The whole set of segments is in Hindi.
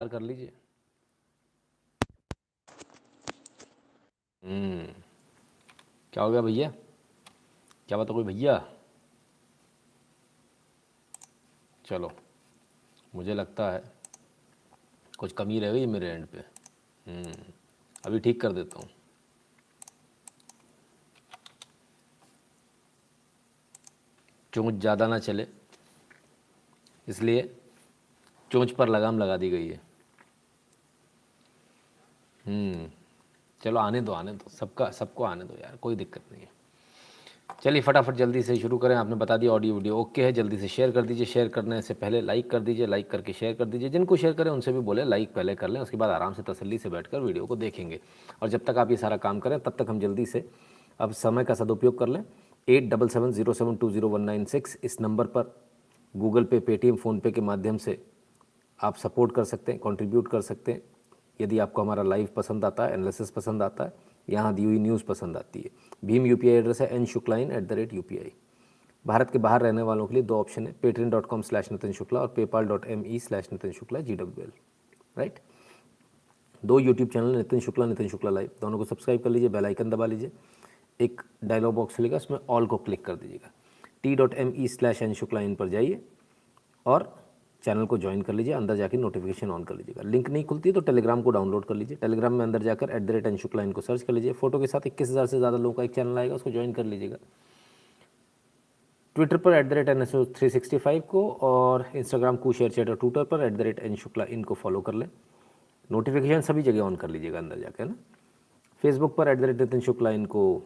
कर लीजिए। क्या हो गया भैया? क्या बात है कोई भैया? चलो, मुझे लगता है कुछ कमी रह गई मेरे एंड पे। अभी ठीक कर देता हूँ। चोंच ज़्यादा ना चले, इसलिए चोंच पर लगाम लगा दी गई है। चलो आने दो, सबको आने दो यार, कोई दिक्कत नहीं है। चलिए फटाफट जल्दी से शुरू करें। आपने बता दिया ऑडियो वीडियो ओके है, जल्दी से शेयर कर दीजिए। शेयर करने से पहले लाइक कर दीजिए, लाइक करके शेयर कर दीजिए। जिनको शेयर करें उनसे भी बोले लाइक पहले कर लें, उसके बाद आराम से तसल्ली से बैठकर वीडियो को देखेंगे। और जब तक आप ये सारा काम करें तब तक हम जल्दी से अब समय का सदुपयोग कर लें। 8770720196 इस नंबर पर गूगल पे, पेटीएम, फ़ोनपे के माध्यम से आप सपोर्ट कर सकते हैं, कंट्रीब्यूट कर सकते हैं। यदि आपको हमारा लाइव पसंद आता है, एनालिसिस पसंद आता है, यहाँ दी हुई न्यूज़ पसंद आती है। भीम यूपीआई एड्रेस है nshukla@UPI। भारत के बाहर रहने वालों के लिए दो ऑप्शन है, patreon.com/नितिन शुक्ला और paypal.me/नितिन शुक्ला GWL। राइट, दो YouTube channel, Nitin Shukla live, दोनों को सब्सक्राइब कर लीजिए, बेल आइकन दबा लीजिए। एक डायलॉग बॉक्स मिलेगा, उसमें ऑल को क्लिक कर दीजिएगा। t.me/nshukla इन पर जाइए और चैनल को ज्वाइन कर लीजिए। अंदर जाकर नोटिफिकेशन ऑन कर लीजिएगा। लिंक नहीं खुलती तो टेलीग्राम को डाउनलोड कर लीजिए। टेलीग्राम में अंदर जाकर @nshukla इनको सर्च कर लीजिए। फोटो के साथ 21,000 से ज़्यादा लोगों का एक चैनल आएगा, उसको ज्वाइन कर लीजिएगा। ट्विटर पर @NSO365 को और इंस्टाग्राम को शेयर चैटर ट्विटर पर @nshukla इनको फॉलो कर लें। नोटिफिकेशन सभी जगह ऑन कर लीजिएगा अंदर जाकर ना। फेसबुक पर @नितिन शुक्ला इनको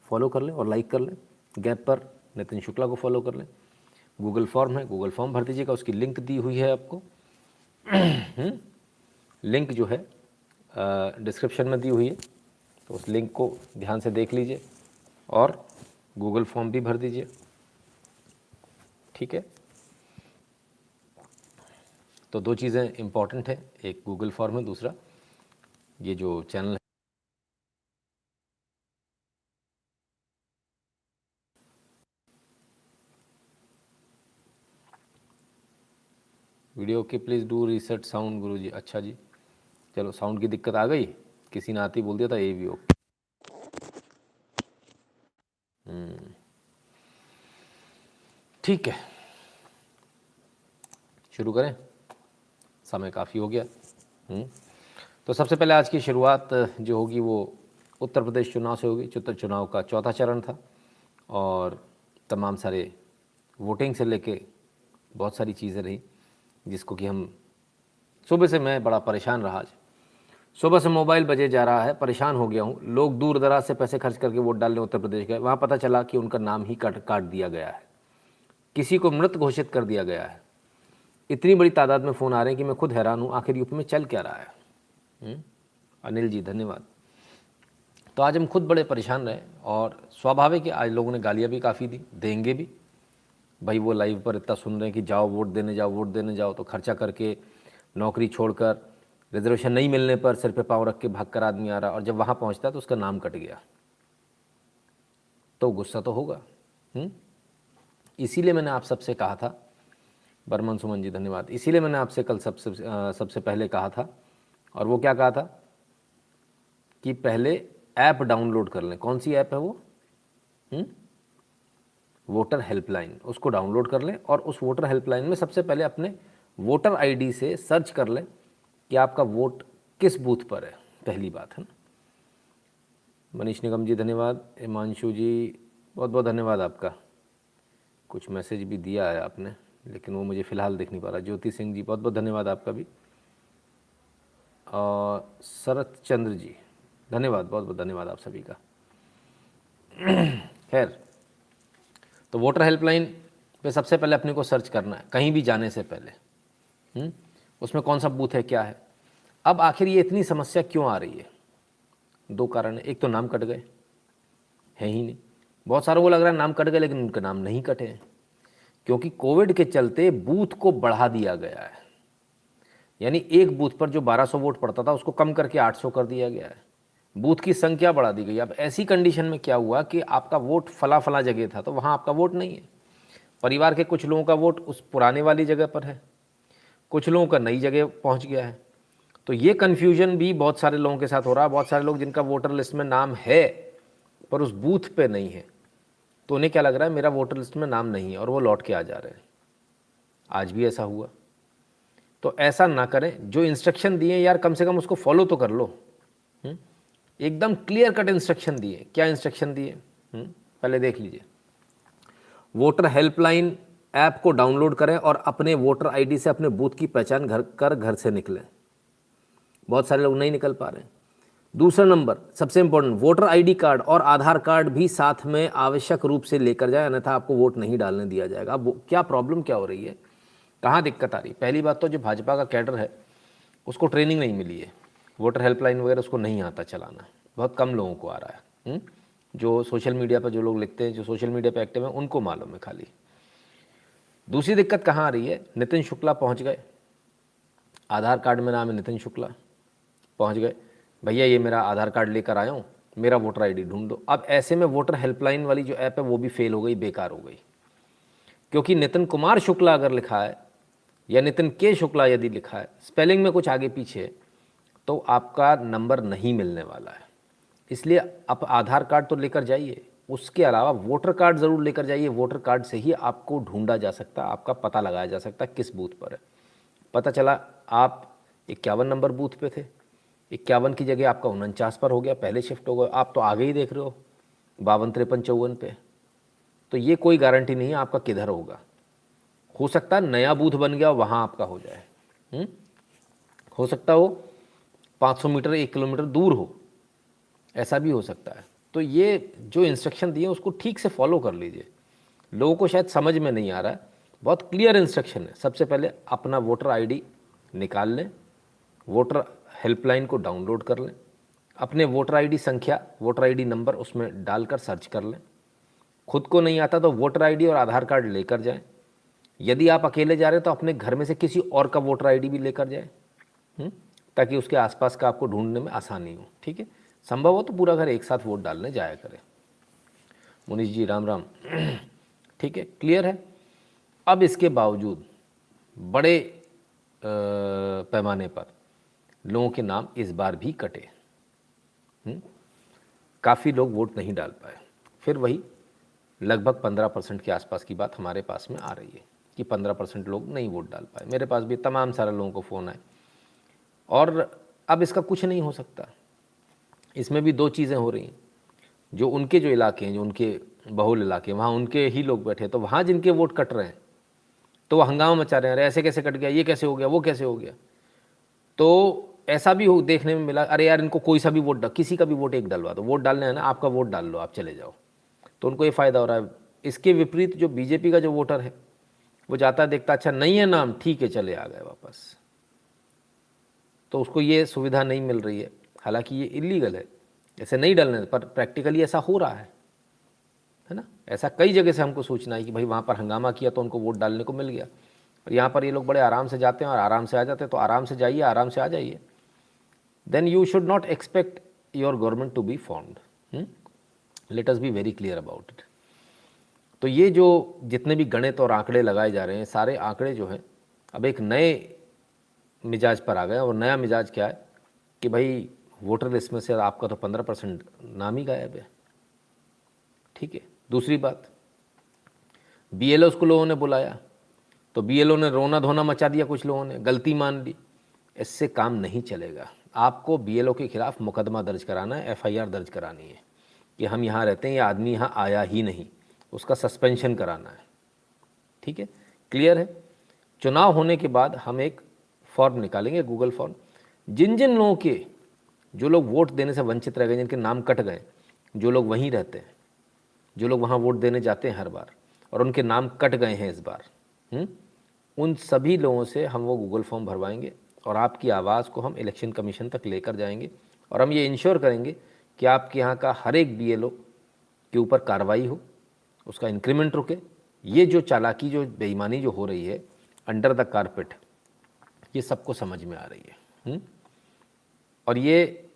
फॉलो कर लें और लाइक कर लें। गैप पर नितिन शुक्ला को फॉलो कर लें। गूगल फॉर्म है, गूगल फॉर्म भर दीजिएगा, उसकी लिंक दी हुई है आपको। लिंक जो है डिस्क्रिप्शन में दी हुई है, तो उस लिंक को ध्यान से देख लीजिए और गूगल फॉर्म भी भर दीजिए। ठीक है, तो दो चीज़ें इम्पॉर्टेंट है, एक गूगल फॉर्म है, दूसरा ये जो चैनल है। वीडियो की प्लीज़ डू रीसेट साउंड गुरुजी। अच्छा जी, चलो साउंड की दिक्कत आ गई, किसी ने आती बोल दिया था, ये भी ओके। ठीक है, शुरू करें, समय काफ़ी हो गया। तो सबसे पहले आज की शुरुआत जो होगी वो उत्तर प्रदेश चुनाव से होगी। चुनाव का चौथा चरण था और तमाम सारे वोटिंग से लेके बहुत सारी चीज़ें रही, जिसको कि हम सुबह से मैं बड़ा परेशान रहा। आज सुबह से मोबाइल बजे जा रहा है, परेशान हो गया हूँ। लोग दूर दराज से पैसे खर्च करके वोट डालने उत्तर प्रदेश गए, वहाँ पता चला कि उनका नाम ही काट दिया गया है, किसी को मृत घोषित कर दिया गया है। इतनी बड़ी तादाद में फ़ोन आ रहे हैं कि मैं खुद हैरान हूँ, आखिर यूपी में चल क्या रहा है। अनिल जी धन्यवाद। तो आज हम खुद बड़े परेशान रहे और स्वाभाविक है आज लोगों ने गालियाँ भी काफ़ी दी, देंगे भी। भाई वो लाइव पर इतना सुन रहे हैं कि जाओ वोट देने जाओ, वोट देने जाओ, तो खर्चा करके नौकरी छोड़कर रिजर्वेशन नहीं मिलने पर सिर पे पाँव रख के भाग कर आदमी आ रहा, और जब वहाँ पहुँचता है तो उसका नाम कट गया, तो गुस्सा तो होगा। इसीलिए मैंने आप सबसे कहा था, बर्मन सुमन जी धन्यवाद, इसीलिए मैंने आपसे कल सबसे पहले कहा था, और वो क्या कहा था कि पहले ऐप डाउनलोड कर लें। कौन सी ऐप है वो? वोटर हेल्पलाइन, उसको डाउनलोड कर लें और उस वोटर हेल्पलाइन में सबसे पहले अपने वोटर आईडी से सर्च कर लें कि आपका वोट किस बूथ पर है। पहली बात है ना। मनीष निगम जी धन्यवाद। हिमांशु जी बहुत बहुत धन्यवाद आपका। कुछ मैसेज भी दिया है आपने, लेकिन वो मुझे फ़िलहाल देख नहीं पा रहा। ज्योति सिंह जी बहुत बहुत धन्यवाद आपका भी। और शरत चंद्र जी धन्यवाद, बहुत बहुत धन्यवाद आप सभी का। खैर, तो वोटर हेल्पलाइन पे सबसे पहले अपने को सर्च करना है कहीं भी जाने से पहले। उसमें कौन सा बूथ है, क्या है। अब आखिर ये इतनी समस्या क्यों आ रही है? दो कारण है। एक तो नाम कट गए, है ही नहीं। बहुत सारों को लग रहा है नाम कट गए, लेकिन उनके नाम नहीं कटे हैं, क्योंकि कोविड के चलते बूथ को बढ़ा दिया गया है। यानी एक बूथ पर जो 1200 वोट पड़ता था उसको कम करके 800 कर दिया गया है। बूथ की संख्या बढ़ा दी गई। अब ऐसी कंडीशन में क्या हुआ कि आपका वोट फला फला जगह था तो वहाँ आपका वोट नहीं है, परिवार के कुछ लोगों का वोट उस पुराने वाली जगह पर है, कुछ लोगों का नई जगह पहुंच गया है। तो ये कन्फ्यूजन भी बहुत सारे लोगों के साथ हो रहा है। बहुत सारे लोग जिनका वोटर लिस्ट में नाम है पर उस बूथ पे नहीं है, तो उन्हें क्या लग रहा है मेरा वोटर लिस्ट में नाम नहीं है, और वो लौट के आ जा रहे हैं। आज भी ऐसा हुआ। तो ऐसा ना करें, जो इंस्ट्रक्शन दिए यार कम से कम उसको फॉलो तो कर लो। एकदम क्लियर कट इंस्ट्रक्शन दिए। क्या इंस्ट्रक्शन दिए पहले देख लीजिए। वोटर हेल्पलाइन ऐप को डाउनलोड करें और अपने वोटर आईडी से अपने बूथ की पहचान घर से निकलें। बहुत सारे लोग नहीं निकल पा रहे हैं। दूसरा नंबर सबसे इंपॉर्टेंट, वोटर आईडी कार्ड और आधार कार्ड भी साथ में आवश्यक रूप से लेकर जाए, अन्यथा आपको वोट नहीं डालने दिया जाएगा। अब क्या प्रॉब्लम क्या हो रही है, कहाँ दिक्कत आ रही है? पहली बात तो जो भाजपा का कैडर है उसको ट्रेनिंग नहीं मिली है, वोटर हेल्पलाइन वगैरह उसको नहीं आता चलाना, बहुत कम लोगों को आ रहा है। जो सोशल मीडिया पर जो लोग लिखते हैं, जो सोशल मीडिया पर एक्टिव हैं, उनको मालूम है खाली। दूसरी दिक्कत कहाँ आ रही है, नितिन शुक्ला पहुँच गए, आधार कार्ड में नाम है नितिन शुक्ला, पहुँच गए, भैया ये मेरा आधार कार्ड लेकर आया हूँ, मेरा वोटर आईडी ढूंढ दो। अब ऐसे में वोटर हेल्पलाइन वाली जो ऐप है वो भी फेल हो गई, बेकार हो गई, क्योंकि नितिन कुमार शुक्ला अगर लिखा है या नितिन के शुक्ला यदि लिखा है, स्पेलिंग में कुछ आगे पीछे, तो आपका नंबर नहीं मिलने वाला है। इसलिए आप आधार कार्ड तो लेकर जाइए, उसके अलावा वोटर कार्ड ज़रूर लेकर जाइए। वोटर कार्ड से ही आपको ढूंढा जा सकता है, आपका पता लगाया जा सकता है किस बूथ पर है। पता चला आप 51 नंबर बूथ पे थे, 51 की जगह आपका 49 पर हो गया, पहले शिफ्ट हो गए, आप तो आगे ही देख रहे हो 52, 53, 54 पे। तो ये कोई गारंटी नहीं है आपका किधर होगा। हो सकता है नया बूथ बन गया वहाँ आपका हो जाए, हो सकता हो 500 मीटर 1 किलोमीटर दूर हो, ऐसा भी हो सकता है। तो ये जो इंस्ट्रक्शन दिए उसको ठीक से फॉलो कर लीजिए। लोगों को शायद समझ में नहीं आ रहा है, बहुत क्लियर इंस्ट्रक्शन है। सबसे पहले अपना वोटर आईडी निकाल लें, वोटर हेल्पलाइन को डाउनलोड कर लें, अपने वोटर आईडी संख्या, वोटर आईडी नंबर उसमें डालकर सर्च कर लें। खुद को नहीं आता तो वोटर आईडी और आधार कार्ड लेकर जाएं। यदि आप अकेले जा रहे हैं तो अपने घर में से किसी और का वोटर आईडी भी लेकर जाएं, ताकि उसके आसपास का आपको ढूंढने में आसानी हो। ठीक है, संभव हो तो पूरा घर एक साथ वोट डालने जाया करें। मुनीश जी राम राम। ठीक है, क्लियर है। अब इसके बावजूद बड़े पैमाने पर लोगों के नाम इस बार भी कटे, काफ़ी लोग वोट नहीं डाल पाए। फिर वही लगभग 15% के आसपास की बात हमारे पास में आ रही है कि 15% लोग नहीं वोट डाल पाए। मेरे पास भी तमाम सारे लोगों को फ़ोन आए, और अब इसका कुछ नहीं हो सकता। इसमें भी दो चीज़ें हो रही हैं, जो उनके जो इलाके हैं, जो उनके बहुल इलाके, वहाँ उनके ही लोग बैठे, तो वहाँ जिनके वोट कट रहे हैं तो वो हंगामा मचा रहे हैं, अरे ऐसे कैसे कट गया, ये कैसे हो गया, वो कैसे हो गया। तो ऐसा भी हो देखने में मिला, अरे यार इनको कोई सा भी वोट, किसी का भी वोट एक डलवा दो, वोट डालने है ना, आपका वोट डाल लो, आप चले जाओ। तो उनको ये फ़ायदा हो रहा है। इसके विपरीत जो बीजेपी का जो वोटर है वो जाता है, देखता अच्छा नहीं है नाम, ठीक है चले आ गए वापस, तो उसको ये सुविधा नहीं मिल रही है। हालांकि ये इलीगल है, ऐसे नहीं डालने, पर प्रैक्टिकली ऐसा हो रहा है ना। ऐसा कई जगह से हमको सूचना है कि भाई वहाँ पर हंगामा किया तो उनको वोट डालने को मिल गया, और यहाँ पर ये लोग बड़े आराम से जाते हैं और आराम से आ जाते हैं। तो आराम से जाइए, आराम से आ जाइए, then you should not expect your government to be formed. Let us be very clear about it. तो ये जो जितने भी गणित और आंकड़े लगाए जा रहे हैं, सारे आंकड़े जो हैं अब एक नए मिजाज पर आ गए। और नया मिजाज क्या है कि भाई वोटर लिस्ट में से आपका तो 15% नाम ही गायब है। ठीक है, दूसरी बात, बीएलओ को लोगों ने बुलाया तो बीएलओ ने रोना धोना मचा दिया, कुछ लोगों ने गलती मान ली। इससे काम नहीं चलेगा। आपको बीएलओ के खिलाफ मुकदमा दर्ज कराना है, एफआईआर दर्ज करानी है कि हम यहाँ रहते हैं, ये आदमी यहाँ आया ही नहीं, उसका सस्पेंशन कराना है। ठीक है, क्लियर है। चुनाव होने के बाद हम एक फॉर्म निकालेंगे, गूगल फॉर्म, जिन जिन लोगों के, जो लोग वोट देने से वंचित रह गए, जिनके नाम कट गए, जो लोग वहीं रहते हैं, जो लोग वहाँ वोट देने जाते हैं हर बार और उनके नाम कट गए हैं इस बार, उन सभी लोगों से हम वो गूगल फॉर्म भरवाएंगे और आपकी आवाज़ को हम इलेक्शन कमीशन तक लेकर जाएंगे। और हम ये इंश्योर करेंगे कि आपके यहाँ का हर एक बीएलओ के ऊपर कार्रवाई हो, उसका इंक्रीमेंट रुके। ये जो चालाकी, जो बेईमानी जो हो रही है अंडर द कारपेट, ये सबको समझ में आ रही है। और ये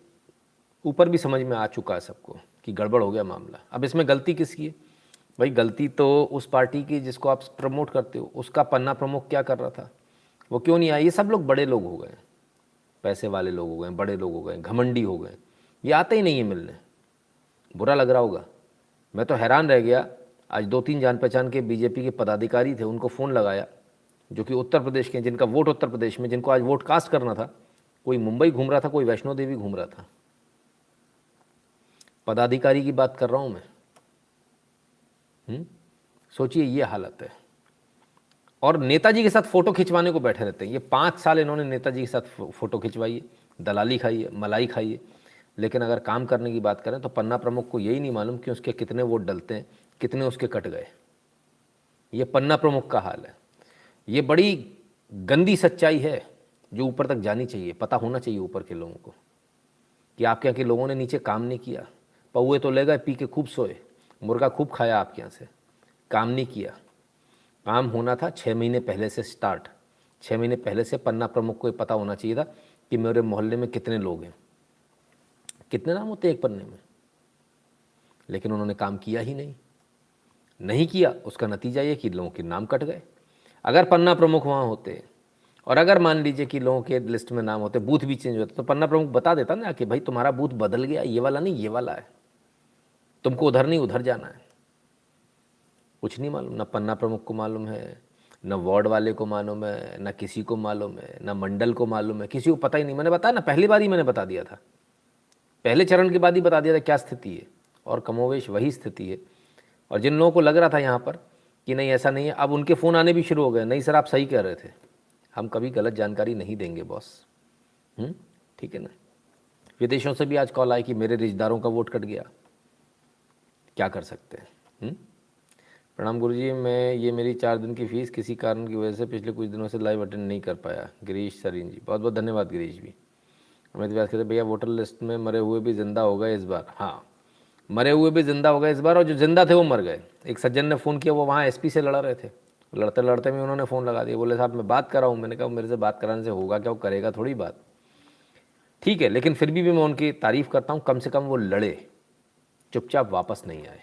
ऊपर भी समझ में आ चुका है सबको कि गड़बड़ हो गया मामला। अब इसमें गलती किसकी है भाई? गलती तो उस पार्टी की जिसको आप प्रमोट करते हो। उसका पन्ना प्रमुख क्या कर रहा था? वो क्यों नहीं आए? ये सब लोग बड़े लोग हो गए, पैसे वाले लोग हो गए, बड़े लोग हो गए, घमंडी हो गए, ये आते ही नहीं है मिलने। बुरा लग रहा होगा। मैं तो हैरान रह गया, आज 2-3 जान पहचान के बीजेपी के पदाधिकारी थे, उनको फ़ोन लगाया, जो कि उत्तर प्रदेश के, जिनका वोट उत्तर प्रदेश में, जिनको आज वोट कास्ट करना था। कोई मुंबई घूम रहा था, कोई वैष्णो देवी घूम रहा था। पदाधिकारी की बात कर रहा हूँ मैं। सोचिए ये हालत है। और नेताजी के साथ फ़ोटो खिंचवाने को बैठे रहते हैं। ये 5 साल इन्होंने नेताजी के साथ फ़ोटो खिंचवाई है, दलाली खाई है, मलाई खाई है। लेकिन अगर काम करने की बात करें तो पन्ना प्रमुख को यही नहीं मालूम कि उसके कितने वोट डलते हैं, कितने उसके कट गए। ये पन्ना प्रमुख का हाल है। ये बड़ी गंदी सच्चाई है जो ऊपर तक जानी चाहिए, पता होना चाहिए ऊपर के लोगों को कि आपके यहाँ के लोगों ने नीचे काम नहीं किया। पौए तो ले गए, पी के खूब सोए, मुर्गा खूब खाया आपके यहाँ से, काम नहीं किया। काम होना था 6 महीने पहले से स्टार्ट। 6 महीने पहले से पन्ना प्रमुख को पता होना चाहिए था कि मेरे मोहल्ले में कितने लोग हैं, कितने नाम होते हैं एक पन्ने में। लेकिन उन्होंने काम किया ही नहीं किया। उसका नतीजा ये कि लोगों के नाम कट गए। अगर पन्ना प्रमुख वहाँ होते और अगर मान लीजिए कि लोगों के लिस्ट में नाम होते, बूथ भी चेंज होते, तो पन्ना प्रमुख बता देता ना कि भाई तुम्हारा बूथ बदल गया, ये वाला नहीं ये वाला है, तुमको उधर नहीं उधर जाना है। कुछ नहीं मालूम, ना पन्ना प्रमुख को मालूम है, न वार्ड वाले को मालूम है, ना किसी को मालूम है, ना मंडल को मालूम है, किसी को पता ही नहीं। मैंने बताया ना, पहली बार ही मैंने बता दिया था, पहले चरण के बाद ही बता दिया था क्या स्थिति है, और कमोवेश वही स्थिति है। और जिन लोगों को लग रहा था यहाँ पर कि नहीं ऐसा नहीं है, अब उनके फ़ोन आने भी शुरू हो गए, नहीं सर आप सही कह रहे थे, हम कभी गलत जानकारी नहीं देंगे बॉस। ठीक है ना। विदेशों से भी आज कॉल आए कि मेरे रिश्तेदारों का वोट कट गया, क्या कर सकते हैं। प्रणाम गुरुजी, मैं ये मेरी 4 दिन की फ़ीस किसी कारण की वजह से पिछले कुछ दिनों से लाइव अटेंड नहीं कर पाया। गिरीश सरीन जी, बहुत बहुत धन्यवाद गिरीश भी। अमित व्यास कहते भैया वोटर लिस्ट में मरे हुए भी जिंदा हो गए इस बार। हाँ, मरे हुए भी जिंदा हो गए इस बार, और जो जिंदा थे वो मर गए। एक सज्जन ने फ़ोन किया, वो वहाँ एसपी से लड़ा रहे थे, लड़ते लड़ते में उन्होंने फ़ोन लगा दिया, बोले साहब मैं बात कर रहा हूँ। मैंने कहा मेरे से बात कराने से होगा क्या, वो करेगा थोड़ी बात, ठीक है, लेकिन फिर भी मैं उनकी तारीफ़ करता हूँ, कम से कम वो लड़े, चुपचाप वापस नहीं आए।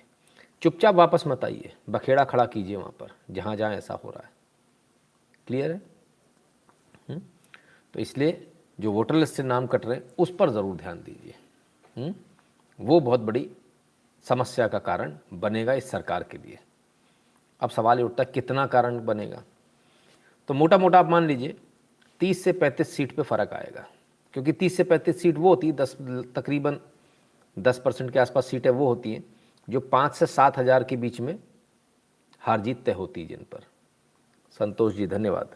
चुपचाप वापस मत आइए, बखेड़ा खड़ा कीजिए वहाँ पर जहाँ जहाँ ऐसा हो रहा है। क्लियर है। तो इसलिए जो वोटर लिस्ट से नाम कट रहे हैं उस पर ज़रूर ध्यान दीजिए। वो बहुत बड़ी समस्या का कारण बनेगा इस सरकार के लिए। अब सवाल ये उठता है कितना कारण बनेगा। तो मोटा मोटा आप मान लीजिए 30 से 35 सीट पे फ़र्क आएगा, क्योंकि 30 से 35 सीट वो होती है, तकरीबन 10% के आसपास सीटें वो होती हैं जो 5 से 7 हज़ार के बीच में हार जीत तय होती है जिन पर। संतोष जी धन्यवाद।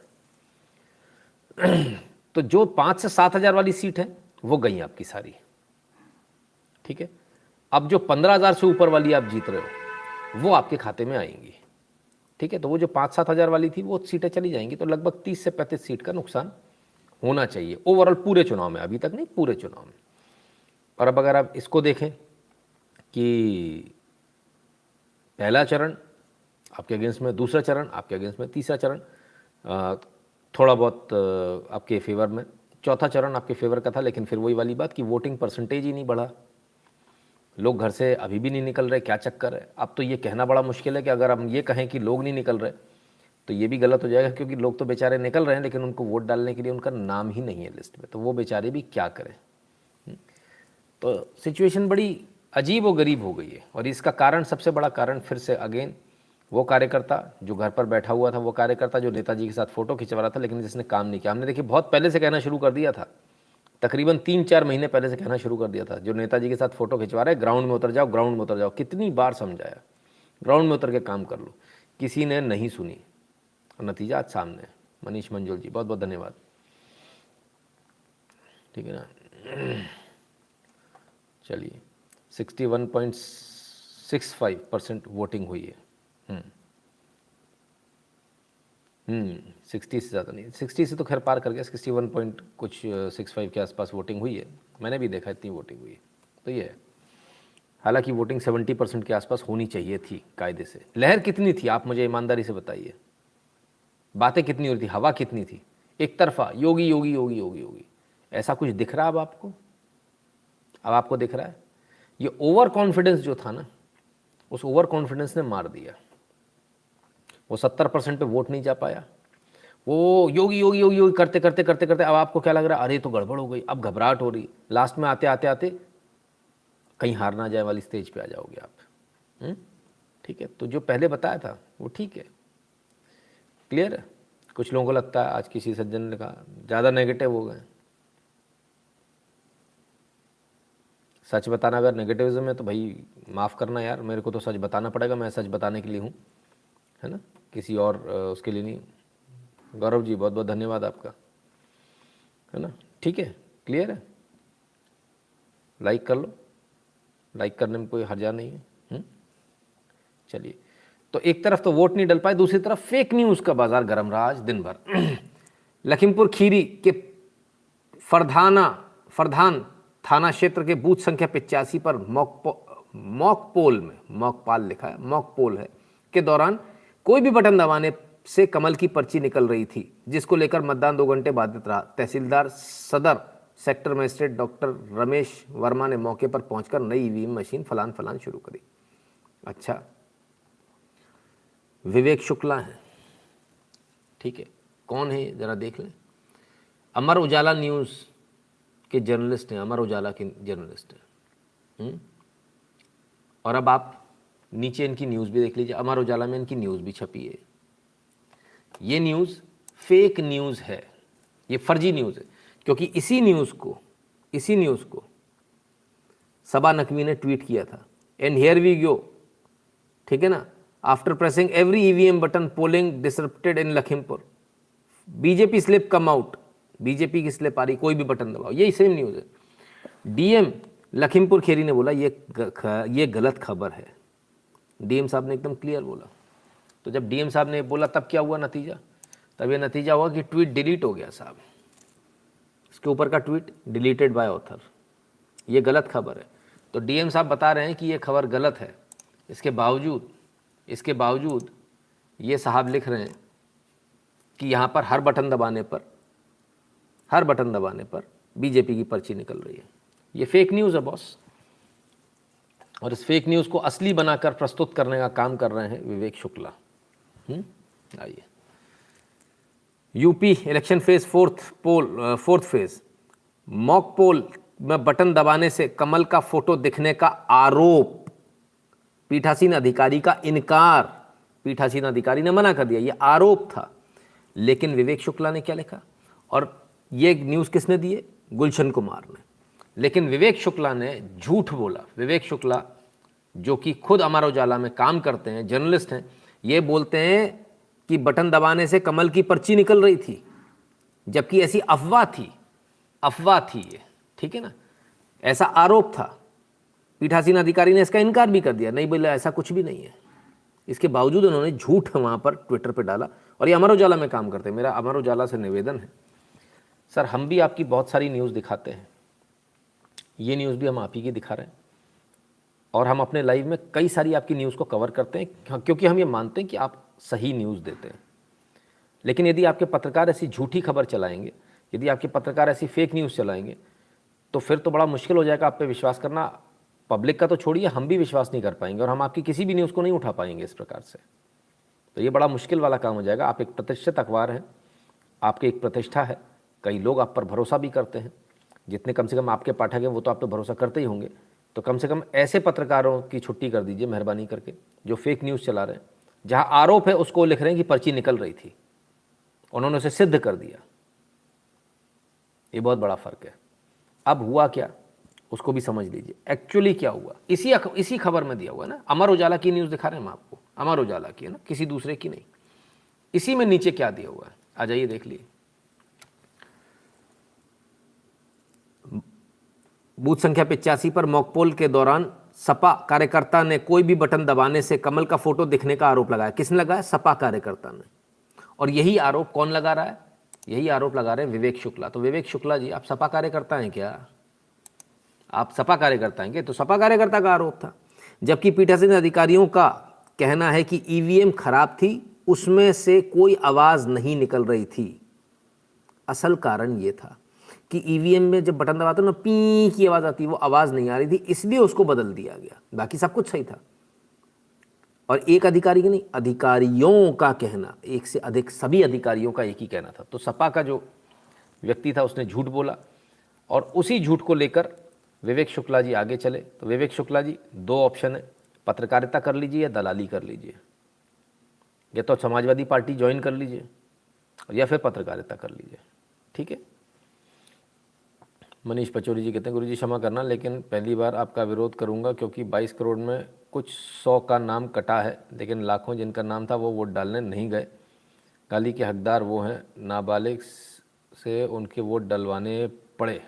तो जो 5 से 7 हज़ार वाली सीट है वो गई आपकी सारी, ठीक है। अब जो 15,000 से ऊपर वाली आप जीत रहे हो वो आपके खाते में आएंगी, ठीक है। तो वो जो 5-7 हज़ार वाली थी वो सीटें चली जाएंगी। तो लगभग 30 से 35 सीट का नुकसान होना चाहिए ओवरऑल पूरे चुनाव में, अभी तक नहीं पूरे चुनाव में। और अब अगर आप इसको देखें कि पहला चरण आपके अगेंस्ट में, दूसरा चरण आपके अगेंस्ट में, तीसरा चरण थोड़ा बहुत आपके फेवर में, चौथा चरण आपके फेवर का था, लेकिन फिर वही वाली बात कि वोटिंग परसेंटेज ही नहीं बढ़ा, लोग घर से अभी भी नहीं निकल रहे, क्या चक्कर है। अब तो ये कहना बड़ा मुश्किल है कि अगर हम ये कहें कि लोग नहीं निकल रहे तो ये भी गलत हो जाएगा, क्योंकि लोग तो बेचारे निकल रहे हैं लेकिन उनको वोट डालने के लिए उनका नाम ही नहीं है लिस्ट में, तो वो बेचारे भी क्या करें। तो सिचुएशन बड़ी अजीब व गरीब हो गई है। और इसका कारण, सबसे बड़ा कारण फिर से अगेन वो कार्यकर्ता जो घर पर बैठा हुआ था, वो कार्यकर्ता जो नेताजी के साथ फ़ोटो खिंचवा रहा था लेकिन जिसने काम नहीं किया। हमने देखिए बहुत पहले से कहना शुरू कर दिया था, तकरीबन 3-4 महीने पहले से कहना शुरू कर दिया था, जो नेताजी के साथ फ़ोटो खिंचवा रहे ग्राउंड में उतर जाओ, ग्राउंड में उतर जाओ। कितनी बार समझाया, ग्राउंड में उतर के काम कर लो, किसी ने नहीं सुनी, और नतीजा आज सामने है। मनीष मंजुल जी बहुत बहुत धन्यवाद, ठीक है ना। चलिए 61.65% वोटिंग हुई है। 60 से ज़्यादा नहीं, 60 से तो खैर पार कर गया, 61 पॉइंट कुछ 65 के आसपास वोटिंग हुई है। मैंने भी देखा इतनी वोटिंग हुई है। तो ये है, हालांकि वोटिंग 70% के आसपास होनी चाहिए थी कायदे से। लहर कितनी थी आप मुझे ईमानदारी से बताइए, बातें कितनी हो रही थी, हवा कितनी थी, एक तरफा योगी योगी योगी योगी योगी। ऐसा कुछ दिख रहा है अब आपको? अब आपको दिख रहा है? ये ओवर कॉन्फिडेंस जो था ना, उस ओवर कॉन्फिडेंस ने मार दिया। वो 70% पे वोट नहीं जा पाया, वो योगी योगी योगी योगी करते करते करते करते अब आपको क्या लग रहा है, अरे तो गड़बड़ हो गई, अब घबराहट हो रही, लास्ट में आते आते आते कहीं हार ना जाए वाली स्टेज पे आ जाओगे आप। ठीक है, तो जो पहले बताया था वो ठीक है, क्लियर है। कुछ लोगों को लगता है, आज किसी सज्जन ने कहा ज़्यादा नेगेटिव हो गए। सच बताना अगर नेगेटिविज्म है तो भाई माफ़ करना यार, मेरे को तो सच बताना पड़ेगा, मैं सच बताने के लिए हूँ, है ना, किसी और उसके लिए नहीं। गौरव जी बहुत बहुत धन्यवाद आपका, है ना, ठीक है, क्लियर है। लाइक कर लो, लाइक करने में कोई हर्जा नहीं है। चलिए, तो एक तरफ तो वोट नहीं डल पाए, दूसरी तरफ फेक न्यूज़ का बाजार गर्म रहा आज दिन भर। लखीमपुर खीरी के फरधान थाना क्षेत्र के बूथ संख्या 85 पर मॉक पोल लिखा है, मॉक पोल है, के दौरान कोई भी बटन दबाने से कमल की पर्ची निकल रही थी, जिसको लेकर मतदान 2 घंटे बाधित रहा। तहसीलदार सदर sector magistrate doctor Ramesh Verma ने मौके पर पहुंचकर नई ईवीएम मशीन फलान शुरू करी। अच्छा, विवेक शुक्ला है, ठीक है, कौन है जरा देख लें। अमर उजाला न्यूज़ के जर्नलिस्ट हैं, अमर उजाला के जर्नलिस्ट हैं। और अब आप नीचे इनकी न्यूज़ भी देख लीजिए, अमर उजाला में इनकी न्यूज़ भी छपी है। ये न्यूज़ फेक न्यूज़ है, ये फर्जी न्यूज़ है, क्योंकि इसी न्यूज़ को सबा नकवी ने ट्वीट किया था, एंड हियर वी गो, ठीक है ना, after pressing every EVM button polling disrupted in Lakhimpur, BJP slip come out, BJP की स्लिप आ रही, कोई भी बटन दबाओ, यही सेम न्यूज़ है। डीएम लखीमपुर खीरी ने बोला ये गलत खबर है। डीएम साहब ने एकदम क्लियर बोला। तो जब डीएम साहब ने बोला तब क्या हुआ नतीजा? तब ये नतीजा हुआ कि ट्वीट डिलीट हो गया साहब, इसके ऊपर का ट्वीट डिलीटेड बाय ऑथर, ये गलत खबर है। तो डीएम साहब बता रहे हैं कि ये खबर गलत है, इसके बावजूद ये साहब लिख रहे हैं कि यहाँ पर हर बटन दबाने पर बीजेपी की पर्ची निकल रही है। ये फेक न्यूज़ है बॉस, और इस फेक न्यूज़ को असली बनाकर प्रस्तुत करने का काम कर रहे हैं विवेक शुक्ला। आइए, UP election phase fourth phase, mock poll में बटन दबाने से कमल का फोटो दिखने का आरोप, पीठासीन अधिकारी का इनकार, पीठासीन अधिकारी ने मना कर दिया, ये आरोप था। लेकिन विवेक शुक्ला ने क्या लिखा, और ये न्यूज़ किसने दी है? गुलशन कुमार ने। लेकिन विवेक शुक्ला ने झूठ बोला। विवेक शुक्ला जो कि खुद अमर उजाला में काम करते हैं, जर्नलिस्ट हैं, ये बोलते हैं कि बटन दबाने से कमल की पर्ची निकल रही थी, जबकि ऐसी अफवाह थी ये, ठीक है ना, ऐसा आरोप था। पीठासीन अधिकारी ने इसका इनकार भी कर दिया, नहीं बोला ऐसा कुछ भी नहीं है। इसके बावजूद उन्होंने झूठ वहाँ पर ट्विटर पे डाला, और ये अमर उजाला में काम करते हैं। मेरा अमर उजाला से निवेदन है, सर हम भी आपकी बहुत सारी न्यूज़ दिखाते हैं, ये न्यूज़ भी हम आप ही की दिखा रहे हैं, और हम अपने लाइव में कई सारी आपकी न्यूज़ को कवर करते हैं, क्योंकि हम ये मानते हैं कि आप सही न्यूज़ देते हैं। लेकिन यदि आपके पत्रकार ऐसी झूठी खबर चलाएंगे, यदि आपके पत्रकार ऐसी फेक न्यूज़ चलाएंगे, तो फिर तो बड़ा मुश्किल हो जाएगा आप पे विश्वास करना। पब्लिक का तो छोड़िए, हम भी विश्वास नहीं कर पाएंगे, और हम आपकी किसी भी न्यूज़ को नहीं उठा पाएंगे इस प्रकार से। तो ये बड़ा मुश्किल वाला काम हो जाएगा। आप एक प्रतिष्ठित अखबार हैं, आपकी एक प्रतिष्ठा है, कई लोग आप पर भरोसा भी करते हैं, जितने कम से कम आपके पाठक हैं वो तो आप पे भरोसा करते ही होंगे। तो कम से कम ऐसे पत्रकारों की छुट्टी कर दीजिए मेहरबानी करके, जो फेक न्यूज़ चला रहे हैं, जहाँ आरोप है उसको लिख रहे हैं कि पर्ची निकल रही थी, उन्होंने उसे सिद्ध कर दिया। ये बहुत बड़ा फ़र्क है। अब हुआ क्या उसको भी समझ लीजिए, एक्चुअली क्या हुआ इसी खबर में दिया हुआ है ना। अमर उजाला की न्यूज़ दिखा रहे हैं हम आपको, अमर उजाला की है ना, किसी दूसरे की नहीं। इसी में नीचे क्या दिया हुआ है, आ जाइए देख लीजिए। बूथ संख्या 85 पर मॉकपोल के दौरान सपा कार्यकर्ता ने कोई भी बटन दबाने से कमल का फोटो दिखने का आरोप लगाया। किसने लगाया? सपा कार्यकर्ता ने। और यही आरोप कौन लगा रहा है? यही आरोप लगा रहे हैं विवेक शुक्ला। तो विवेक शुक्ला जी, आप सपा कार्यकर्ता हैं क्या? आप सपा कार्यकर्ता हैं क्या? तो सपा कार्यकर्ता का आरोप था। जबकि पीठासीन अधिकारियों का कहना है कि ईवीएम खराब थी, उसमें से कोई आवाज़ नहीं निकल रही थी। असल कारण ये था कि ईवीएम में जब बटन दबाते हो ना, पी की आवाज़ आती है, वो आवाज़ नहीं आ रही थी, इसलिए उसको बदल दिया गया। बाकी सब कुछ सही था। और एक अधिकारी का नहीं, अधिकारियों का कहना, एक से अधिक सभी अधिकारियों का एक ही कहना था। तो सपा का जो व्यक्ति था उसने झूठ बोला और उसी झूठ को लेकर विवेक शुक्ला जी आगे चले। तो विवेक शुक्ला जी, दो ऑप्शन है, पत्रकारिता कर लीजिए या दलाली कर लीजिए, या तो समाजवादी पार्टी ज्वाइन कर लीजिए या फिर पत्रकारिता कर लीजिए। ठीक है। मनीष पचौरी जी कहते हैं गुरुजी क्षमा करना, लेकिन पहली बार आपका विरोध करूंगा क्योंकि 22 करोड़ में कुछ 100 का नाम कटा है, लेकिन लाखों जिनका नाम था वो वोट डालने नहीं गए। गाली के हकदार वो हैं, नाबालिग से उनके वोट डलवाने पड़े।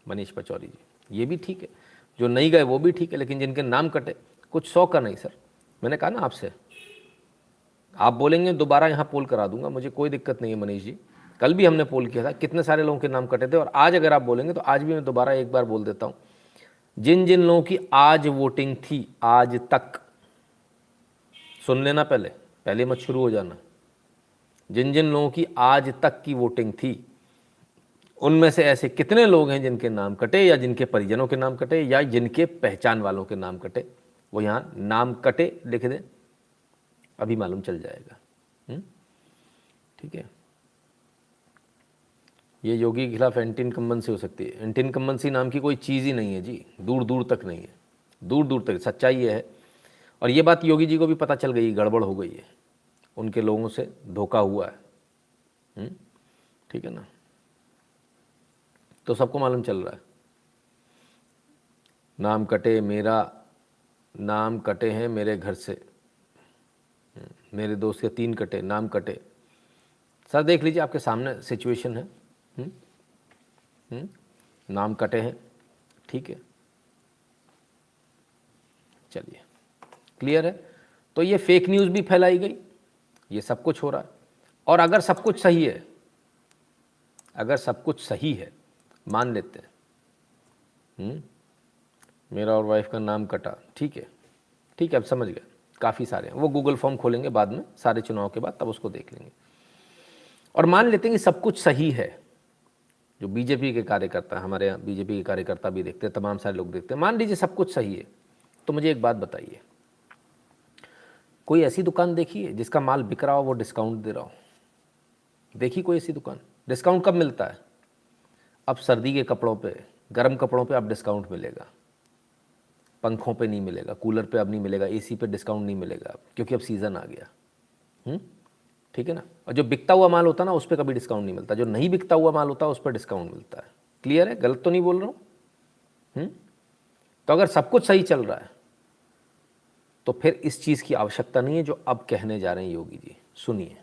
मनीष पचौरी जी, ये भी ठीक है, जो नहीं गए वो भी ठीक है, लेकिन जिनके नाम कटे, कुछ 100 का नहीं सर। मैंने कहा ना आपसे, आप बोलेंगे दोबारा यहाँ पोल करा दूंगा, मुझे कोई दिक्कत नहीं है मनीष जी। कल भी हमने पोल किया था, कितने सारे लोगों के नाम कटे थे, और आज अगर आप बोलेंगे तो आज भी मैं दोबारा एक बार बोल देता हूँ, जिन जिन लोगों की आज वोटिंग थी आज तक, सुन लेना, पहले मत शुरू हो जाना, जिन जिन लोगों की आज तक की वोटिंग थी उनमें से ऐसे कितने लोग हैं जिनके नाम कटे या जिनके परिजनों के नाम कटे या जिनके पहचान वालों के नाम कटे, वो यहाँ नाम कटे लिख दें, अभी मालूम चल जाएगा। ठीक है। ये योगी के खिलाफ एंटी इनकम्बेंसी हो सकती है। एंटी इनकम्बेंसी नाम की कोई चीज़ ही नहीं है जी, दूर दूर तक नहीं है, दूर दूर तक। सच्चाई ये है, और ये बात योगी जी को भी पता चल गई, गड़बड़ हो गई है, उनके लोगों से धोखा हुआ है। ठीक है ना, तो सबको मालूम चल रहा है। नाम कटे, मेरा नाम कटे हैं मेरे घर से, मेरे दोस्त के 3 कटे, नाम कटे। सर देख लीजिए, आपके सामने सिचुएशन है। नाम कटे हैं, ठीक है, चलिए क्लियर है। तो ये फेक न्यूज़ भी फैलाई गई, ये सब कुछ हो रहा है। और अगर सब कुछ सही है, अगर सब कुछ सही है, मान लेते हैं मेरा और वाइफ का नाम कटा, ठीक है, ठीक है, अब समझ गए, काफ़ी सारे हैं, वो गूगल फॉर्म खोलेंगे बाद में, सारे चुनाव के बाद, तब उसको देख लेंगे। और मान लेते हैं कि सब कुछ सही है, जो बीजेपी के कार्यकर्ता, हमारे यहाँ बीजेपी के कार्यकर्ता भी देखते हैं, तमाम सारे लोग देखते हैं, मान लीजिए सब कुछ सही है, तो मुझे एक बात बताइए, कोई ऐसी दुकान देखी है जिसका माल बिक रहा हो वो डिस्काउंट दे रहा हो? देखी कोई ऐसी दुकान? डिस्काउंट कब मिलता है? अब सर्दी के कपड़ों पे, गर्म कपड़ों पे अब डिस्काउंट मिलेगा, पंखों पे नहीं मिलेगा, कूलर पे अब नहीं मिलेगा, एसी पे डिस्काउंट नहीं मिलेगा, क्योंकि अब सीज़न आ गया। ठीक है ना। और जो बिकता हुआ माल होता है ना, उस पर कभी डिस्काउंट नहीं मिलता, जो नहीं बिकता हुआ माल होता है उस पर डिस्काउंट मिलता है। क्लियर है, गलत तो नहीं बोल रहा हूँ? तो अगर सब कुछ सही चल रहा है तो फिर इस चीज़ की आवश्यकता नहीं है जो अब कहने जा रहे हैं योगी जी। सुनिए।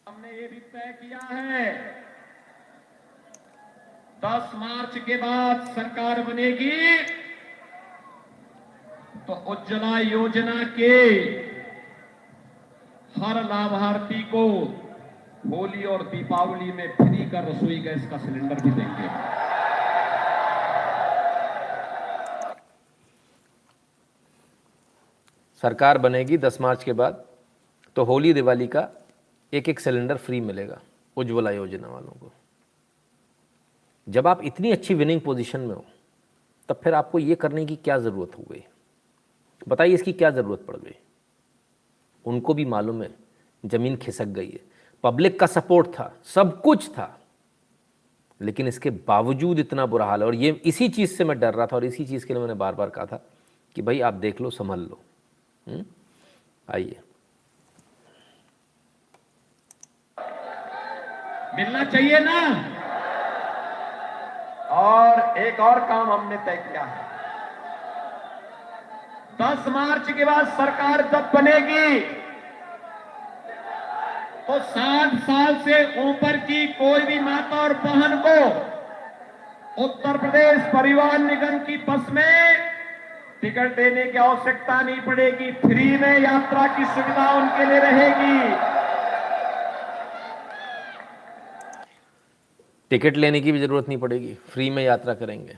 हमने ये भी तय किया है, 10 मार्च के बाद सरकार बनेगी तो उज्ज्वला योजना के हर लाभार्थी को होली और दीपावली में फ्री का रसोई गैस का सिलेंडर भी देंगे। सरकार बनेगी 10 मार्च के बाद तो होली दिवाली का एक एक सिलेंडर फ्री मिलेगा उज्ज्वला योजना वालों को। जब आप इतनी अच्छी विनिंग पोजीशन में हो तब फिर आपको ये करने की क्या ज़रूरत हो गई? बताइए, इसकी क्या ज़रूरत पड़ गई? उनको भी मालूम है ज़मीन खिसक गई है, पब्लिक का सपोर्ट था, सब कुछ था, लेकिन इसके बावजूद इतना बुरा हाल है। और ये इसी चीज़ से मैं डर रहा था और इसी चीज़ के लिए मैंने बार बार कहा था कि भाई आप देख लो, संभल लो। आइए, मिलना चाहिए ना। और एक और काम हमने तय किया है, 10 मार्च के बाद सरकार जब बनेगी तो 60 साल से ऊपर की कोई भी माता और बहन को उत्तर प्रदेश परिवहन निगम की बस में टिकट देने की आवश्यकता नहीं पड़ेगी, फ्री में यात्रा की सुविधा उनके लिए रहेगी। टिकट लेने की भी ज़रूरत नहीं पड़ेगी, फ्री में यात्रा करेंगे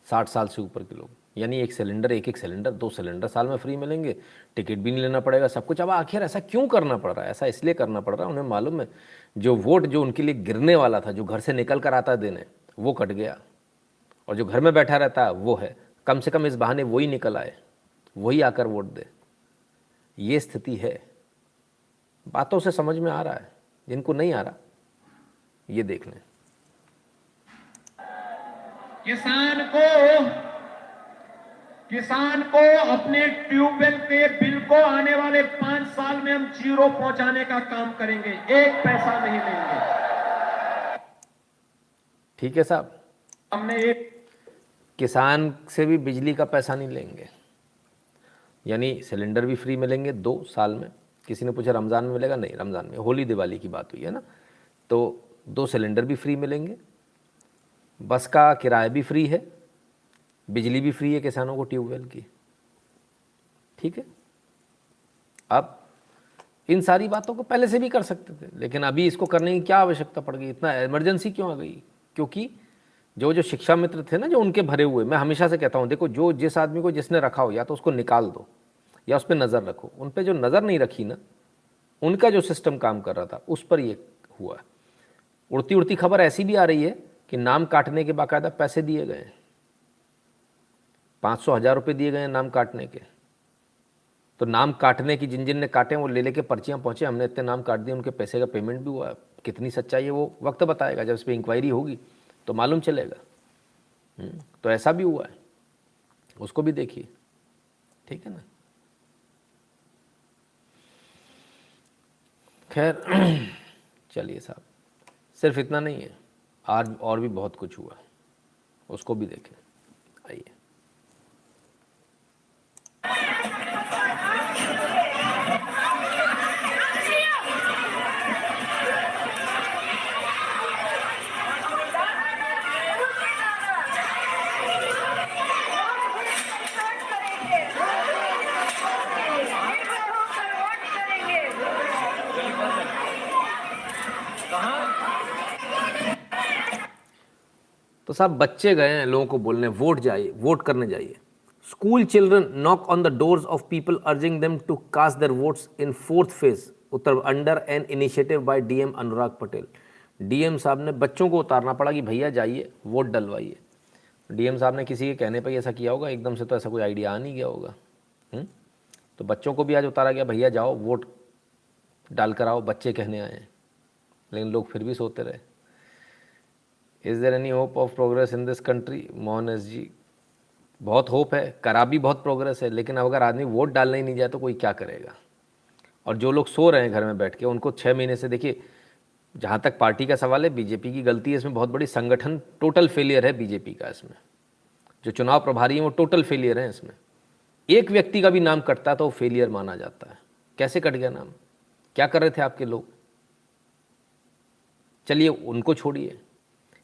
60 साल से ऊपर के लोग। यानी एक सिलेंडर, एक सिलेंडर, 2 सिलेंडर साल में फ्री मिलेंगे, टिकट भी नहीं लेना पड़ेगा, सब कुछ। अब आखिर ऐसा क्यों करना पड़ रहा है? ऐसा इसलिए करना पड़ रहा है, उन्हें मालूम है जो वोट जो उनके लिए गिरने वाला था, जो घर से निकल कर आता देने, वो कट गया, और जो घर में बैठा रहता है वो है। कम से कम इस बहाने वही निकल आए, वही आकर वोट दे। ये स्थिति है। बातों से समझ में आ रहा है, जिनको नहीं आ रहा ये देख लें। किसान को अपने ट्यूबवेल के बिल को आने वाले 5 साल में हम 0 पहुंचाने का काम करेंगे, 1 पैसा नहीं लेंगे। ठीक है साहब, हमने एक किसान से भी बिजली का पैसा नहीं लेंगे, यानी सिलेंडर भी फ्री मिलेंगे 2 साल में। किसी ने पूछा रमज़ान में मिलेगा? नहीं, रमज़ान में, होली दिवाली की बात हुई है ना। तो 2 सिलेंडर भी फ्री मिलेंगे, बस का किराया भी फ्री है, बिजली भी फ्री है किसानों को ट्यूबवेल की। ठीक है, अब इन सारी बातों को पहले से भी कर सकते थे, लेकिन अभी इसको करने की क्या आवश्यकता पड़ गई, इतना इमरजेंसी क्यों आ गई? क्योंकि जो शिक्षा मित्र थे ना, जो उनके भरे हुए, मैं हमेशा से कहता हूँ, देखो जो जिस आदमी को जिसने रखा हो, या तो उसको निकाल दो या उस पर नज़र रखो। उन पर जो नज़र नहीं रखी ना, उनका जो सिस्टम काम कर रहा था उस पर ये हुआ। उड़ती उड़ती खबर ऐसी भी आ रही है कि नाम काटने के बाकायदा पैसे दिए गए, 500-1000 रुपये दिए गए हैं नाम काटने के। तो नाम काटने की जिन ने काटे वो ले लेके पर्चियाँ पहुँचे, हमने इतने नाम काट दिए, उनके पैसे का पेमेंट भी हुआ। कितनी सच्चाई है वो वक्त बताएगा, जब इस पर इंक्वायरी होगी तो मालूम चलेगा। तो ऐसा भी हुआ है, उसको भी देखिए। ठीक है ना। खैर चलिए साहब, सिर्फ इतना नहीं है, आज और भी बहुत कुछ हुआ, उसको भी देखें। आइए। तो साहब बच्चे गए हैं लोगों को बोलने वोट जाइए, वोट करने जाइए। School children knock on the doors of people urging them to cast their votes in 4th phase Uttar under an initiative by DM Anurag Patel. DM साहब ने बच्चों को उतारना पड़ा कि भैया जाइए वोट डलवाइए। डीएम साहब ने किसी के कहने पर ऐसा किया होगा, एकदम से तो ऐसा कोई आइडिया आ नहीं गया होगा। तो बच्चों को भी आज उतारा गया, भैया जाओ वोट डाल कर आओ, बच्चे कहने आए हैं। लेकिन लोग फिर भी सोते रहे। Is there any hope of progress in this country? Mohan S ji, बहुत होप है, करा भी बहुत प्रोग्रेस है, लेकिन अब अगर आदमी वोट डालने ही नहीं जाए तो कोई क्या करेगा? और जो लोग सो रहे हैं घर में बैठ के, उनको 6 महीने से, देखिए जहाँ तक पार्टी का सवाल है, बीजेपी की गलती है इसमें बहुत बड़ी। संगठन टोटल फेलियर है बीजेपी का इसमें। जो चुनाव प्रभारी हैं वो टोटल फेलियर हैं इसमें। एक व्यक्ति का भी नाम कटता है तो वो फेलियर माना जाता है। कैसे कट गया नाम? क्या कर रहे थे आपके लोग? चलिए उनको छोड़िए,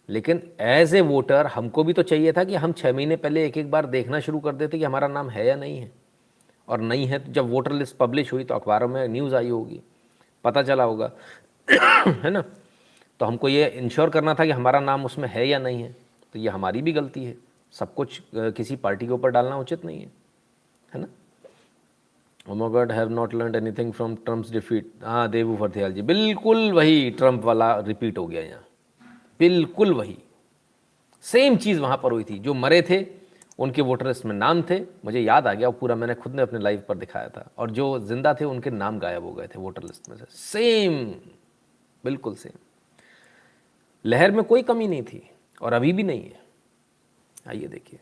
लेकिन एज ए वोटर हमको भी तो चाहिए था कि हम 6 महीने पहले एक एक बार देखना शुरू कर देते कि हमारा नाम है या नहीं है। और नहीं है तो जब वोटर लिस्ट पब्लिश हुई तो अखबारों में न्यूज़ आई होगी, पता चला होगा है ना। तो हमको ये इंश्योर करना था कि हमारा नाम उसमें है या नहीं है। तो ये हमारी भी गलती है। सब कुछ किसी पार्टी के ऊपर डालना उचित नहीं है ना। Oh my God, have not learned anything from Trump's defeat। हाँ देवू फरथियाल जी, बिल्कुल वही ट्रम्प वाला रिपीट हो गया यहाँ, बिल्कुल वही सेम चीज़ वहाँ पर हुई थी। जो मरे थे उनके वोटर लिस्ट में नाम थे, मुझे याद आ गया, पूरा मैंने खुद ने अपने लाइव पर दिखाया था। और जो जिंदा थे उनके नाम गायब हो गए थे वोटर लिस्ट में से। सेम, बिल्कुल सेम। लहर में कोई कमी नहीं थी और अभी भी नहीं है। आइए देखिए।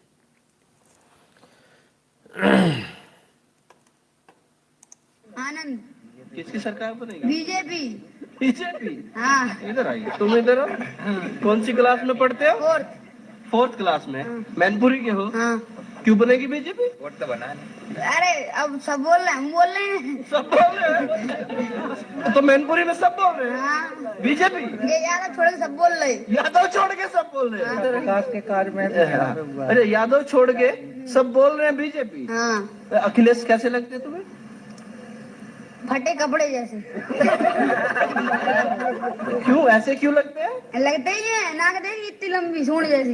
आनंद किसकी सरकार बनेगी? बीजेपी। बीजेपी? हाँ, इधर आइए, तुम इधर हो। कौन सी क्लास में पढ़ते हो? 4th क्लास में। मैनपुरी के हो? हाँ। क्यों बनेगी बीजेपी? वोट तो बना अरे अब सब बोल रहे हैं, हम बोल रहे हैं। सब बोल रहे हैं तो मैनपुरी में सब बोल रहे हैं हाँ, बीजेपी। ये यादव छोड़ के सब बोल रहे हैं। यादव छोड़ के सब बोल रहे हैं। विकास के कार्य में अरे यादव छोड़ के सब बोल रहे हैं बीजेपी। हाँ, अखिलेश कैसे लगते तुम्हें? फटे कपड़े जैसे क्यों, ऐसे क्यों लगते हैं? लगते ही है। नाक देखी इतनी लंबी, सूंड जैसी।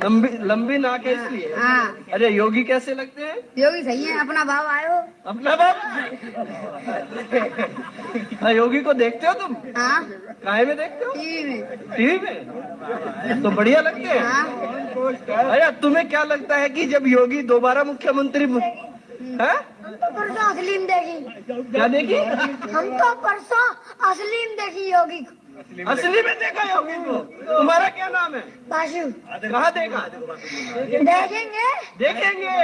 लंबी लंबी नाक है इसलिए। हाँ। अरे योगी कैसे लगते हैं? योगी सही है, अपना भाव आयो। अपना बाप। योगी को देखते हो तुम? हाँ, काहे में देखते हो? टीवी में। टीवी में? तो बढ़िया लगते हैं। हाँ। अरे तुम्हें क्या लगता है कि जब योगी दोबारा मुख्यमंत्री है? हम तो परसों असलीम देखी। क्या देखी? हम तो परसों असलीम देखी योगी को। असली में देखा योगी को? तुम्हारा क्या नाम है? बाशु। कहाँ देखा? देखेंगे। देखेंगे।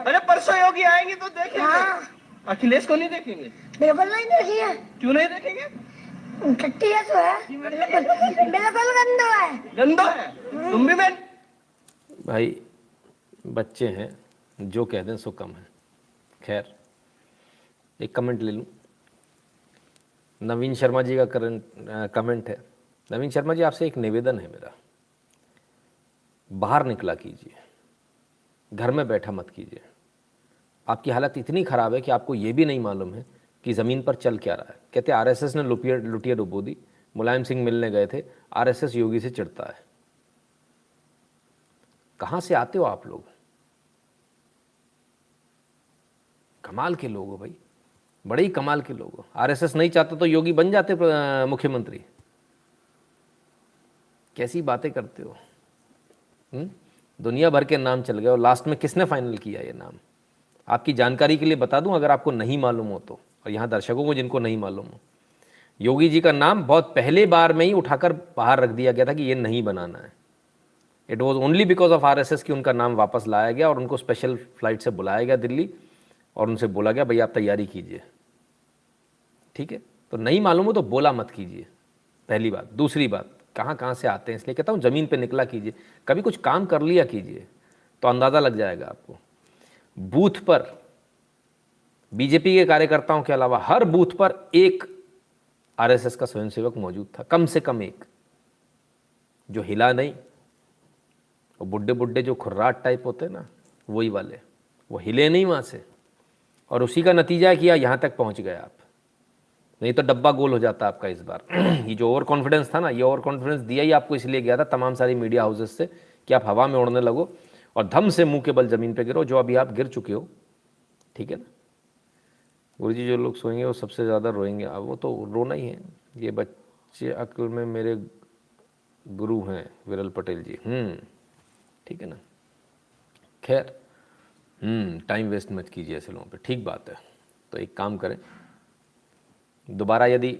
अरे परसों योगी आएंगे तो देखेंगे। हाँ। अखिलेश को नहीं देखेंगे? बिल्कुल नहीं देखी है। क्यों नहीं देखेंगे? टट्टी है तो है। बिल्कुल गंदा है। गंदा है। तुम भी मैं भाई बच्चे हैं, जो कह दें सो कम है। खैर एक कमेंट ले लूँ। नवीन शर्मा जी का कमेंट है। नवीन शर्मा जी, आपसे एक निवेदन है मेरा, बाहर निकला कीजिए, घर में बैठा मत कीजिए। आपकी हालत इतनी ख़राब है कि आपको ये भी नहीं मालूम है कि ज़मीन पर चल क्या रहा है। कहते आरएसएस ने लुटिया डुबो दी, मुलायम सिंह मिलने गए थे, आरएसएस योगी से चिढ़ता है। कहाँ से आते हो आप लोग? कमाल के लोग हो भाई, बड़े ही कमाल के लोग हो। आरएसएस नहीं चाहते तो योगी बन जाते मुख्यमंत्री। कैसी बातें करते हो? दुनिया भर के नाम चल गए और लास्ट में किसने फाइनल किया ये नाम? आपकी जानकारी के लिए बता दूं, अगर आपको नहीं मालूम हो तो, और यहाँ दर्शकों को जिनको नहीं मालूम हो, योगी जी का नाम बहुत पहले बार में ही उठाकर बाहर रख दिया गया था कि ये नहीं बनाना है। It was only because of RSS कि उनका नाम वापस लाया गया और उनको स्पेशल फ्लाइट से बुलाया गया दिल्ली और उनसे बोला गया भाई आप तैयारी कीजिए। ठीक है, तो नहीं मालूम हो तो बोला मत कीजिए, पहली बात। दूसरी बात, कहाँ कहाँ से आते हैं, इसलिए कहता हूँ ज़मीन पे निकला कीजिए, कभी कुछ काम कर लिया कीजिए तो अंदाज़ा लग जाएगा आपको। बूथ पर बीजेपी के कार्यकर्ताओं के अलावा हर बूथ पर एक आरएसएस का स्वयंसेवक मौजूद था, कम से कम एक, जो हिला नहीं। वो बुड्ढे बुड्ढे जो खुर्राट टाइप होते हैं ना, वही वाले, वो हिले नहीं वहाँ से, और उसी का नतीजा है कि यहाँ तक पहुँच गए आप। नहीं तो डब्बा गोल हो जाता आपका इस बार। ये जो ओवर कॉन्फिडेंस था ना, ये ओवर कॉन्फिडेंस दिया ही आपको इसलिए गया था तमाम सारी मीडिया हाउसेस से कि आप हवा में उड़ने लगो और धम से मुंह के बल ज़मीन पे गिरो, जो अभी आप गिर चुके हो। ठीक है ना गुरुजी, जो लोग सोएंगे वो सबसे ज़्यादा रोएंगे। अब वो तो रोना ही है। ये बच्चे अक्ल में मेरे गुरु हैं विरल पटेल जी। ठीक है ना। खैर टाइम वेस्ट मत कीजिए ऐसे लोगों पे, ठीक बात है। तो एक काम करें, दोबारा यदि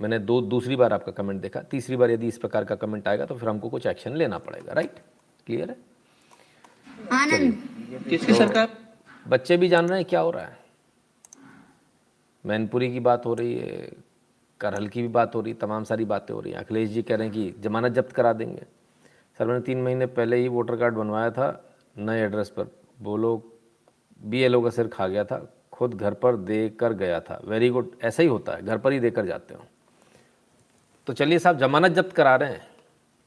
मैंने दूसरी बार आपका कमेंट देखा, तीसरी बार यदि इस प्रकार का कमेंट आएगा तो फिर हमको कुछ एक्शन लेना पड़ेगा। राइट, क्लियर है? आनंद। किसकी सरकार? बच्चे भी जान रहे हैं क्या हो रहा है। मैनपुरी की बात हो रही है, करहल की भी बात हो रही है, तमाम सारी बातें हो रही हैं। अखिलेश जी कह रहे हैं कि जमानत जब्त करा देंगे। सर मैंने 3 महीने पहले ही वोटर कार्ड बनवाया था नए एड्रेस पर, वो लोग BLO का सिर खा गया था, खुद घर पर दे कर गया था। वेरी गुड, ऐसा ही होता है, घर पर ही देकर जाते हो। तो चलिए साहब, जमानत जब्त करा रहे हैं,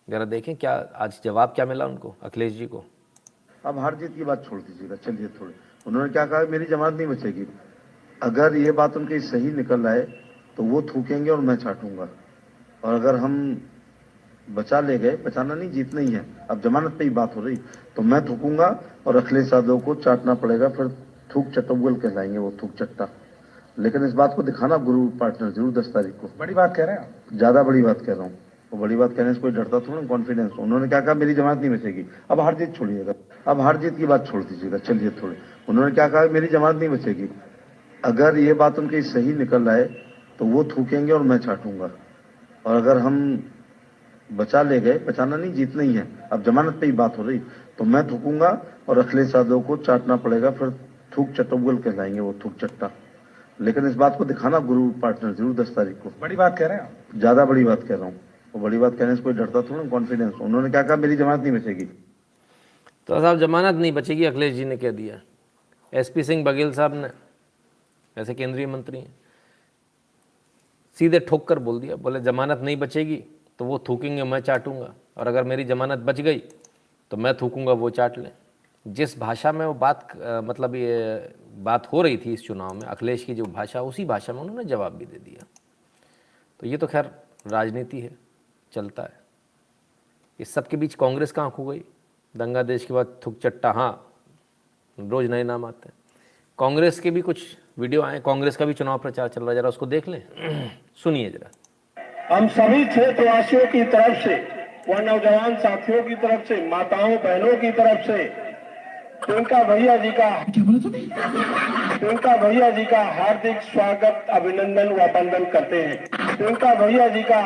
ज़रा देखें क्या आज जवाब क्या मिला उनको, अखिलेश जी को। अब हार जीत की बात छोड़ दीजिएगा, चलिए थोड़े। उन्होंने क्या कहा, मेरी जमानत नहीं बचेगी। अगर ये बात उनकी सही निकल आए तो वो थूकेंगे और मैं चाटूंगा, और अगर हम बचा ले गए, बचाना नहीं जीतना ही है, अब जमानत पे ही बात हो रही, तो मैं थूकूंगा और अखिलेश यादव को चाटना पड़ेगा, फिर थूक चटोगल कहलाएंगे वो, थूक चट्टा। लेकिन इस बात को दिखाना गुरु पार्टनर जरूर 10 तारीख को। बड़ी बात कह रहे हैं, ज्यादा बड़ी बात कह रहा हूँ, वो बड़ी बात कहने से कोई डरता थोड़ा, कॉन्फिडेंस। उन्होंने क्या कहा, मेरी जमानत नहीं बचेगी। अब हार जीत छोड़िएगा, अब हार जीत की बात छोड़ दीजिएगा, चलिए थोड़े। उन्होंने क्या कहा, मेरी जमानत नहीं बचेगी। अगर ये बात उनकी सही निकल आए तो वो थूकेंगे और मैं चाटूंगा, और अगर हम बचा ले गए, बचाना नहीं जीतना ही है, अब जमानत पे ही बात हो रही, तो मैं थूकूंगा और अखिलेश यादव को चाटना पड़ेगा, फिर थूक चटोगल कहलाएंगे वो, थूक चट्टा। लेकिन इस बात को दिखाना गुरु पार्टनर जरूर 10 तारीख को। बड़ी बात कह रहे हैं, ज्यादा बड़ी बात कह रहा हूँ, वो बड़ी बात कहने से कोई डरता थोड़ा, कॉन्फिडेंस। उन्होंने क्या कहा, मेरी जमानत नहीं बचेगी। तो साहब जमानत नहीं बचेगी, अखिलेश जी ने कह दिया। SP सिंह बघेल साहब ने, ऐसे केंद्रीय मंत्री हैं, सीधे ठोक कर बोल दिया, बोले जमानत नहीं बचेगी तो वो थूकेंगे मैं चाटूंगा, और अगर मेरी जमानत बच गई तो मैं थूकूंगा वो चाट लें। जिस भाषा में वो बात मतलब ये बात हो रही थी इस चुनाव में, अखिलेश की जो भाषा, उसी भाषा में उन्होंने जवाब भी दे दिया। तो ये तो खैर राजनीति है, चलता है। इस सब के बीच कांग्रेस कहाँ खो गई? दंगा देश के बाद थुक चट्टा, हाँ रोज़ नए नाम आते हैं। कांग्रेस के भी कुछ वीडियो आए, कांग्रेस का भी चुनाव प्रचार चल रहा है, जरा उसको देख लें, सुनिए जरा। हम सभी क्षेत्रवासियों की तरफ से व नौजवान साथियों की तरफ से, माताओं बहनों की तरफ से प्रियंका भैया जी का हार्दिक स्वागत, अभिनंदन व वंदन करते हैं। प्रियंका भैया जी का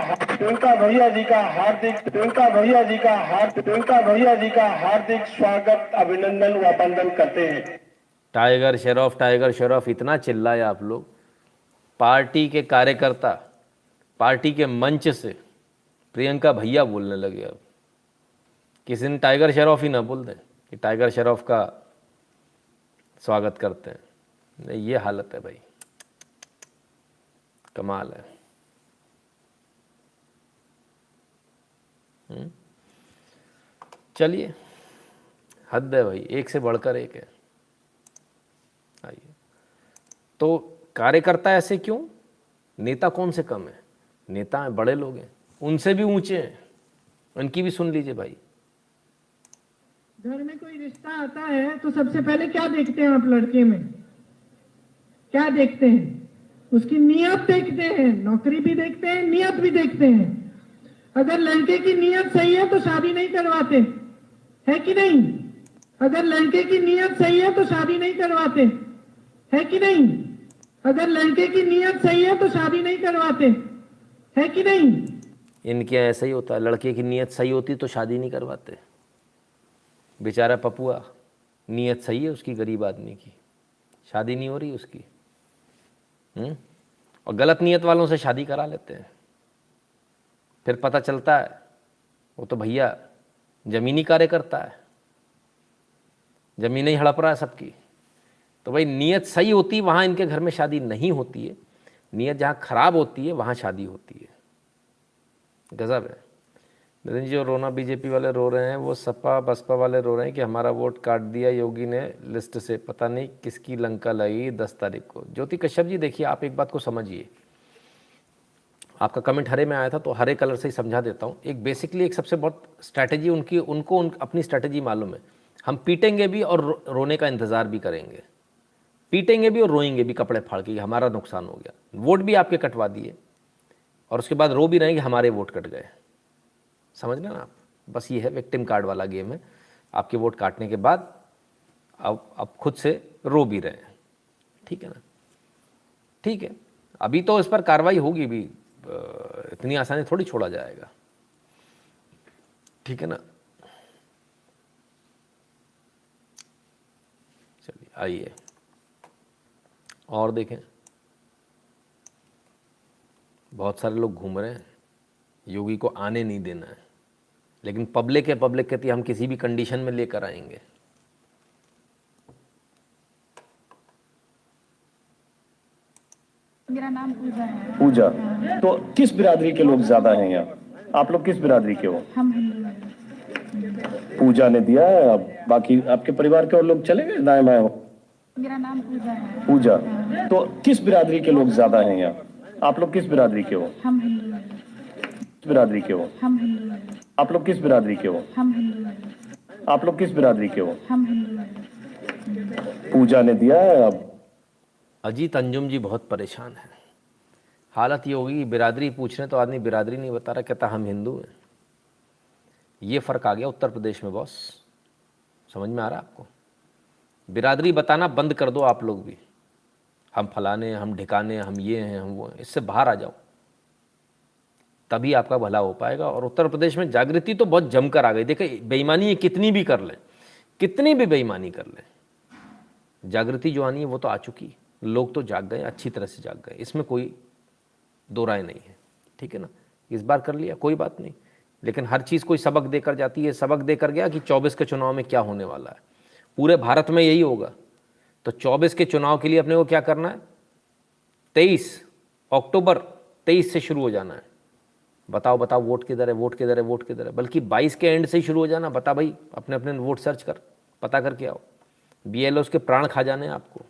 हार्दिक स्वागत, अभिनंदन व वंदन करते हैं। टाइगर श्रॉफ इतना चिल्लाए आप लोग, पार्टी के कार्यकर्ता पार्टी के मंच से प्रियंका भैया बोलने लगे। अब किसी ने टाइगर श्रॉफ ही ना बोल दें कि टाइगर श्रॉफ का स्वागत करते हैं। नहीं, ये हालत है भाई, कमाल है। चलिए, हद है भाई, एक से बढ़कर एक है। आइए, तो कार्यकर्ता ऐसे क्यों? नेता कौन से कम है? नेता हैं, बड़े लोग हैं, उनसे भी ऊंचे हैं, उनकी भी सुन लीजिए भाई। घर में कोई रिश्ता आता है तो सबसे पहले क्या देखते हैं आप? लड़के में क्या देखते हैं? उसकी नीयत देखते हैं। नौकरी भी देखते हैं, नीयत भी देखते हैं। अगर लड़के की नीयत सही है तो शादी नहीं करवाते, है कि नहीं? अगर लड़के की नीयत सही है तो शादी नहीं करवाते, है कि नहीं? अगर लड़के की नीयत सही है तो शादी नहीं करवाते, है कि नहीं? इनके यहाँ ऐसा ही होता है, लड़के की नीयत सही होती तो शादी नहीं करवाते। बेचारा पपुआ, नीयत सही है उसकी, गरीब आदमी की, शादी नहीं हो रही उसकी। और गलत नीयत वालों से शादी करा लेते हैं। फिर पता चलता है वो तो भैया जमीनी कार्य करता है, जमीन ही हड़प रहा है सबकी। तो भाई नीयत सही होती वहाँ इनके घर में शादी नहीं होती है, नीयत जहाँ खराब होती है वहाँ शादी होती है। गजब है। नरेंद्र जी, रोना बीजेपी वाले रो रहे हैं, वो सपा बसपा वाले रो रहे हैं कि हमारा वोट काट दिया योगी ने लिस्ट से, पता नहीं किसकी लंका लगी 10 तारीख को। ज्योति कश्यप जी, देखिए आप एक बात को समझिए, आपका कमेंट हरे में आया था तो हरे कलर से ही समझा देता हूँ। एक बेसिकली एक सबसे बहुत स्ट्रैटेजी उनको अपनी स्ट्रैटेजी मालूम है। हम पीटेंगे भी और रोने का इंतज़ार भी करेंगे, पीटेंगे भी और रोएंगे भी कपड़े फाड़ के, हमारा नुकसान हो गया, वोट भी आपके कटवा दिए, और उसके बाद रो भी रहे हैं कि हमारे वोट कट गए। समझ लेना आप, बस ये है विक्टिम कार्ड वाला गेम है। आपके वोट काटने के बाद अब खुद से रो भी रहे हैं। ठीक है ना? ठीक है, अभी तो इस पर कार्रवाई होगी भी, इतनी आसानी थोड़ी छोड़ा जाएगा। ठीक है ना? चलिए आइए और देखें। बहुत सारे लोग घूम रहे हैं, योगी को आने नहीं देना है, लेकिन पब्लिक कहती है हम किसी भी कंडीशन में लेकर आएंगे। मेरा नाम पूजा है। पूजा, तो किस बिरादरी के लोग ज्यादा हैं यहाँ? आप लोग किस बिरादरी के हो? हम हिंदू हैं। पूजा ने दिया है, अब बाकी आपके परिवार के और लोग चले गए दाएं बाएं हो? मेरा नाम पूजा है। पूजा, तो किस बिरादरी के लोग ज्यादा हैं यहाँ? आप लोग किस बिरादरी के हो? हम हिंदू हैं। किस बिरादरी के हो? हम हिंदू हैं। आप लोग किस बिरादरी के हो? हम हिंदू हैं। आप लोग किस बिरादरी के हो? हम हिंदू हैं। पूजा ने दिया है, अब अजीत अंजुम जी बहुत परेशान है। हालत ये होगी कि बिरादरी पूछ रहे तो आदमी बिरादरी नहीं बता रहा, कहता हम हिंदू हैं। ये फ़र्क आ गया उत्तर प्रदेश में बॉस, समझ में आ रहा है आपको? बिरादरी बताना बंद कर दो आप लोग भी, हम फलाने, हम ढिकाने, हम ये हैं, हम वो हैं, इससे बाहर आ जाओ, तभी आपका भला हो पाएगा। और उत्तर प्रदेश में जागृति तो बहुत जमकर आ गई। देखिए बेईमानी ये कितनी भी कर ले, कितनी भी बेईमानी कर ले, जागृति जो आनी है वो तो आ चुकी, लोग तो जाग गए, अच्छी तरह से जाग गए, इसमें कोई दो राय नहीं है। ठीक है ना? इस बार कर लिया कोई बात नहीं, लेकिन हर चीज़ कोई सबक देकर जाती है। सबक देकर गया कि 24 के चुनाव में क्या होने वाला है, पूरे भारत में यही होगा। तो 24 के चुनाव के लिए अपने को क्या करना है? 23 अक्टूबर 23 से शुरू हो जाना है। बताओ वोट किधर है, वोट किधर है, वोट किधर है, बल्कि 22 के एंड से ही शुरू हो जाना। बता भाई, अपने अपने वोट सर्च कर, पता करके आओ। BLOs के प्राण खा जाने आपको।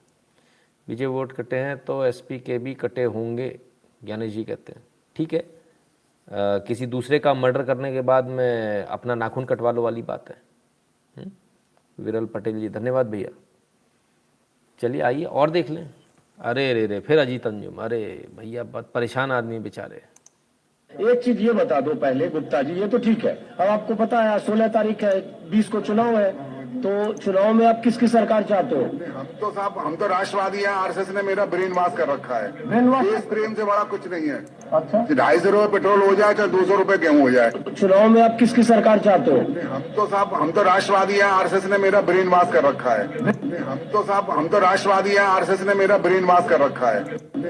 विजय वोट कटे हैं तो SP के भी कटे होंगे, ज्ञानेश जी कहते हैं। ठीक है, किसी दूसरे का मर्डर करने के बाद में अपना नाखून कटवा लो वाली बात है। विरल पटेल जी धन्यवाद भैया। चलिए आइए और देख लें। अरे रे रे, फिर अजीत अंजुम, अरे भैया बहुत परेशान आदमी बेचारे। एक चीज ये बता दो पहले गुप्ता जी, ये तो ठीक है, अब आपको पता है 16 तारीख है, 20 को चुनाव है, तो चुनाव में आप किसकी सरकार चाहते हो? हम तो साहब, हम तो राष्ट्रवादी हैं। आरएसएस ने मेरा ब्रेन वॉश कर रखा है। Brain wash? देश प्रेम से बड़ा कुछ नहीं है। अच्छा, 250 रुपए पेट्रोल हो जाए चाहे 200 रुपए गेहूं हो जाए। चुनाव में आप किसकी सरकार चाहते हो? हम तो साहब, हम तो राष्ट्रवादी हैं। आरएसएस ने मेरा ब्रेन वॉश कर रखा है। हम तो साहब, हम तो राष्ट्रवादी हैं। आरएसएस ने मेरा ब्रेन वॉश कर रखा है।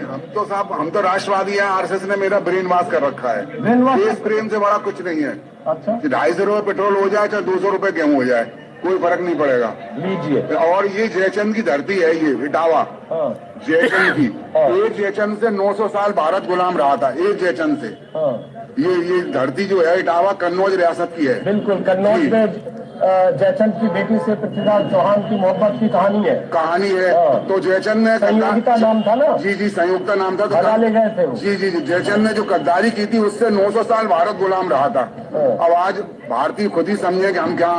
हम तो साहब, हम तो राष्ट्रवादी हैं। आरएसएस ने मेरा ब्रेन वॉश कर रखा है। Brain wash? देश प्रेम से बड़ा कुछ नहीं है। अच्छा, 250 रुपए पेट्रोल हो जाए चाहे 200 रुपए गेहूं हो जाए, कोई फर्क नहीं पड़ेगा। लीजिए। और ये जयचंद की धरती है, ये इटावा हाँ, जयचंद की। एक जयचंद से 900 साल भारत गुलाम रहा था, एक जयचंद से। हाँ, ये धरती जो है इटावा कन्नौज रियासत की है। बिल्कुल। कन्नौज जी। में जयचंद की बेटी से पृथ्वीराज चौहान की मोहब्बत की कहानी है। कहानी है। हाँ। तो जयचंद ने संयोगिता नाम था ना? जी जी, संयुक्ता नाम था। भगा ले गए थे वो। जी जी जी, जयचंद ने जो गद्दारी की थी उससे 900 साल भारत गुलाम रहा था। अब आज भारतीय खुद ही समझे कि हम क्या।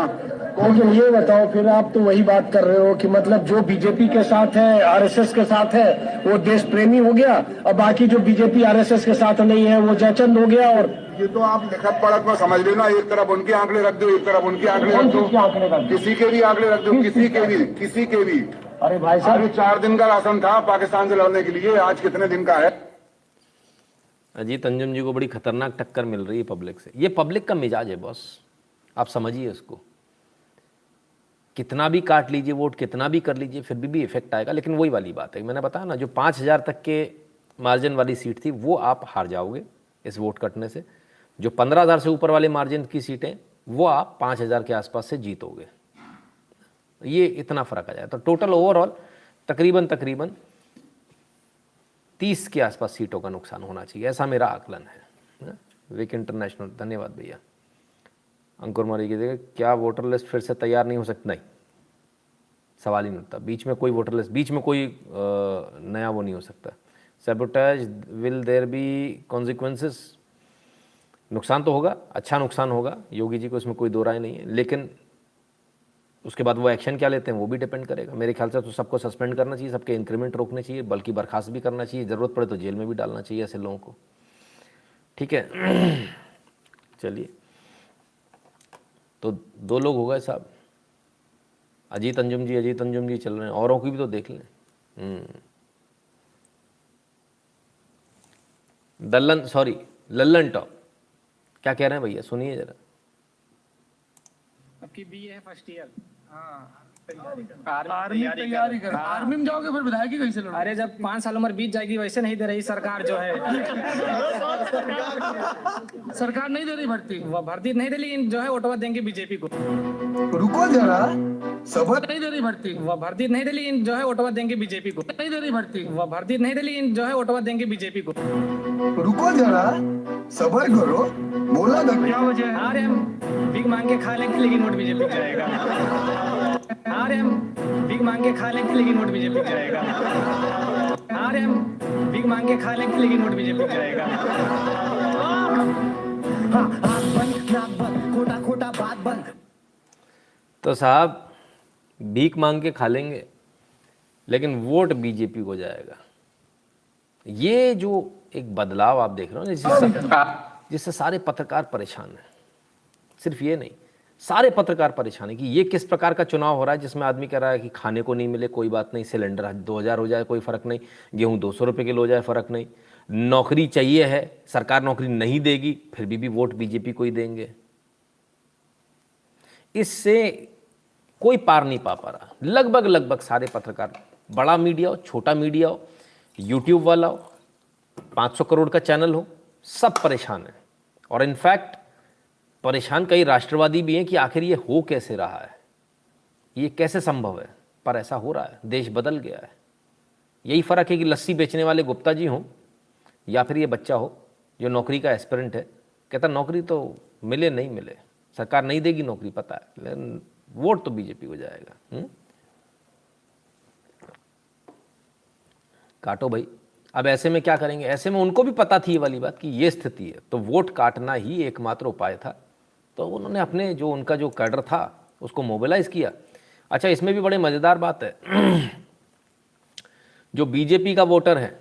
लेकिन ये बताओ, फिर आप तो वही बात कर रहे हो कि मतलब जो बीजेपी के साथ है, आरएसएस के साथ है, वो देश प्रेमी हो गया, और बाकी जो बीजेपी आरएसएस के साथ नहीं है वो जयचंद हो गया। और ये तो आप लिखत पढ़त में समझ लेना, एक तरफ उनके आंकड़े रख दो, एक तरफ उनके आंकड़े रख दो, आंकड़े रख दो? किसी के भी आंकड़े रख दो, किसी के भी। अरे भाई अभी साहब, 4 दिन का राशन था पाकिस्तान से लड़ने के लिए, आज कितने दिन का है? अजीत अंजुम जी को बड़ी खतरनाक टक्कर मिल रही है पब्लिक से। ये पब्लिक का मिजाज है बॉस, आप समझिए इसको। कितना भी काट लीजिए वोट, कितना भी कर लीजिए, फिर भी इफेक्ट आएगा। लेकिन वही वाली बात है, मैंने बताया ना, जो 5000 तक के मार्जिन वाली सीट थी वो आप हार जाओगे इस वोट कटने से। जो 15,000 से ऊपर वाले मार्जिन की सीटें वो आप 5,000 के आसपास से जीतोगे। ये इतना फ़र्क आ जाए तो टोटल ओवरऑल तकरीबन 30 के आसपास सीटों का नुकसान होना चाहिए, ऐसा मेरा आकलन है। विक इंटरनेशनल, धन्यवाद भैया। अंकुर मौर्य की जगह क्या वोटर लिस्ट फिर से तैयार नहीं हो सकती? नहीं, सवाल ही नहीं उठता। बीच में कोई वोटर लिस्ट, बीच में कोई नया वो नहीं हो सकता। Sabotage will there be consequences? नुकसान तो होगा, अच्छा नुकसान होगा, योगी जी को इसमें कोई दो राय नहीं है। लेकिन उसके बाद वो एक्शन क्या लेते हैं वो भी डिपेंड करेगा। मेरे ख्याल से तो सबको सस्पेंड करना चाहिए, सबके इंक्रीमेंट रोकने चाहिए, बल्कि बर्खास्त भी करना चाहिए, ज़रूरत पड़े तो जेल में भी डालना चाहिए ऐसे लोगों को। ठीक है, चलिए, तो 2 लोग हो गए साहब। अजीत अंजुम जी चल रहे हैं, औरों की भी तो देख लें। लल्लन टॉप क्या कह रहे हैं भैया, सुनिए जरा। आपकी बीए है फर्स्ट ईयर। आर्मी तैयारी कर। आर्मी में जाओगे फिर विधायकी कैसे लड़ोगे? अरे जब 5 साल उम्र बीत जाएगी वैसे नहीं दे रही सरकार जो है। सरकार नहीं दे रही भर्ती, वो भर्ती नहीं दे, लेकिन जो है वोटवा देंगे बीजेपी को। रुको जरा, सबर। नहीं दे रही भर्ती, वो भर्ती नहीं दे, लेकिन जो है वोटवा देंगे बीजेपी को। नहीं दे रही भर्ती, वो भर्ती नहीं दे, लेकिन जो है वोटवा देंगे बीजेपी को। रुको जरा, सबर करो, बोला था क्या वजह है? अरे हम भीख मांग के खा लेंगे लेकिन वोट बीजेपी को जाएगा। अरे हम भीख मांग के खा लेंगे लेकिन वोट बीजेपी को जाएगा। अरे हम भीख मांग के खा लेंगे लेकिन वोट बीजेपी को जाएगा। खोटा खोटा बात बंद। तो साहब भीख मांग के खा लेंगे लेकिन वोट बीजेपी को जाएगा। ये जो एक बदलाव आप देख रहे हो जिससे सारे पत्रकार परेशान हैं, सिर्फ ये नहीं, सारे पत्रकार परेशान हैं कि ये किस प्रकार का चुनाव हो रहा है जिसमें आदमी कह रहा है कि खाने को नहीं मिले कोई बात नहीं, सिलेंडर 2000 हो जाए कोई फ़र्क नहीं, गेहूं 200 रुपये किलो हो जाए फ़र्क नहीं, नौकरी चाहिए है सरकार नौकरी नहीं देगी फिर भी वोट बीजेपी को ही देंगे। इससे कोई पार नहीं पा रहा। लगभग सारे पत्रकार, बड़ा मीडिया हो छोटा मीडिया हो, यूट्यूब वाला हो, 500 करोड़ का चैनल हो, सब परेशान है। और इनफैक्ट परेशान कई राष्ट्रवादी भी हैं कि आखिर ये हो कैसे रहा है, ये कैसे संभव है, पर ऐसा हो रहा है, देश बदल गया है। यही फ़र्क है कि लस्सी बेचने वाले गुप्ता जी हों या फिर ये बच्चा हो जो नौकरी का एस्पिरेंट है, कहता नौकरी तो मिले नहीं मिले, सरकार नहीं देगी नौकरी पता है, लेकिन वोट तो बीजेपी को जाएगा। काटो भाई। अब ऐसे में क्या करेंगे? ऐसे में उनको भी पता थी ये वाली बात कि ये स्थिति है, तो वोट काटना ही एकमात्र उपाय था। तो उन्होंने अपने जो उनका जो कैडर था उसको मोबिलाइज किया। अच्छा, इसमें भी बड़े मज़ेदार बात है, जो बीजेपी का वोटर है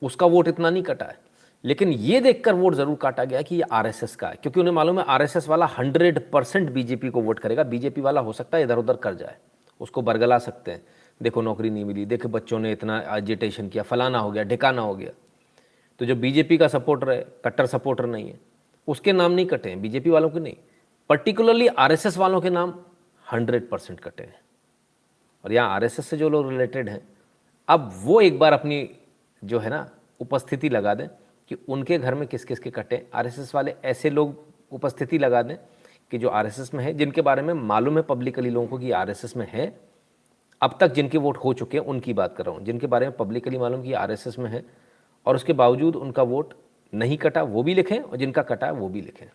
उसका वोट इतना नहीं कटा है, लेकिन ये देखकर वोट जरूर काटा गया कि ये आरएसएस का है, क्योंकि उन्हें मालूम है आरएसएस वाला 100% बीजेपी को वोट करेगा। बीजेपी वाला हो सकता है इधर उधर कर जाए, उसको बरगला सकते हैं, देखो नौकरी नहीं मिली, देखो बच्चों ने इतना एजिटेशन किया, फलाना हो गया, ढिकाना हो गया। तो जो बीजेपी का सपोर्टर है, कट्टर सपोर्टर नहीं है, उसके नाम नहीं कटे हैं, बीजेपी वालों के नहीं, पर्टिकुलरली आरएसएस वालों के नाम 100% कटे हैं। और यहाँ आरएसएस से जो लोग रिलेटेड हैं, अब वो एक बार अपनी जो है ना उपस्थिति लगा दें कि उनके घर में किस किस के कटे। आरएसएस वाले ऐसे लोग उपस्थिति लगा दें कि जो आरएसएस में है, जिनके बारे में मालूम है पब्लिकली लोगों को कि आरएसएस में है, अब तक जिनके वोट हो चुके हैं उनकी बात कर रहा हूँ, जिनके बारे में पब्लिकली मालूम कि आरएसएस में है और उसके बावजूद उनका वोट नहीं कटा, वो भी लिखें, और जिनका कटा है वो भी लिखें।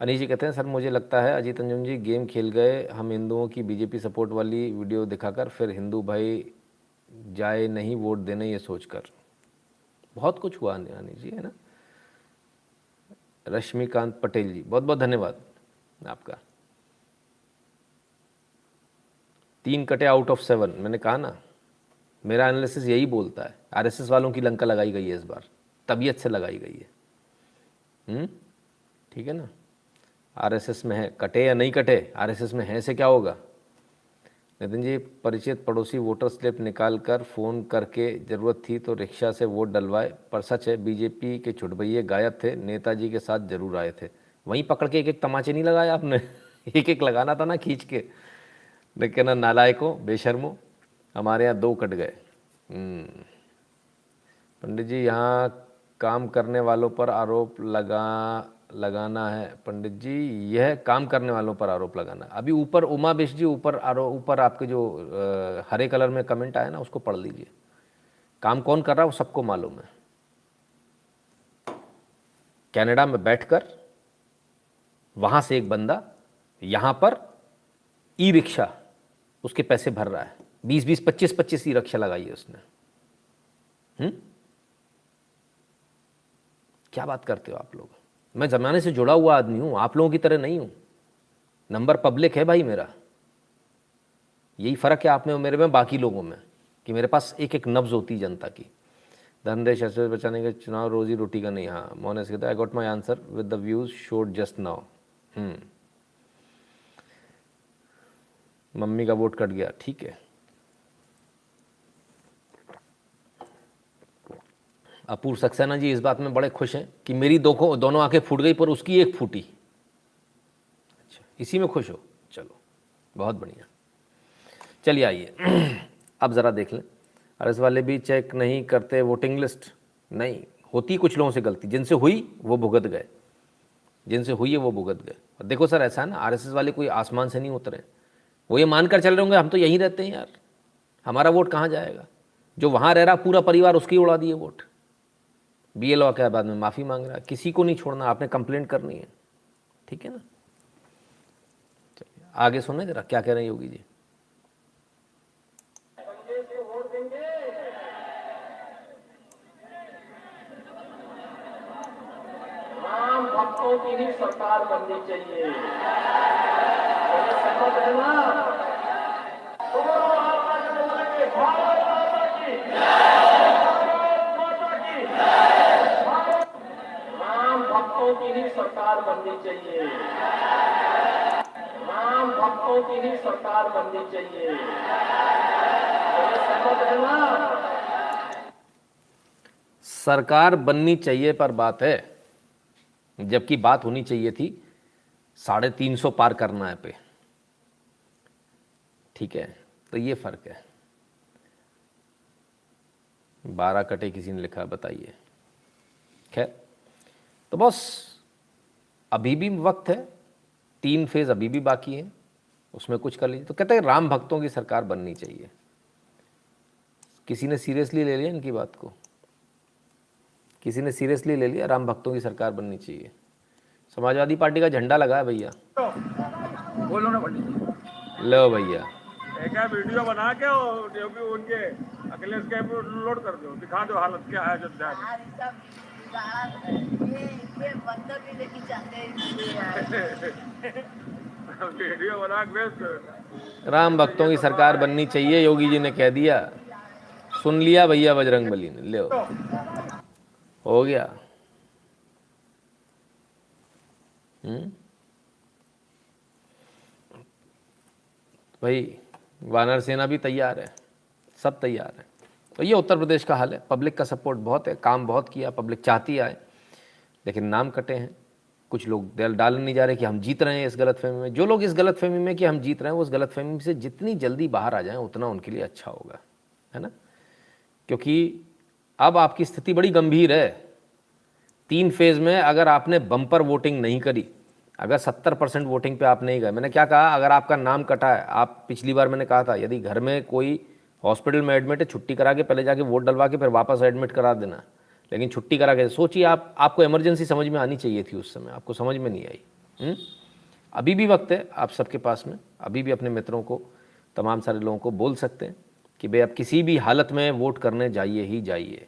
अनिश जी कहते हैं, सर मुझे लगता है अजीत अंजुम जी गेम खेल गए, हम हिंदुओं की बीजेपी सपोर्ट वाली वीडियो दिखाकर फिर हिंदू भाई जाए नहीं वोट देने ये सोचकर। बहुत कुछ हुआ अनिश जी, है ना। रश्मिकांत पटेल जी बहुत बहुत धन्यवाद आपका। 3 कटे आउट ऑफ 7, मैंने कहा ना, मेरा एनालिसिस यही बोलता है। आरएसएस वालों की लंका लगाई गई है इस बार, तबीयत से लगाई गई है। ठीक है ना। आरएसएस में है, कटे या नहीं कटे, आरएसएस में है से क्या होगा। नितिन जी, परिचित पड़ोसी वोटर स्लिप निकाल कर फ़ोन करके ज़रूरत थी तो रिक्शा से वोट डलवाए, पर सच है बीजेपी के छुटभैये गायब थे, नेताजी के साथ जरूर आए थे। वहीं पकड़ के एक एक तमाचे नहीं लगाए आपने एक एक लगाना था ना खींच के, लेकिन नालायकों बेशर्मों, हमारे यहाँ 2 कट गए। पंडित जी, यहाँ काम करने वालों पर आरोप लगाना है। पंडित जी, यह काम करने वालों पर आरोप लगाना। अभी ऊपर उमा बिश जी, ऊपर आपके जो हरे कलर में कमेंट आया ना, उसको पढ़ लीजिए। काम कौन कर रहा है वो सबको मालूम है। कनाडा में बैठकर वहां से एक बंदा यहां पर ई रिक्शा उसके पैसे भर रहा है, 20-20, 25-25 ई रिक्शा लगाई है उसने। क्या बात करते हो आप लोग। मैं ज़माने से जुड़ा हुआ आदमी हूँ, आप लोगों की तरह नहीं हूँ। नंबर पब्लिक है भाई मेरा। यही फ़र्क है आप में और मेरे में बाकी लोगों में, कि मेरे पास एक एक नब्ज़ होती जनता की। धनदेश ऐसे बचाने के चुनाव रोजी रोटी का नहीं। हाँ, मोहन कहता है, I got my answer with the views showed just now. Mummy का वोट कट गया, ठीक है। अपूर्व सक्सेना जी इस बात में बड़े खुश हैं कि मेरी दोनों आंखें फूट गई पर उसकी एक फूटी। अच्छा, इसी में खुश हो, चलो बहुत बढ़िया। चलिए आइए अब ज़रा देख लें, आरएस वाले भी चेक नहीं करते वोटिंग लिस्ट। नहीं होती, कुछ लोगों से गलती, जिनसे हुई वो भुगत गए, जिनसे हुई है वो भुगत गए। और देखो सर, ऐसा है ना, आरएसएस वाले कोई आसमान से नहीं उतरे, वो ये मानकर चल रहे होंगे हम तो यहीं रहते हैं यार, हमारा वोट कहाँ जाएगा। जो वहाँ रह रहा पूरा परिवार, उसके ही उड़ा दिए वोट। बीएलओ के बाद में माफ़ी मांग रहा है, किसी को नहीं छोड़ना, आपने कंप्लेंट करनी है, ठीक है ना। चलिए आगे सुने जरा क्या कह रहे हैं योगी जी। राम भक्तों की ही सरकार बननी चाहिए, सहमत है ना। राम भक्तों की ही सरकार बननी चाहिए, राम भक्तों की ही सरकार बननी चाहिए, सहमत है ना। सरकार बननी चाहिए पर बात है, जबकि बात होनी चाहिए थी 350 पार करना है पे, ठीक है। तो ये फर्क है। 12 कटे किसी ने लिखा, बताइए। खैर, तो बस अभी भी वक्त है, 3 फेज अभी भी बाकी है, उसमें कुछ कर लीजिए। तो कहते हैं राम भक्तों की सरकार बननी चाहिए। किसी ने सीरियसली ले लिया इनकी बात को, किसी ने सीरियसली ले लिया, राम भक्तों की सरकार बननी चाहिए। समाजवादी पार्टी का झंडा लगा है भैया, बोलो ना पंडित। लो भैया, एक वीडियो बना के योगी उनके अखिलेश के लोड कर दो, दिखा दो हालत क्या है अयोध्या वीडियो बना के। राम भक्तों की सरकार बननी चाहिए, योगी जी ने कह दिया, सुन लिया भैया बजरंग बली ने। ले हो गया। भाई वानर सेना भी तैयार है, सब तैयार है। तो ये उत्तर प्रदेश का हाल है। पब्लिक का सपोर्ट बहुत है, काम बहुत किया, पब्लिक चाहती आए, लेकिन नाम कटे हैं। कुछ लोग दिल डाल नहीं जा रहे कि हम जीत रहे हैं इस गलतफहमी में। जो लोग इस गलतफहमी में कि हम जीत रहे हैं, उस गलतफहमी से जितनी जल्दी बाहर आ जाएं उतना उनके लिए अच्छा होगा, है ना। क्योंकि अब आपकी स्थिति बड़ी गंभीर है। 3 फेज़ में अगर आपने बम्पर वोटिंग नहीं करी, अगर 70% वोटिंग पे आप नहीं गए, मैंने क्या कहा, अगर आपका नाम कटा है, आप पिछली बार मैंने कहा था यदि घर में कोई हॉस्पिटल में एडमिट है, छुट्टी करा के पहले जाके वोट डलवा के फिर वापस एडमिट करा देना। लेकिन छुट्टी करा के सोचिए, आपको इमरजेंसी समझ में आनी चाहिए थी उस समय, आपको समझ में नहीं आई। अभी भी वक्त है आप सबके पास में, अभी भी अपने मित्रों को, तमाम सारे लोगों को बोल सकते हैं कि भाई आप किसी भी हालत में वोट करने जाइए ही जाइए।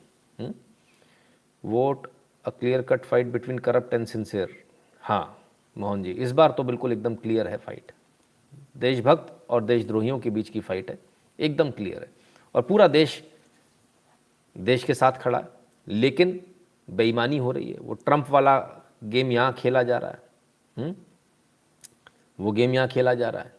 Vote a clear cut fight between corrupt and sincere. हाँ मोहन जी, इस बार तो बिल्कुल एकदम क्लियर है फाइट। देशभक्त और देशद्रोहियों के बीच की फाइट है, एकदम क्लियर है। और पूरा देश के साथ खड़ा है, लेकिन बेईमानी हो रही है। वो ट्रंप वाला गेम यहाँ खेला जा रहा है। वो गेम यहाँ खेला जा रहा है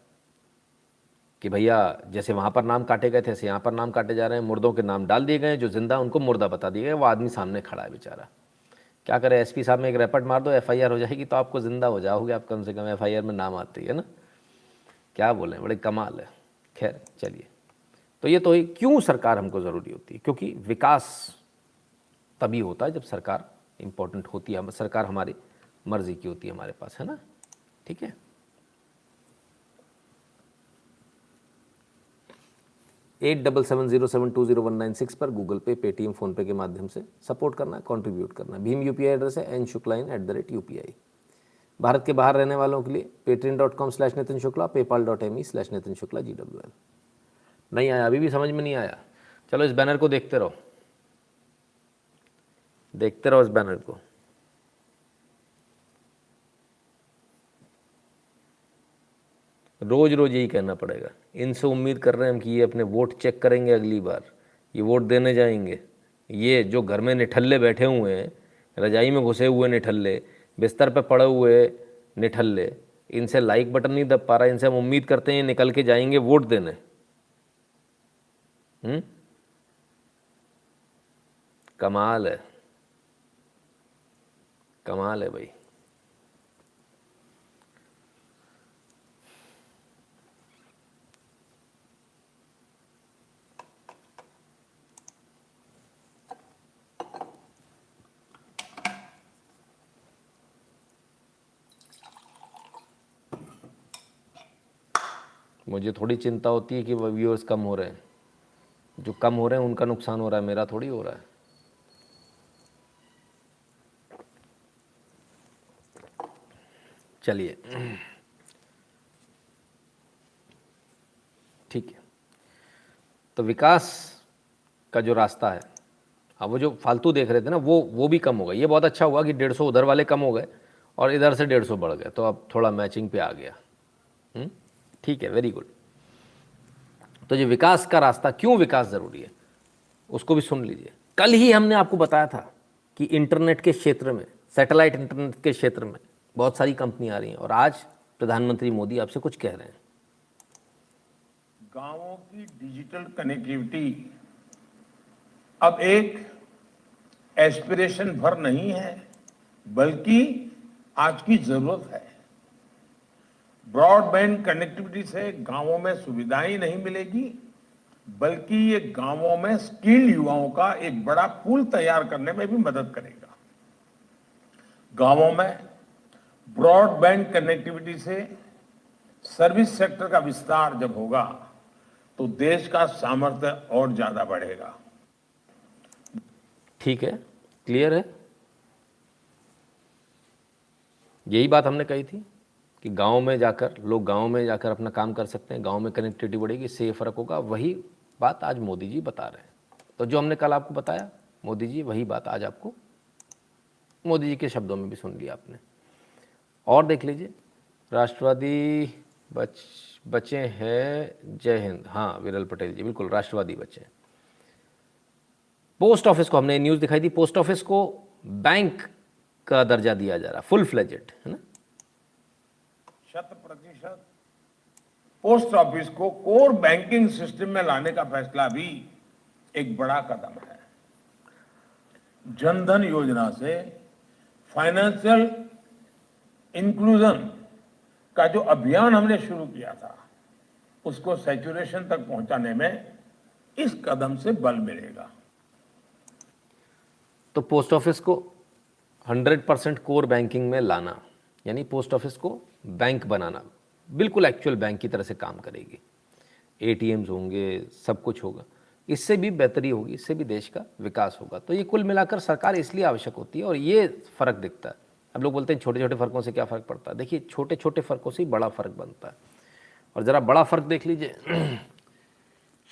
कि भैया जैसे वहाँ पर नाम काटे गए थे, ऐसे यहाँ पर नाम काटे जा रहे हैं। मुर्दों के नाम डाल दिए गए, जो जिंदा उनको मुर्दा बता दिए गए। वो आदमी सामने खड़ा है बेचारा, क्या करे। एसपी साहब में एक रैपट मार दो, एफआईआर हो जाएगी, तो आपको जिंदा हो जाओगे आप, कम से कम एफआईआर में नाम आती है ना। क्या बोले, बड़े कमाल है। खैर चलिए, तो ये तो क्यों सरकार हमको ज़रूरी होती है, क्योंकि विकास तभी होता है जब सरकार इम्पोर्टेंट होती है, सरकार हमारी मर्जी की होती है हमारे पास, है ना। ठीक है, 8770720196 पर गूगल पे, पेटीएम, फ़ोनपे के माध्यम से सपोर्ट करना है, कंट्रीब्यूट करना है। भीम यूपीआई एड्रेस है n.shukla@UPI। भारत के बाहर रहने वालों के लिए patreon.com/नितिन शुक्ला, paypal.me/नितिन शुक्ला GWL। नहीं आया, अभी भी समझ में नहीं आया, चलो इस बैनर को देखते रहो, देखते रहो इस बैनर को। रोज रोज यही कहना पड़ेगा। इनसे उम्मीद कर रहे हैं हम कि ये अपने वोट चेक करेंगे, अगली बार ये वोट देने जाएंगे। ये जो घर में निठल्ले बैठे हुए हैं, रजाई में घुसे हुए निठल्ले, बिस्तर पे पड़े हुए निठल्ले, इनसे लाइक बटन नहीं दब पा रहा। इनसे हम उम्मीद करते हैं निकल के जाएंगे वोट देने। कमाल है, कमाल है भाई। मुझे थोड़ी चिंता होती है कि व्यूअर्स कम हो रहे हैं, जो कम हो रहे हैं उनका नुकसान हो रहा है, मेरा थोड़ी हो रहा है। चलिए ठीक है, तो विकास का जो रास्ता है, अब वो जो फालतू देख रहे थे ना, वो भी कम हो गया। ये बहुत अच्छा हुआ कि 150 उधर वाले कम हो गए और इधर से 150 बढ़ गए, तो अब थोड़ा मैचिंग पे आ गया। ठीक है, वेरी गुड। तो जो विकास का रास्ता, क्यों विकास ज़रूरी है, उसको भी सुन लीजिए। कल ही हमने आपको बताया था कि इंटरनेट के क्षेत्र में, सैटेलाइट इंटरनेट के क्षेत्र में बहुत सारी कंपनी आ रही हैं, और आज प्रधानमंत्री मोदी आपसे कुछ कह रहे हैं। गांवों की डिजिटल कनेक्टिविटी अब एक एस्पिरेशन भर नहीं है, बल्कि आज की जरूरत है। ब्रॉडबैंड कनेक्टिविटी से गांवों में सुविधाएं नहीं मिलेगी, बल्कि ये गांवों में स्किल्ड युवाओं का एक बड़ा पूल तैयार करने में भी मदद करेगा। गांवों में ब्रॉडबैंड कनेक्टिविटी से सर्विस सेक्टर का विस्तार जब होगा तो देश का सामर्थ्य और ज्यादा बढ़ेगा। ठीक है, क्लियर है। यही बात हमने कही थी कि गांव में जाकर, लोग गांव में जाकर अपना काम कर सकते हैं, गांव में कनेक्टिविटी बढ़ेगी, इससे फर्क होगा। वही बात आज मोदी जी बता रहे हैं। तो जो हमने कल आपको बताया, मोदी जी वही बात आज आपको मोदी जी के शब्दों में भी सुन लिया आपने। और देख लीजिए, राष्ट्रवादी बचे हैं, जय हिंद। हाँ विरल पटेल जी, बिल्कुल राष्ट्रवादी बचे। पोस्ट ऑफिस को हमने न्यूज़ दिखाई थी, पोस्ट ऑफिस को बैंक का दर्जा दिया जा रहा, फुल फ्लेजेड, है ना। 100% पोस्ट ऑफिस को कोर बैंकिंग सिस्टम में लाने का फैसला भी एक बड़ा कदम है। जनधन योजना से फाइनेंशियल इंक्लूजन का जो अभियान हमने शुरू किया था उसको सैचुरेशन तक पहुंचाने में इस कदम से बल मिलेगा। तो पोस्ट ऑफिस को 100% कोर बैंकिंग में लाना, यानी पोस्ट ऑफिस को बैंक बनाना, बिल्कुल एक्चुअल बैंक की तरह से काम करेगी। एटीएम्स होंगे, सब कुछ होगा, इससे भी बेहतरी होगी, इससे भी देश का विकास होगा। तो ये कुल मिलाकर सरकार इसलिए आवश्यक होती है और ये फ़र्क दिखता है। अब लोग बोलते हैं छोटे छोटे फ़र्कों से क्या फ़र्क पड़ता है। देखिए, छोटे छोटे फ़र्कों से ही बड़ा फ़र्क बनता है। और ज़रा बड़ा फ़र्क देख लीजिए।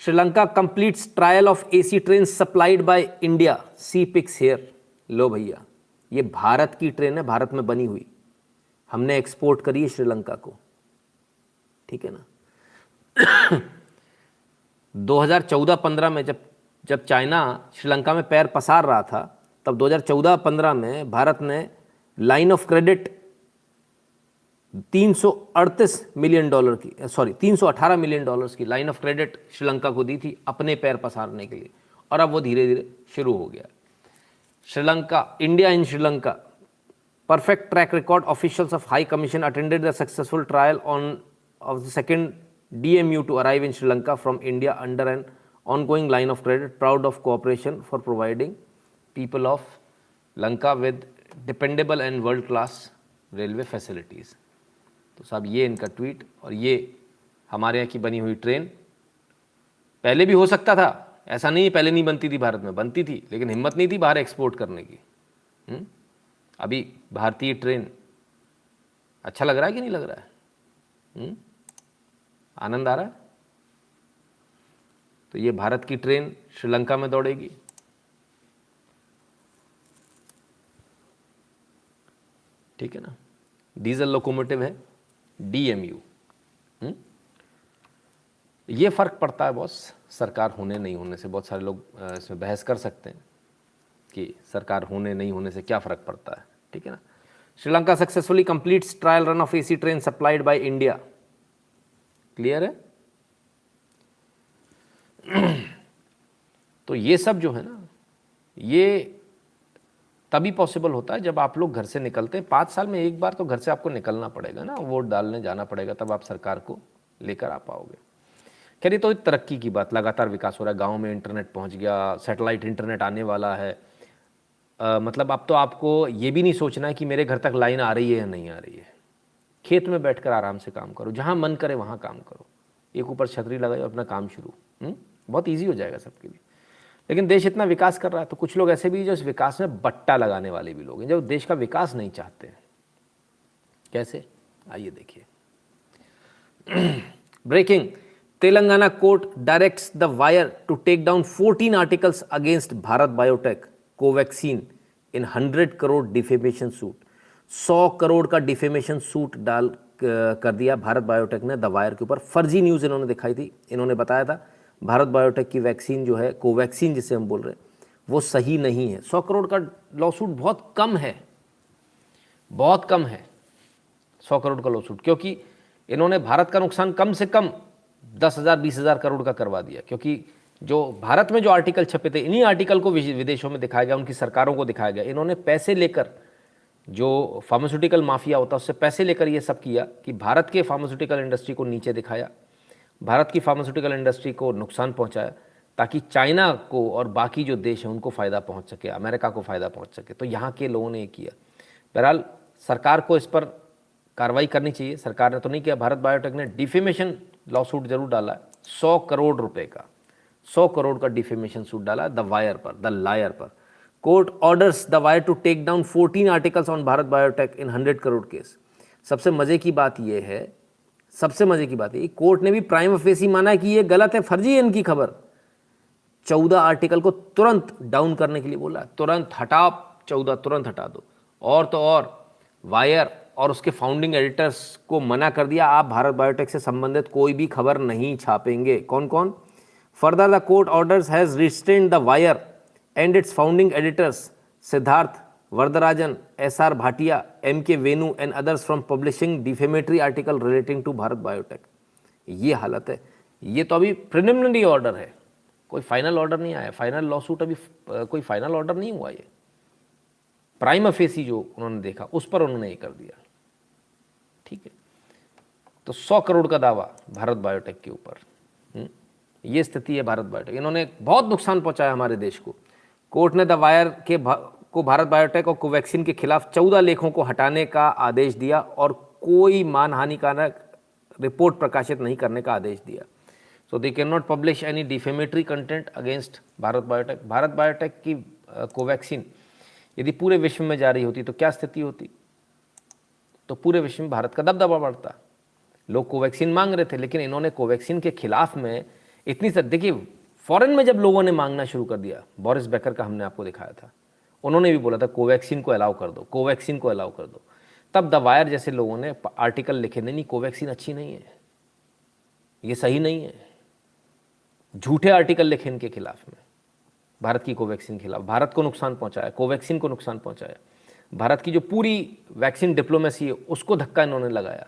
Sri Lanka completes trial of AC train supplied by India, see pics here. लो भैया, ये भारत की ट्रेन है, भारत में बनी हुई, हमने एक्सपोर्ट करी है श्रीलंका को, ठीक है ना। 2014-15 में जब चाइना श्रीलंका में पैर पसार रहा था, तब 2014-15 में भारत ने line of credit 338 million dollar की, 318 मिलियन डॉलर्स की लाइन ऑफ क्रेडिट श्रीलंका को दी थी अपने पैर पसारने के लिए, और अब वो धीरे धीरे शुरू हो गया। Sri Lanka, India in Sri Lanka, perfect track record. Officials of High Commission attended the successful trial of the second DMU to arrive in Sri Lanka from India under an ongoing line of credit. Proud of cooperation for providing people of Lanka with dependable and world-class railway facilities. तो साहब ये इनका ट्वीट, और ये हमारे यहाँ की बनी हुई ट्रेन। पहले भी हो सकता था, ऐसा नहीं पहले नहीं बनती थी, भारत में बनती थी, लेकिन हिम्मत नहीं थी बाहर एक्सपोर्ट करने की। अभी भारतीय ट्रेन अच्छा लग रहा है कि नहीं लग रहा है? आनंद आ रहा है? तो ये भारत की ट्रेन श्रीलंका में दौड़ेगी। ठीक है ना, डीजल लोकोमोटिव है, डीएमयू। ये फर्क पड़ता है बॉस, सरकार होने नहीं होने से। बहुत सारे लोग इसमें बहस कर सकते हैं कि सरकार होने नहीं होने से क्या फ़र्क पड़ता है, ठीक है ना। Sri Lanka successfully completes trial run of AC train supplied by India. Clear है? तो ये सब जो है ना, ये तभी पॉसिबल होता है जब आप लोग घर से निकलते हैं। 5 साल में एक बार तो घर से आपको निकलना पड़ेगा ना, वोट डालने जाना पड़ेगा, तब आप सरकार को लेकर आ पाओगे। खैर, ये तो तरक्की की बात, लगातार विकास हो रहा है। गाँव में इंटरनेट पहुँच गया, सैटेलाइट इंटरनेट आने वाला है। मतलब अब तो आपको ये भी नहीं सोचना है कि मेरे घर तक लाइन आ रही है या नहीं आ रही है। खेत में बैठकर आराम से काम करो, जहाँ मन करे वहाँ काम करो, एक ऊपर छतरी लगाओ, अपना काम शुरू। बहुत ईजी हो जाएगा सबके लिए। लेकिन देश इतना विकास कर रहा है, तो कुछ लोग ऐसे भी जो इस विकास में बट्टा लगाने वाले भी लोग हैं, जो देश का विकास नहीं चाहते हैं। कैसे? आइए देखिए। Breaking, Telangana court directs the Wire to take down 14 articles against Bharat Biotech Covaxin in 100 crore defamation suit. 100 crore का डिफेमेशन सूट डाल कर दिया भारत बायोटेक ने द वायर के ऊपर। फर्जी न्यूज़ इन्होंने दिखाई थी। इन्होंने बताया था भारत बायोटेक की वैक्सीन जो है, कोवैक्सीन जिसे हम बोल रहे हैं, वो सही नहीं है। 100 करोड़ का लॉसूट बहुत कम है, बहुत कम है 100 करोड़ का लॉसूट, क्योंकि इन्होंने भारत का नुकसान कम से कम 10,000-20,000 करोड़ का करवा दिया। क्योंकि जो भारत में जो आर्टिकल छपे थे, इन्हीं आर्टिकल को विदेशों में दिखाया गया, उनकी सरकारों को दिखाया गया। इन्होंने पैसे लेकर, जो फार्मास्यूटिकल माफिया होता है उससे पैसे लेकर ये सब किया कि भारत के फार्मास्यूटिकल इंडस्ट्री को नीचे दिखाया, भारत की फार्मास्यूटिकल इंडस्ट्री को नुकसान पहुंचाया, ताकि चाइना को और बाकी जो देश हैं उनको फ़ायदा पहुंच सके, अमेरिका को फ़ायदा पहुंच सके। तो यहाँ के लोगों ने ये किया। बहरहाल सरकार को इस पर कार्रवाई करनी चाहिए। सरकार ने तो नहीं किया। भारत बायोटेक ने डिफेमेशन लॉसूट जरूर डाला है, 100 करोड़ रुपए का, 100 करोड़ का डिफेमेशन सूट डाला है द वायर पर, द लायर पर। Court orders the Wire to take down 14 articles on Bharat Biotech in 100 crore case. सबसे मजे की बात यह है, सबसे मजे की बात है, कोर्ट ने भी प्राइमा फेसी माना है कि ये गलत है, फर्जी है इनकी खबर। 14 आर्टिकल को तुरंत डाउन करने के लिए बोला, तुरंत हटाओ, 14 तुरंत हटा दो। और तो और वायर और उसके फाउंडिंग एडिटर्स को मना कर दिया, आप भारत बायोटेक से संबंधित कोई भी खबर नहीं छापेंगे। कौन कौन? Further the court orders has restrained the Wire and its founding editors Siddharth Varadarajan, SR Bhatia, MK Venu and others from publishing defamatory article relating to Bharat Biotech. ये हालत है। ये तो अभी प्रिलिमिनरी ऑर्डर है, कोई फाइनल ऑर्डर नहीं आया, फाइनल लॉसूट अभी कोई फाइनल ऑर्डर नहीं हुआ। ये प्राइमा फेसी जो उन्होंने देखा उस पर उन्होंने ये कर दिया, ठीक है। तो 100 करोड़ का दावा भारत बायोटेक के ऊपर। ये स्थिति है भारत बायोटेक। इन्होंने बहुत नुकसान पहुंचाया हमारे देश को। कोर्ट ने द वायर को भारत बायोटेक और कोवैक्सीन के खिलाफ 14 लेखों को हटाने का आदेश दिया और कोई मानहानिकारक रिपोर्ट प्रकाशित नहीं करने का आदेश दिया। So they can not publish any defamatory content against Bharat Biotech. Bharat Biotech की कोवैक्सीन यदि पूरे विश्व में जारी होती तो क्या स्थिति होती? तो पूरे विश्व में भारत का दबदबा बढ़ता। लोग कोवैक्सीन मांग रहे थे, लेकिन इन्होंने कोवैक्सीन के खिलाफ में इतनी देखिए, फॉरेन में जब लोगों ने मांगना शुरू कर दिया, बोरिस बेकर का हमने आपको दिखाया था, उन्होंने भी बोला था कोवैक्सीन को अलाउ कर दो, कोवैक्सीन को अलाउ कर दो। तब द वायर जैसे लोगों ने आर्टिकल लिखे, नहीं कोवैक्सीन अच्छी नहीं है, ये सही नहीं है, झूठे आर्टिकल लिखे इनके खिलाफ में, भारत की कोवैक्सीन के खिलाफ। भारत को नुकसान पहुंचाया, कोवैक्सीन को नुकसान पहुंचाया, भारत की जो पूरी वैक्सीन डिप्लोमेसी है उसको धक्का इन्होंने लगाया।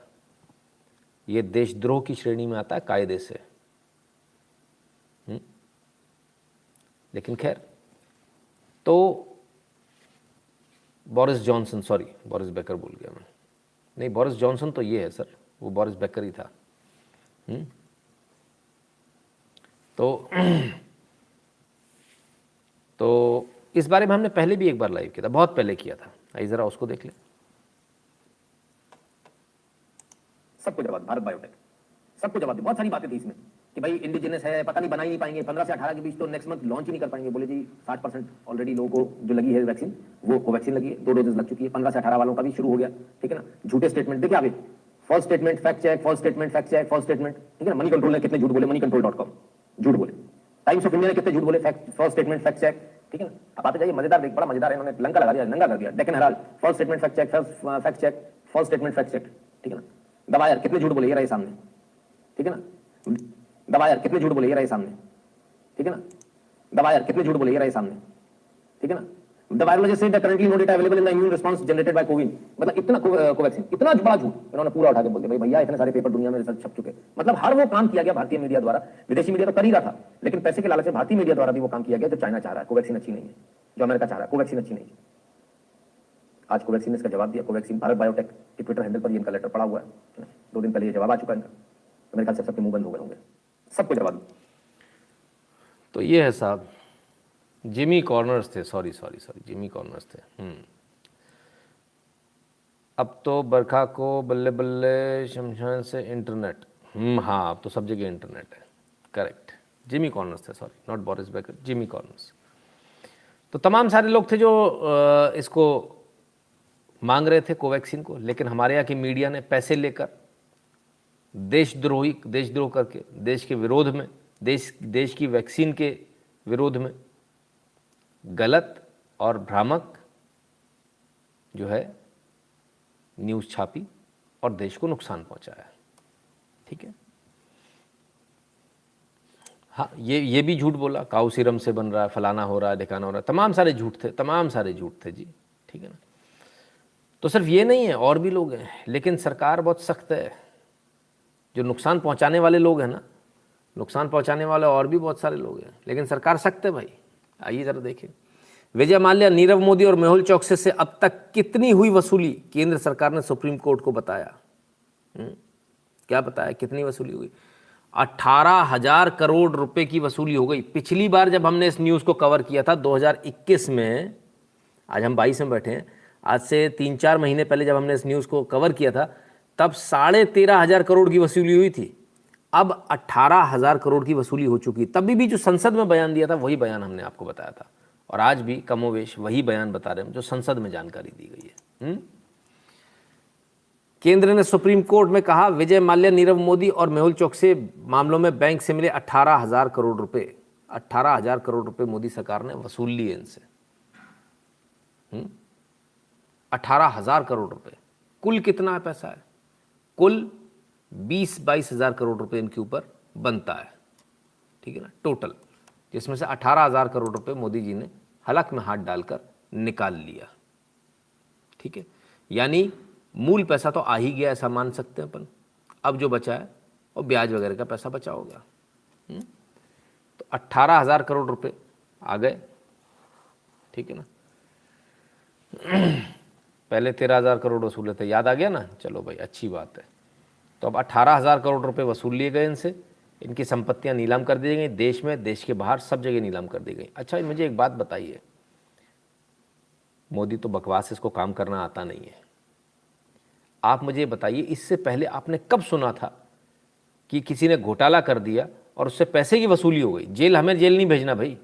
ये देशद्रोह की श्रेणी में आता है कायदे से। लेकिन खैर, तो Boris Johnson, sorry Boris Becker बोल गया मैं, नहीं बोरिस जॉनसन तो ये है सर, वो बोरिस बेकर ही था। तो इस बारे में हमने पहले भी एक बार लाइव किया था, बहुत पहले किया था, आइए जरा उसको देख ले। सबको जवाब भारत बायोटेक, सबको जवाब दे। बहुत सारी बातें थी इसमें कि भाई इंडिजिनस है, पता नहीं बना ही नहीं पाएंगे, 15 से 18 के बीच तो नेक्स्ट मंथ लॉन्च ही नहीं कर पाएंगे। बोले जी 60% ऑलरेडी लोगों को जो लगी है वैक्सीन, वो कोवैक्सीन लगी है, 2 डोजेस लग चुकी है, 15 से 18 वालों का भी शुरू हो गया, ठीक है ना। झूठे स्टेटमेंट देखिए आगे, false statement, fact check, false statement, fact check, false statement, ठीक है ना। मनी कंट्रोल ने कितने झूठ बोले, moneycontrol.com झूठ बोले, टाइम्स ऑफ इंडिया ने कितने झूठ बोले, fact, false statement, fact check, ठीक है ना। अब आते जाइए, मजेदार देख, बड़ा मजेदार है, इन्होंने लंका लगा दिया, नंगा कर दिया। Deccan Herald, false statement, fact check, fact check, false statement, fact check, ठीक है ना। द वायर कितने झूठ बोले, ये रहे सामने, ठीक है ना। द वायर कितने झूठ बोले, ये रहे सामने, ठीक है ना। द वायर कितने झूठ बोले, ये रहे सामने, ठीक है ना। The virologist said that currently no data available in the immune response generated by CoWIN. मतलब इतना कोवैक्सीन, इतना बड़ा झूठ इन्होंने पूरा उठा के बोल दिया। भाई भैया इतने सारे पेपर दुनिया में रिसर्च छप चुके, मतलब हर वो काम किया गया भारतीय मीडिया द्वारा। विदेशी मीडिया तो कर ही रहा था, लेकिन पैसे के लालच से भारतीय मीडिया द्वारा भी वो काम किया गया जो चाइना चाह रहा है। कोवैक्सीन अच्छी नहीं है, जो अमेरिका चाह रहा है, कोवैक्सीन अच्छी नहीं है। आज कोवैक्सीन ने इसका जवाब दिया। कोवैक्सीन भारत बायोटेक के ट्विटर हैंडल पर इनका लेटर पड़ा हुआ है, 2 दिन पहले ये जवाब आ चुका है इनका। तो मेरे ख्याल से सबके मुंह बंद हो गए होंगे, सबको जवाब। तो ये है साहब, जिमी कॉर्नर्स थे, सॉरी जिमी कॉर्नर्स थे। अब तो बरखा को बल्ले बल्ले शमशान से इंटरनेट, हाँ अब तो सब जगह इंटरनेट है, करेक्ट। जिमी कॉर्नर्स थे, sorry not Boris Becker, Jimmy corners. तो तमाम सारे लोग थे जो इसको मांग रहे थे कोवैक्सीन को, लेकिन हमारे यहाँ की मीडिया ने पैसे लेकर देशद्रोह करके देश के विरोध में, देश की वैक्सीन के विरोध में गलत और भ्रामक जो है न्यूज़ छापी और देश को नुकसान पहुंचाया, ठीक है। हाँ, ये भी झूठ बोला, काऊ सीरम से बन रहा है, फलाना हो रहा है, ढिकाना हो रहा है, तमाम सारे झूठ थे, तमाम सारे झूठ थे जी, ठीक है ना। तो सिर्फ ये नहीं है, और भी लोग हैं, लेकिन सरकार बहुत सख्त है। जो नुकसान पहुंचाने वाले लोग हैं ना, नुकसान पहुंचाने वाले और भी बहुत सारे लोग हैं, लेकिन सरकार सख्त है भाई। आइए जरा देखिए, विजय माल्या, नीरव मोदी और मेहुल चौकसी से अब तक कितनी हुई वसूली, केंद्र सरकार ने सुप्रीम कोर्ट को बताया। क्या बताया, कितनी वसूली हुई? 18,000 करोड़ रुपए की वसूली हो गई। पिछली बार जब हमने इस न्यूज़ को कवर किया था 2021 में, आज हम 22 में बैठे हैं, आज से 3-4 महीने पहले जब हमने इस न्यूज़ को कवर किया था तब 13,500 करोड़ की वसूली हुई थी। अब 18,000 करोड़ की वसूली हो चुकी। तभी भी जो संसद में बयान दिया था वही बयान हमने आपको बताया था, और आज भी कमोवेश वही बयान बता रहे हैं जो संसद में जानकारी दी गई है। केंद्र ने सुप्रीम कोर्ट में कहा, विजय माल्या, नीरव मोदी और मेहुल चौकसी मामलों में बैंक से मिले 18,000 करोड़ रुपए। 18,000 करोड़ रुपए मोदी सरकार ने वसूल लिए इनसे। 18,000 करोड़ रुपए, कुल कितना पैसा है? कुल 20-22 हज़ार करोड़ रुपए इनके ऊपर बनता है, ठीक है ना, टोटल, जिसमें से 18,000 करोड़ रुपए मोदी जी ने हलक में हाथ डालकर निकाल लिया। ठीक है, यानी मूल पैसा तो आ ही गया, ऐसा मान सकते हैं अपन। अब जो बचा है और ब्याज वगैरह का पैसा बचा होगा। तो 18,000 करोड़ रुपए आ गए, ठीक है ना। पहले 13,000 करोड़ वसूले थे, याद आ गया ना, चलो भाई अच्छी बात है। तो अब 18,000 करोड़ रुपए वसूल लिए गए इनसे, इनकी संपत्तियां नीलाम कर दी गई, देश में, देश के बाहर, सब जगह नीलाम कर दी गई। अच्छा मुझे एक बात बताइए, मोदी तो बकवास, इसको काम करना आता नहीं है। आप मुझे बताइए, इससे पहले आपने कब सुना था कि किसी ने घोटाला कर दिया और उससे पैसे की वसूली हो गई? जेल, हमें जेल नहीं भेजना भाई,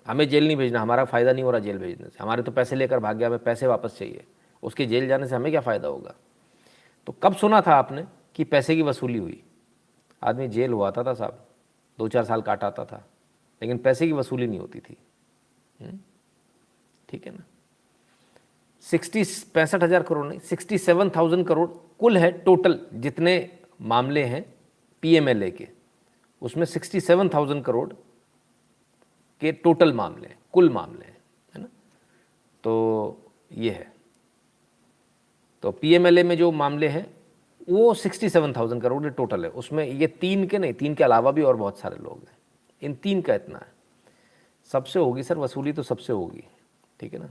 हमें जेल नहीं भेजना, हमारा फ़ायदा नहीं हो रहा जेल भेजने से, हमारे तो पैसे लेकर भाग गया, हमें पैसे वापस चाहिए, उसके जेल जाने से हमें क्या फ़ायदा होगा? तो कब सुना था आपने कि पैसे की वसूली हुई? आदमी जेल हुआ था साहब, 2-4 साल काट आता था, लेकिन पैसे की वसूली नहीं होती थी। ठीक है ना। 65,000 करोड़ नहीं, 67,000 करोड़ कुल है टोटल जितने मामले हैं पीएमएलए के, उसमें 67,000 करोड़ के टोटल मामले हैं, कुल मामले हैं, है ना। तो ये है, तो पीएमएलए में जो मामले हैं वो 67,000 करोड़ के टोटल है। उसमें ये 3 के नहीं, 3 के अलावा भी और बहुत सारे लोग हैं, इन 3 का इतना है। सबसे होगी सर वसूली, तो सबसे होगी, ठीक है ना।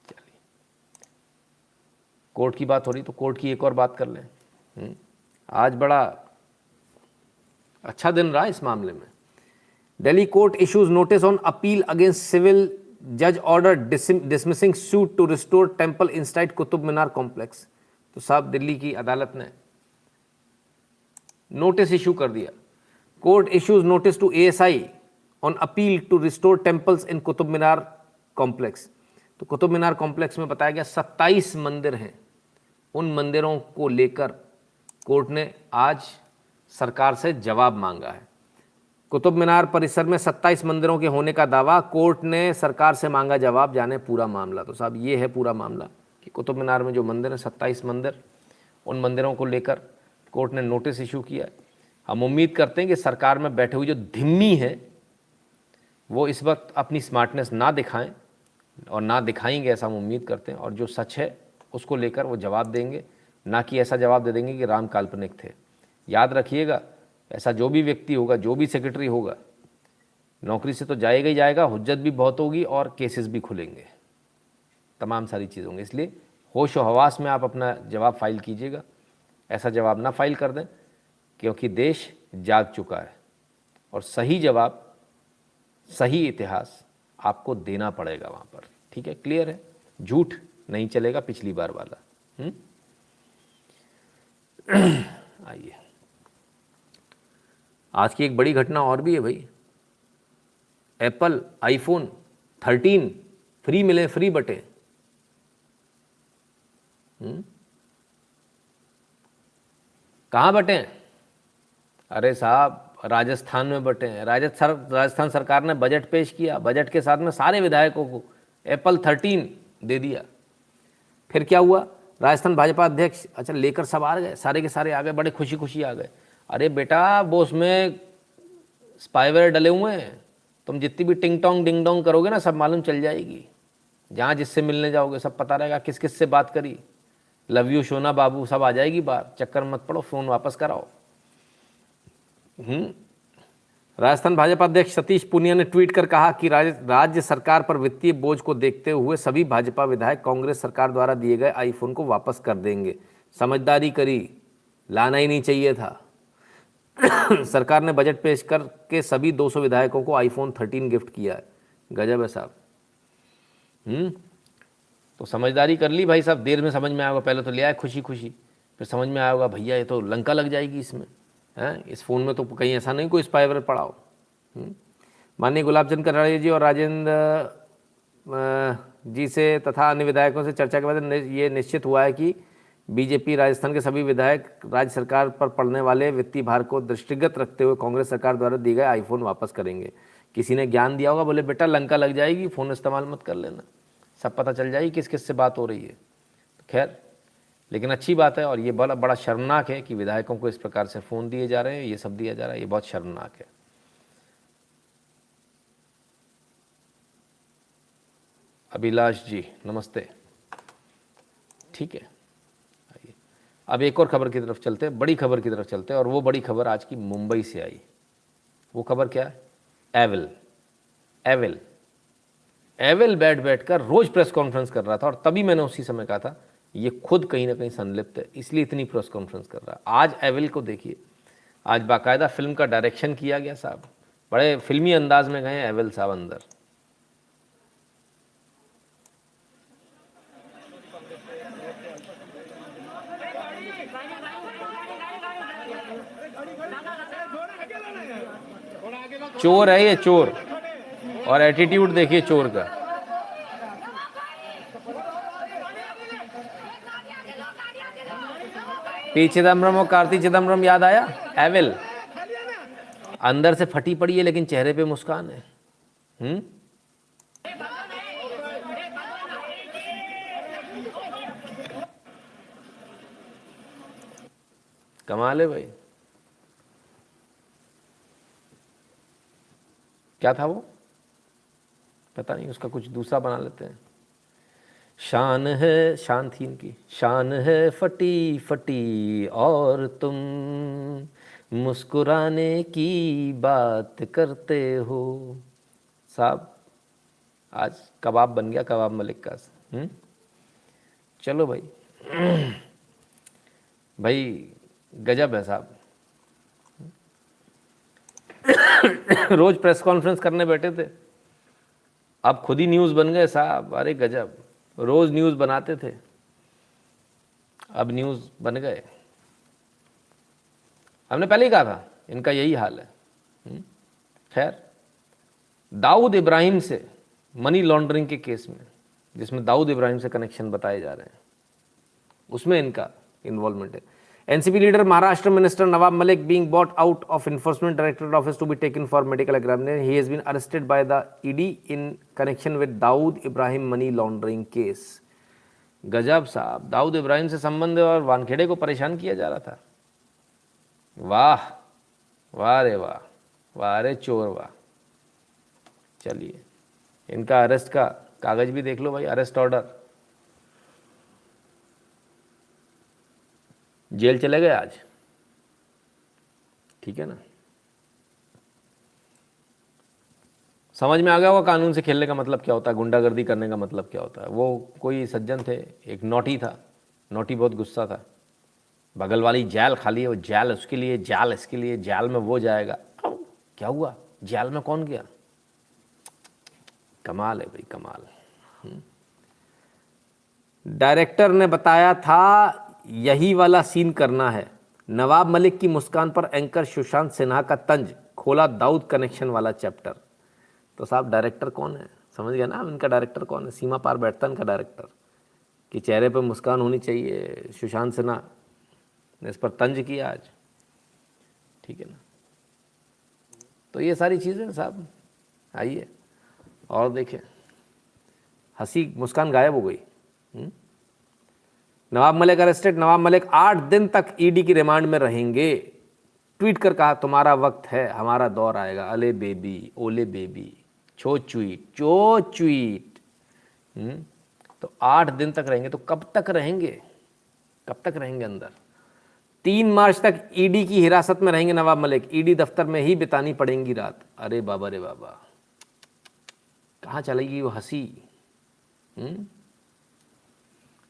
चलिए, कोर्ट की बात हो रही तो कोर्ट की एक और बात कर लें। आज बड़ा अच्छा दिन रहा इस मामले में। Delhi court issues notice on appeal against civil जज order dismissing suit to restore temple inside Qutub Minar complex. तो साहब दिल्ली की अदालत ने नोटिस इशू कर दिया। Court issues notice to ASI on appeal to restore temples in Qutub Minar complex. तो कुतुब मीनार कॉम्प्लेक्स में बताया गया 27 मंदिर हैं, उन मंदिरों को लेकर कोर्ट ने आज सरकार से जवाब मांगा है। कुतुब मीनार परिसर में 27 मंदिरों के होने का दावा, कोर्ट ने सरकार से मांगा जवाब। जाने पूरा मामला, तो साहब ये है पूरा मामला कि कुतुब मीनार में जो मंदिर है 27 मंदिर, उन मंदिरों को लेकर कोर्ट ने नोटिस इशू किया है। हम उम्मीद करते हैं कि सरकार में बैठे हुए जो धिम्मी है वो इस वक्त अपनी स्मार्टनेस ना दिखाएं और ना दिखाएंगे, ऐसा हम उम्मीद करते हैं। और जो सच है उसको लेकर वो जवाब देंगे, ना कि ऐसा जवाब दे देंगे कि राम काल्पनिक थे। याद रखिएगा, ऐसा जो भी व्यक्ति होगा, जो भी सेक्रेटरी होगा, नौकरी से तो जाएगा ही जाएगा, हुज्जत भी बहुत होगी और केसेस भी खुलेंगे, तमाम सारी चीज़ होंगी। इसलिए होश और हवास में आप अपना जवाब फाइल कीजिएगा, ऐसा जवाब ना फाइल कर दें, क्योंकि देश जाग चुका है और सही जवाब, सही इतिहास आपको देना पड़ेगा वहाँ पर। ठीक है, क्लियर है, झूठ नहीं चलेगा पिछली बार वाला। आइए, आज की एक बड़ी घटना और भी है भाई। एप्पल आईफोन 13 फ्री मिले, फ्री बटे। कहाँ बटे? अरे साहब राजस्थान में बटे हैं। राजस्थान सरकार ने बजट पेश किया, बजट के साथ में सारे विधायकों को एप्पल 13 दे दिया। फिर क्या हुआ? राजस्थान भाजपा अध्यक्ष अच्छा लेकर सब आ गए, सारे के सारे आ गए, बड़े खुशी खुशी आ गए। अरे बेटा वो उसमें स्पाईवेयर डले हुए हैं, तुम जितनी भी टिंग टोंग डिंग डोंग करोगे ना सब मालूम चल जाएगी। जहाँ जिससे मिलने जाओगे सब पता रहेगा किस किस से बात करी, लव यू सोना बाबू सब आ जाएगी बाहर। चक्कर मत पड़ो, फ़ोन वापस कराओ। राजस्थान भाजपा अध्यक्ष सतीश पूनिया ने ट्वीट कर कहा कि राज्य सरकार पर वित्तीय बोझ को देखते हुए सभी भाजपा विधायक कांग्रेस सरकार द्वारा दिए गए आईफोन को वापस कर देंगे। समझदारी करी, लाना ही नहीं चाहिए था। सरकार ने बजट पेश करके सभी 200 विधायकों को आईफोन 13 गिफ्ट किया है। गजब है साहब। तो समझदारी कर ली भाई साहब, देर में समझ में आएगा। पहले तो ले आए खुशी खुशी, फिर समझ में आएगा भैया ये तो लंका लग जाएगी इसमें, हैं इस फ़ोन में तो कहीं ऐसा नहीं कोई स्पाईवेयर पड़ा हो। माननीय गुलाबचंद कटारिया जी और राजेंद्र जी से तथा अन्य विधायकों से चर्चा के बाद ये निश्चित हुआ है कि बीजेपी राजस्थान के सभी विधायक राज्य सरकार पर पड़ने वाले वित्तीय भार को दृष्टिगत रखते हुए कांग्रेस सरकार द्वारा दिए गए आईफोन वापस करेंगे। किसी ने ज्ञान दिया होगा, बोले बेटा लंका लग जाएगी, फ़ोन इस्तेमाल मत कर लेना, सब पता चल जाएगी किस किस से बात हो रही है। तो खैर, लेकिन अच्छी बात है और ये बड़ा शर्मनाक है कि विधायकों को इस प्रकार से फ़ोन दिए जा रहे हैं, ये सब दिया जा रहा है, ये बहुत शर्मनाक है। अभिलाष जी नमस्ते। ठीक है, आइए अब एक और खबर की तरफ चलते हैं, बड़ी खबर की तरफ चलते हैं, और वो बड़ी खबर आज की मुंबई से आई। वो खबर क्या है? एविल बैठ कर रोज प्रेस कॉन्फ्रेंस कर रहा था, और तभी मैंने उसी समय कहा था ये खुद कहीं ना कहीं संलिप्त है, इसलिए इतनी प्रेस कॉन्फ्रेंस कर रहा है। आज एविल को देखिए, आज बाकायदा फिल्म का डायरेक्शन किया गया साहब, बड़े फिल्मी अंदाज में गए एविल साहब अंदर। चोर है ये, चोर, और एटीट्यूड देखिए चोर का। पी चिदम्बरम और कार्ति चिदम्बरम याद आया? एविल अंदर से फटी पड़ी है लेकिन चेहरे पे मुस्कान है। कमाल है भाई। क्या था वो? पता नहीं, उसका कुछ दूसरा बना लेते हैं। शान है, शान थी इनकी, शान है फटी फटी और तुम मुस्कुराने की बात करते हो। साहब आज कबाब बन गया, कबाब मलिक का। चलो भाई, भाई गजब है साहब। रोज प्रेस कॉन्फ्रेंस करने बैठे थे, अब खुद ही न्यूज़ बन गए साहब। अरे गजब, रोज न्यूज़ बनाते थे, अब न्यूज़ बन गए। हमने पहले ही कहा था इनका यही हाल है। खैर, दाऊद इब्राहिम से मनी लॉन्ड्रिंग के केस में, जिसमें दाऊद इब्राहिम से कनेक्शन बताए जा रहे हैं, उसमें इनका इन्वॉल्वमेंट है। NCP leader Maharashtra minister Nawab Malik being brought out of enforcement directorate office to be taken for medical examination. He has been arrested by the ED in connection with Dawood Ibrahim money laundering case. गजब साहब, दाऊद इब्राहिम से संबंध है और वानखेड़े को परेशान किया जा रहा था। वाह वाह रे वाह, वाह रे चोर वाह। चलिए, इनका अरेस्ट का कागज भी देख लो भाई, अरेस्ट ऑर्डर। जेल चले गए आज, ठीक है ना। समझ में आ गया होगा कानून से खेलने का मतलब क्या होता है, गुंडागर्दी करने का मतलब क्या होता है। वो कोई सज्जन थे, एक नोटी था, नोटी बहुत गुस्सा था, बगल वाली जाल खाली है, वो जाल उसके लिए, जाल इसके लिए, जाल में वो जाएगा। क्या हुआ, जाल में कौन गया? कमाल है भाई, कमाल। डायरेक्टर ने बताया था यही वाला सीन करना है। नवाब मलिक की मुस्कान पर एंकर सुशांत सिन्हा का तंज, खोला दाऊद कनेक्शन वाला चैप्टर। तो साहब डायरेक्टर कौन है, समझ गया ना इनका डायरेक्टर कौन है? सीमा पार बैठता है इनका डायरेक्टर, कि चेहरे पे मुस्कान होनी चाहिए। सुशांत सिन्हा ने इस पर तंज किया आज, ठीक है ना। तो ये सारी चीज़ें साहब, आइए और देखें, हंसी मुस्कान गायब हो गई। नवाब मलिक अरेस्टेड, नवाब मलिक 8 दिन तक ईडी की रिमांड में रहेंगे। ट्वीट कर कहा तुम्हारा वक्त है, हमारा दौर आएगा। अले बेबी, ओले बेबी, छो ट्वीट। तो 8 दिन तक रहेंगे, तो कब तक रहेंगे, कब तक रहेंगे अंदर? 3 मार्च तक ईडी की हिरासत में रहेंगे नवाब मलिक, ईडी दफ्तर में ही बितानी पड़ेंगी रात। अरे बाबा रे बाबा, कहाँ चलेगी वो हंसी?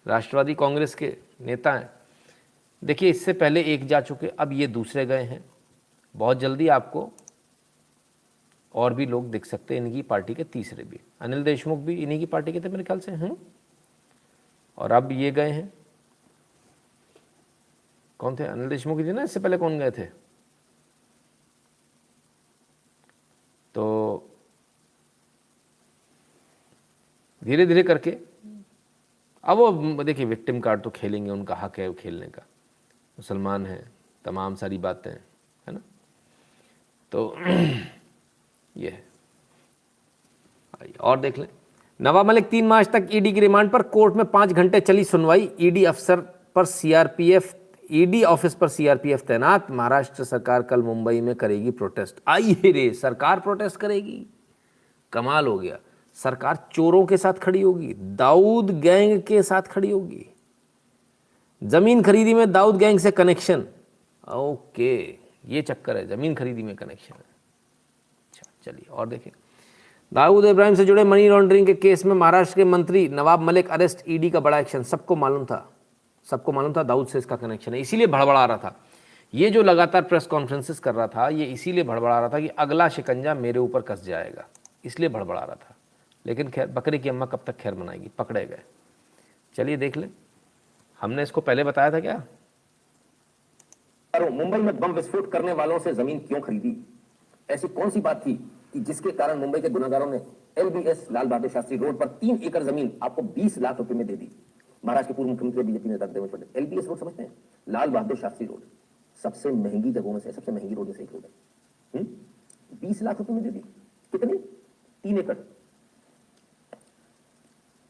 राष्ट्रवादी कांग्रेस के नेता हैं, देखिए इससे पहले एक जा चुके, अब ये दूसरे गए हैं। बहुत जल्दी आपको और भी लोग दिख सकते हैं इनकी पार्टी के, तीसरे भी। अनिल देशमुख भी इन्हीं की पार्टी के थे मेरे ख्याल से हैं, और अब ये गए हैं। कौन थे? अनिल देशमुख ही थे ना, इससे पहले कौन गए थे? तो धीरे धीरे करके अब वो देखिए विक्टिम कार्ड तो खेलेंगे, उनका हक है खेलने का, मुसलमान हैं, तमाम सारी बातें हैं, है ना। तो ये है, आइए और देख लें। नवाब मलिक 3 मार्च तक ईडी की रिमांड पर, कोर्ट में 5 घंटे चली सुनवाई। ईडी ऑफिस पर सीआरपीएफ तैनात। महाराष्ट्र सरकार कल मुंबई में करेगी प्रोटेस्ट। आइए रे, सरकार प्रोटेस्ट करेगी, कमाल हो गया। सरकार चोरों के साथ खड़ी होगी, दाऊद गैंग के साथ खड़ी होगी। जमीन खरीदी में दाऊद गैंग से कनेक्शन, ओके, ये चक्कर है, जमीन खरीदी में कनेक्शन है। अच्छा चलिए और देखें, दाऊद इब्राहिम से जुड़े मनी लॉन्ड्रिंग के केस में महाराष्ट्र के मंत्री नवाब मलिक अरेस्ट, ईडी का बड़ा एक्शन। सबको मालूम था दाऊद से इसका कनेक्शन है, इसीलिए भड़बड़ा रहा था। ये जो लगातार प्रेस कॉन्फ्रेंसेस कर रहा था, ये इसीलिए भड़बड़ा रहा था कि अगला शिकंजा मेरे ऊपर कस जाएगा, इसलिए भड़बड़ा रहा था। लेकिन खैर, बकरे की अम्मा कब तक खैर मनाएगी, पकड़े गए। चलिए देख लें, हमने इसको पहले बताया था क्या? मुंबई में बम विस्फोट करने वालों से जमीन क्यों खरीदी? ऐसी कौन सी बात थी कि जिसके कारण मुंबई के गुनाहगारों ने एलबीएस लाल बहादुर शास्त्री रोड पर 3 एकड़ जमीन आपको 20 लाख रुपए में दे दी? महाराष्ट्र के पूर्व मुख्यमंत्री बीजेपी नेता देवेंद्र फडणवीस। एलबीएस रोड समझते हैं? लाल बहादुर शास्त्री रोड, सबसे महंगी जगहों में से, सबसे महंगी रोड में से एक रोड है। 20 लाख रुपए में दे दी। कितनी? 3 एकड़।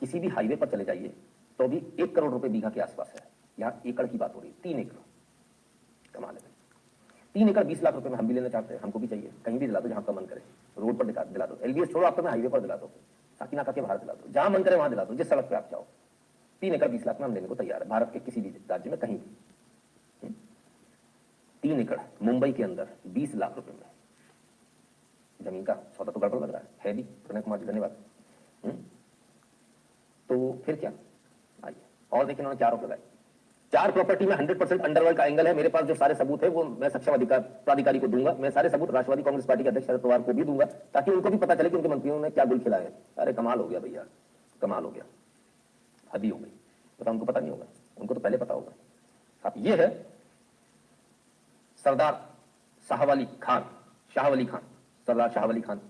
किसी भी हाईवे पर चले जाइए तो भी 1 करोड़ रुपए बीघा के आसपास है। यहां एकड़ की बात हो रही है, 3 एकड़। कमाल है। 3 एकड़ 20 लाख रुपए में हम भी लेना चाहते हैं, हमको भी चाहिए। कहीं भी दिला दो, जहां का मन करे, रोड पर दिला दो। एलबीएस छोड़ो, आप तो मैं हाईवे पर दिला दो, साकिनाका के बाहर दिला दो, जहां मन करे वहां दिला दो, जिस सड़क पे आप चाहो। 3 एकड़ 20 लाख में हम लेने को तैयार है, भारत के किसी भी राज्य में कहीं भी। 3 एकड़ मुंबई के अंदर 20 लाख रुपए में जमीन का सौदा तो गड़बड़ लग रहा है भी। प्रणय कुमार जी धन्यवाद। तो फिर क्या? आइए और देखिए, उन्होंने 4 आरोप लगाए। 4 प्रॉपर्टी में 100% अंडरवर्ल्ड का एंगल है। मेरे पास जो सारे सबूत है वो मैं सक्षम प्राधिकारी को दूंगा। मैं सारे सबूत राष्ट्रवादी कांग्रेस पार्टी के अध्यक्ष शरद पवार को भी दूंगा, ताकि उनको भी पता चले कि उनके मंत्रियों ने क्या गुल खिलाया है। अरे कमाल हो गया भैया, कमाल हो गया, हद ही हो गई। तो उनको पता नहीं होगा, उनको तो पहले पता होगा। अब ये है सरदार शाह अली खान, सरदार शाह अली खान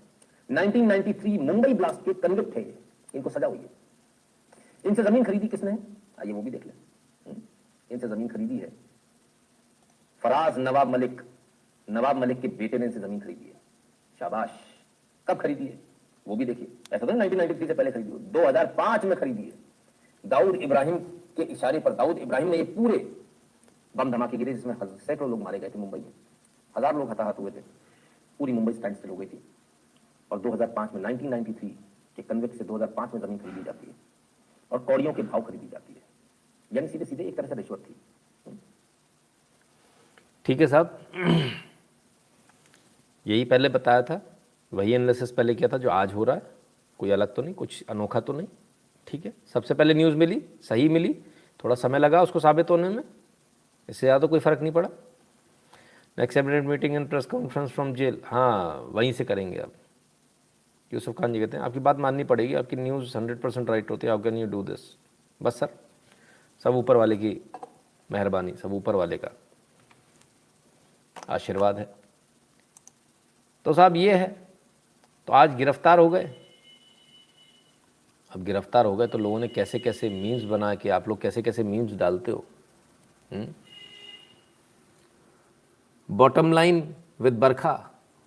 1993 मुंबई ब्लास्ट के कन्विक्ट है। इनको सजा हुई है। इनसे जमीन खरीदी किसने? आइए वो भी देख लें। इनसे जमीन खरीदी है फराज नवाब मलिक के बेटे ने इनसे जमीन खरीदी है। शाबाश। कब खरीदी है वो भी देखिए। ऐसा तो 1993 से पहले खरीदी हो, 2005 में खरीदी है। दाऊद इब्राहिम के इशारे पर दाऊद इब्राहिम ने ये पूरे बम धमाके गिरे, जिसमें सैकड़ों लोग मारे गए थे। मुंबई में 1000 लोग हताहत हुए थे। पूरी मुंबई स्टैंड स्टिल हो गई थी। और 2005 में 1993 के कन्विक्ट से 2005 में जमीन खरीदी जाती है और कौड़ियों के भाव खरीदी जाती है। यानी सीधे सीधे एक तरह से रिश्वत थी। ठीक है साहब, यही पहले बताया था, वही एनालिसिस पहले किया था जो आज हो रहा है। कोई अलग तो नहीं, कुछ अनोखा तो नहीं। ठीक है, सबसे पहले न्यूज़ मिली, सही मिली, थोड़ा समय लगा उसको साबित होने में, इससे ज़्यादा कोई फ़र्क नहीं पड़ा। Next cabinet meeting and press conference from jail, हाँ वहीं से करेंगे अब। यूसुफ खान जी कहते हैं आपकी बात माननी पड़ेगी, आपकी न्यूज़ 100% राइट होती है, how can you do this. बस सर, सब ऊपर वाले की मेहरबानी, सब ऊपर वाले का आशीर्वाद है। तो साहब ये है, तो आज गिरफ्तार हो गए। अब गिरफ्तार हो गए तो लोगों ने कैसे कैसे मीम्स बना के, आप लोग कैसे कैसे मीम्स डालते हो। बॉटम लाइन विद बरखा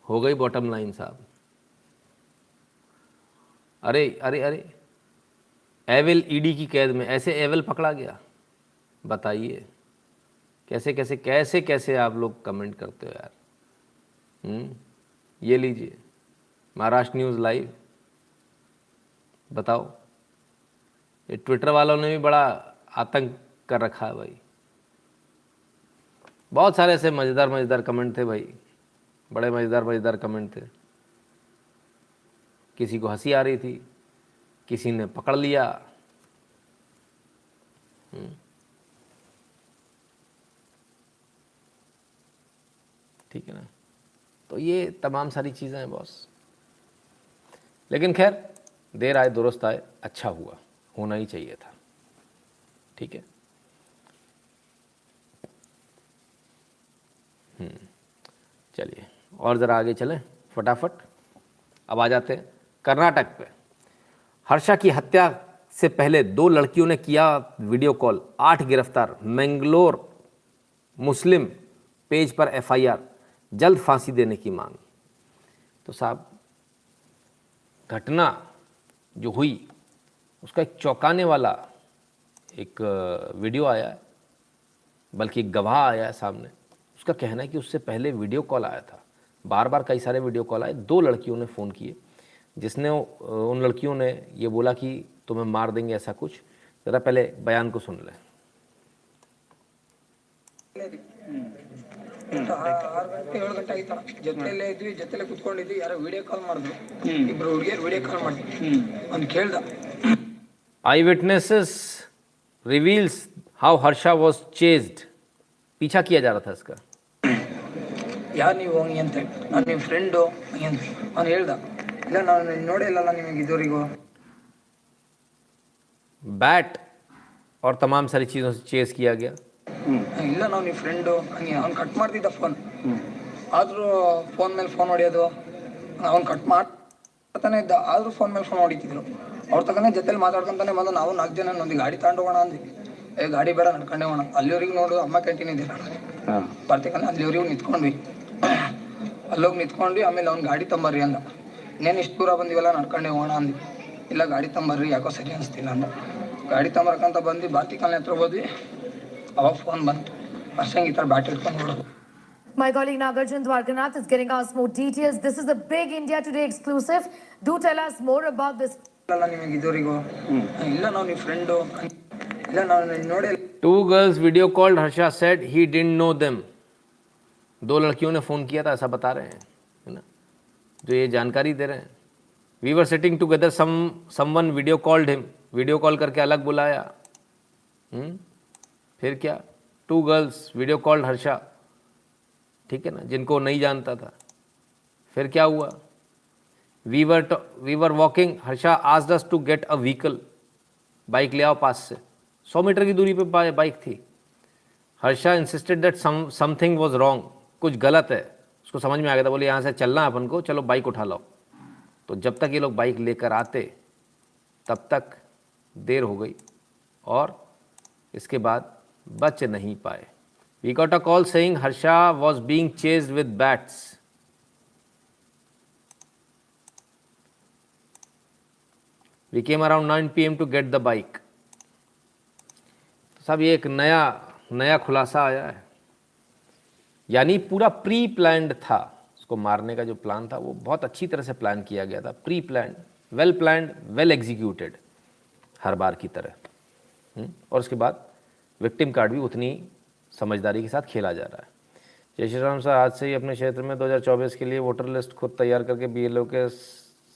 हो गई बॉटम लाइन साहब। अरे अरे अरे, एविल ईडी की कैद में, ऐसे एविल पकड़ा गया। बताइए कैसे कैसे कैसे कैसे आप लोग कमेंट करते हो यार। ये लीजिए महाराष्ट्र न्यूज़ लाइव, बताओ। ये ट्विटर वालों ने भी बड़ा आतंक कर रखा है भाई। बहुत सारे ऐसे मज़ेदार मज़ेदार कमेंट थे भाई, बड़े मज़ेदार मज़ेदार कमेंट थे। किसी को हंसी आ रही थी, किसी ने पकड़ लिया। ठीक है ना, तो ये तमाम सारी चीज़ें हैं बॉस। लेकिन खैर, देर आए दुरुस्त आए, अच्छा हुआ, होना ही चाहिए था। ठीक है, चलिए और ज़रा आगे चलें फटाफट। अब आ जाते हैं कर्नाटक पे। हर्षा की हत्या से पहले 2 लड़कियों ने किया वीडियो कॉल, 8 गिरफ्तार। मैंगलोर मुस्लिम पेज पर FIR, जल्द फांसी देने की मांग। तो साहब, घटना जो हुई उसका एक चौंकाने वाला एक वीडियो आया है, बल्कि एक गवाह आया है सामने। उसका कहना है कि उससे पहले वीडियो कॉल आया था, बार बार कई सारे वीडियो कॉल आए। 2 लड़कियों ने फ़ोन किए, जिसने उन लड़कियों ने ये बोला कि तुम्हें मार देंगे ऐसा कुछ। ज़रा पहले बयान को सुन लें। 6 ಗಂಟೆ 7 ಗಂಟೆ ಆಗಿತ್ತು ಜೊತೆಲೇ ಇದ್ವಿ ಜೊತೆಲೇ ಕುತ್ಕೊಂಡಿದ್ವಿ ಯಾರೋ ವಿಡಿಯೋ ಕಾಲ್ ಮಾಡಿದ್ರು ಇಬ್ರು ಹುಡುಗಿಯರು ವಿಡಿಯೋ ಕಾಲ್ ಮಾಡಿದ್ರು ಅವ್ನು ಕೇಳ್ದ eye witnesses reveals how Harsha was chased, पीछा किया जा रहा था इसका। ಯಾರು ನೀವು ಹಂಗೆ ಅಂತ ನಾನು ನಿಮ್ಮ ಫ್ರೆಂಡು ಹಂಗೆ ಅಂತ ಅವ್ನು ಹೇಳ್ದ ಇಲ್ಲ ನಾನು ನೋಡೇ ಇಲ್ಲಲ್ಲ ನಿಮಗೆ ಇದುವರೆಗೂ। बैट और तमाम सारी चीज़ों से चेज किया गया। ಇಲ್ಲ ನಾವು ನಿಮ್ಮ ಫ್ರೆಂಡು ಹಂಗೆ ಅವ್ನು ಕಟ್ ಮಾಡ್ತಿದ್ದ ಫೋನ್, ಆದರೂ ಫೋನ್ ಮೇಲೆ ಫೋನ್ ಹೊಡೆಯೋದು, ಅವ್ನು ಕಟ್ ಮಾಡ್ತಾನೆ ಇದ್ದ ಆದರೂ ಫೋನ್ ಮೇಲೆ ಫೋನ್ ಹೊಡಿತಿದ್ರು। ಅವ್ರ ತಗನೇ ಜೊತೆಲಿ ಮಾತಾಡ್ಕೊಂತಾನೆ ಬಂದು ನಾವು 4 ಜನ ಒಂದು ಗಾಡಿ ತಗೊಂಡು ಹೋಗೋಣ ಅಂದ್ವಿ, ಗಾಡಿ ಬೇಡ ನಡ್ಕೊಂಡೆ ಹೋಗೋಣ ಅಲ್ಲಿವರೆಗೆ ನೋಡು ಅಮ್ಮ ಕ್ಯಾಂಟೀನ್ ಇದ್ದಿಲ್ಲ ಬರ್ತಿಕಂದ್ರೆ ಅಲ್ಲಿವರೆಗೂ ನಿಂತ್ಕೊಂಡ್ವಿ, ಅಲ್ಲೋಗಿ ನಿಂತ್ಕೊಂಡ್ವಿ। ಆಮೇಲೆ ಅವ್ನು ಗಾಡಿ ತಂಬರ್ರಿ ಅಂದ, ಇನ್ನೇನು ಇಷ್ಟು ದೂರ ಬಂದಿವಲ್ಲ ನಡ್ಕೊಂಡೆ ಹೋಗೋಣ ಅಂದ್ವಿ, ಇಲ್ಲ ಗಾಡಿ ತಂಬರ್ರಿ ಯಾಕೋ ಸರಿ ಅನಿಸ್ತಿಲ್ಲ ಅಂದ, ಗಾಡಿ ತಂಬರ್ಕಂತ ಬಂದು ಬಾತಿಕಲ್ನ ಹತ್ರ ಹೋದ್ವಿ, ಅವಾಗ ಫೋನ್ ಬಂತು ವರ್ಷಂಗೆ ಈ ಥರ ಬ್ಯಾಟ್ ಇಟ್ಕೊಂಡು ನೋಡೋದು। My colleague Nagarjun Dwarkanath is getting us more details. This is a big India Today exclusive. Do tell us more about this. ಇಲ್ಲ ನಿಮಗೆ ಇದುವರೆಗೂ ಇಲ್ಲ ನಾವು ನಿಮ್ಮ ಫ್ರೆಂಡು ಇಲ್ಲ ನಾವು ನೋಡೇ। 2 girls video called, Harsha said he didn't know them। 2 लड़कियों ने फ़ोन किया था ऐसा बता रहे हैं, है ना, जो ये जानकारी दे रहे हैं। We were sitting together, someone video called him, video call करके अलग बुलाया। फिर क्या, 2 girls video called हर्षा, ठीक है ना, जिनको नहीं जानता था। फिर क्या हुआ, we were walking, Harsha asked us to get a vehicle, bike ले आओ पास से, 100 मीटर की दूरी पे बाइक थी। Harsha insisted that something was wrong, कुछ गलत है, उसको समझ में आ गया था, बोले यहाँ से चलना है अपन को, चलो बाइक उठा लो। तो जब तक ये लोग बाइक लेकर आते तब तक देर हो गई और इसके बाद बच नहीं पाए। We got a call saying Harsha was being chased with bats. We came around 9 PM to get the bike. सब ये एक नया खुलासा आया है, यानी पूरा प्री प्लान्ड था, उसको मारने का जो प्लान था वो बहुत अच्छी तरह से प्लान किया गया था, pre planned, well planned, well executed, हर बार की तरह। और उसके बाद विक्टिम कार्ड भी उतनी समझदारी के साथ खेला जा रहा है। जय श्री राम सर, आज से ही अपने क्षेत्र में 2024 के लिए वोटर लिस्ट खुद तैयार करके BLO के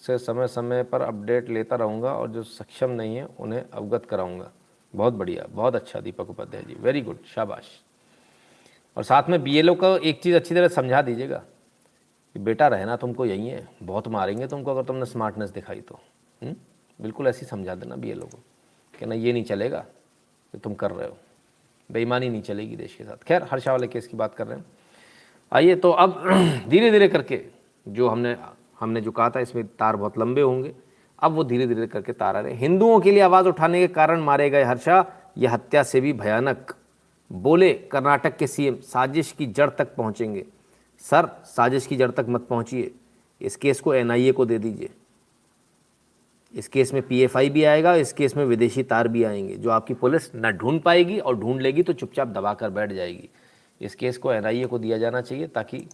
से समय समय पर अपडेट लेता रहूँगा और जो सक्षम नहीं है उन्हें अवगत कराऊँगा। बहुत बढ़िया, बहुत अच्छा दीपक उपाध्याय जी, वेरी गुड, शाबाश। और साथ में BLO को एक चीज़ अच्छी तरह समझा दीजिएगा कि बेटा रहना तुमको यहीं है, बहुत मारेंगे तुमको अगर तुमने स्मार्टनेस दिखाई तो। बिल्कुल ऐसी समझा देना BLO को कि ना ये नहीं चलेगा कि तुम कर रहे हो, बेईमानी नहीं चलेगी देश के साथ। खैर, हर्षा वाले केस की बात कर रहे हैं। आइए तो अब धीरे धीरे करके जो हमने जो कहा था इसमें तार बहुत लंबे होंगे, अब वो धीरे धीरे करके तार आ रहे हैं। हिंदुओं के लिए आवाज़ उठाने के कारण मारे गए हर्षा, यह हत्या से भी भयानक, बोले कर्नाटक के CM, साजिश की जड़ तक पहुँचेंगे। सर, साजिश की जड़ तक मत पहुँचिए, इस केस को NIA को दे दीजिए। इस केस में PFI भी आएगा, इस केस में विदेशी तार भी आएंगे जो आपकी पुलिस ना ढूंढ पाएगी, और ढूंढ लेगी तो चुपचाप दबा कर बैठ जाएगी। इस केस को NIA को दिया जाना चाहिए ताकि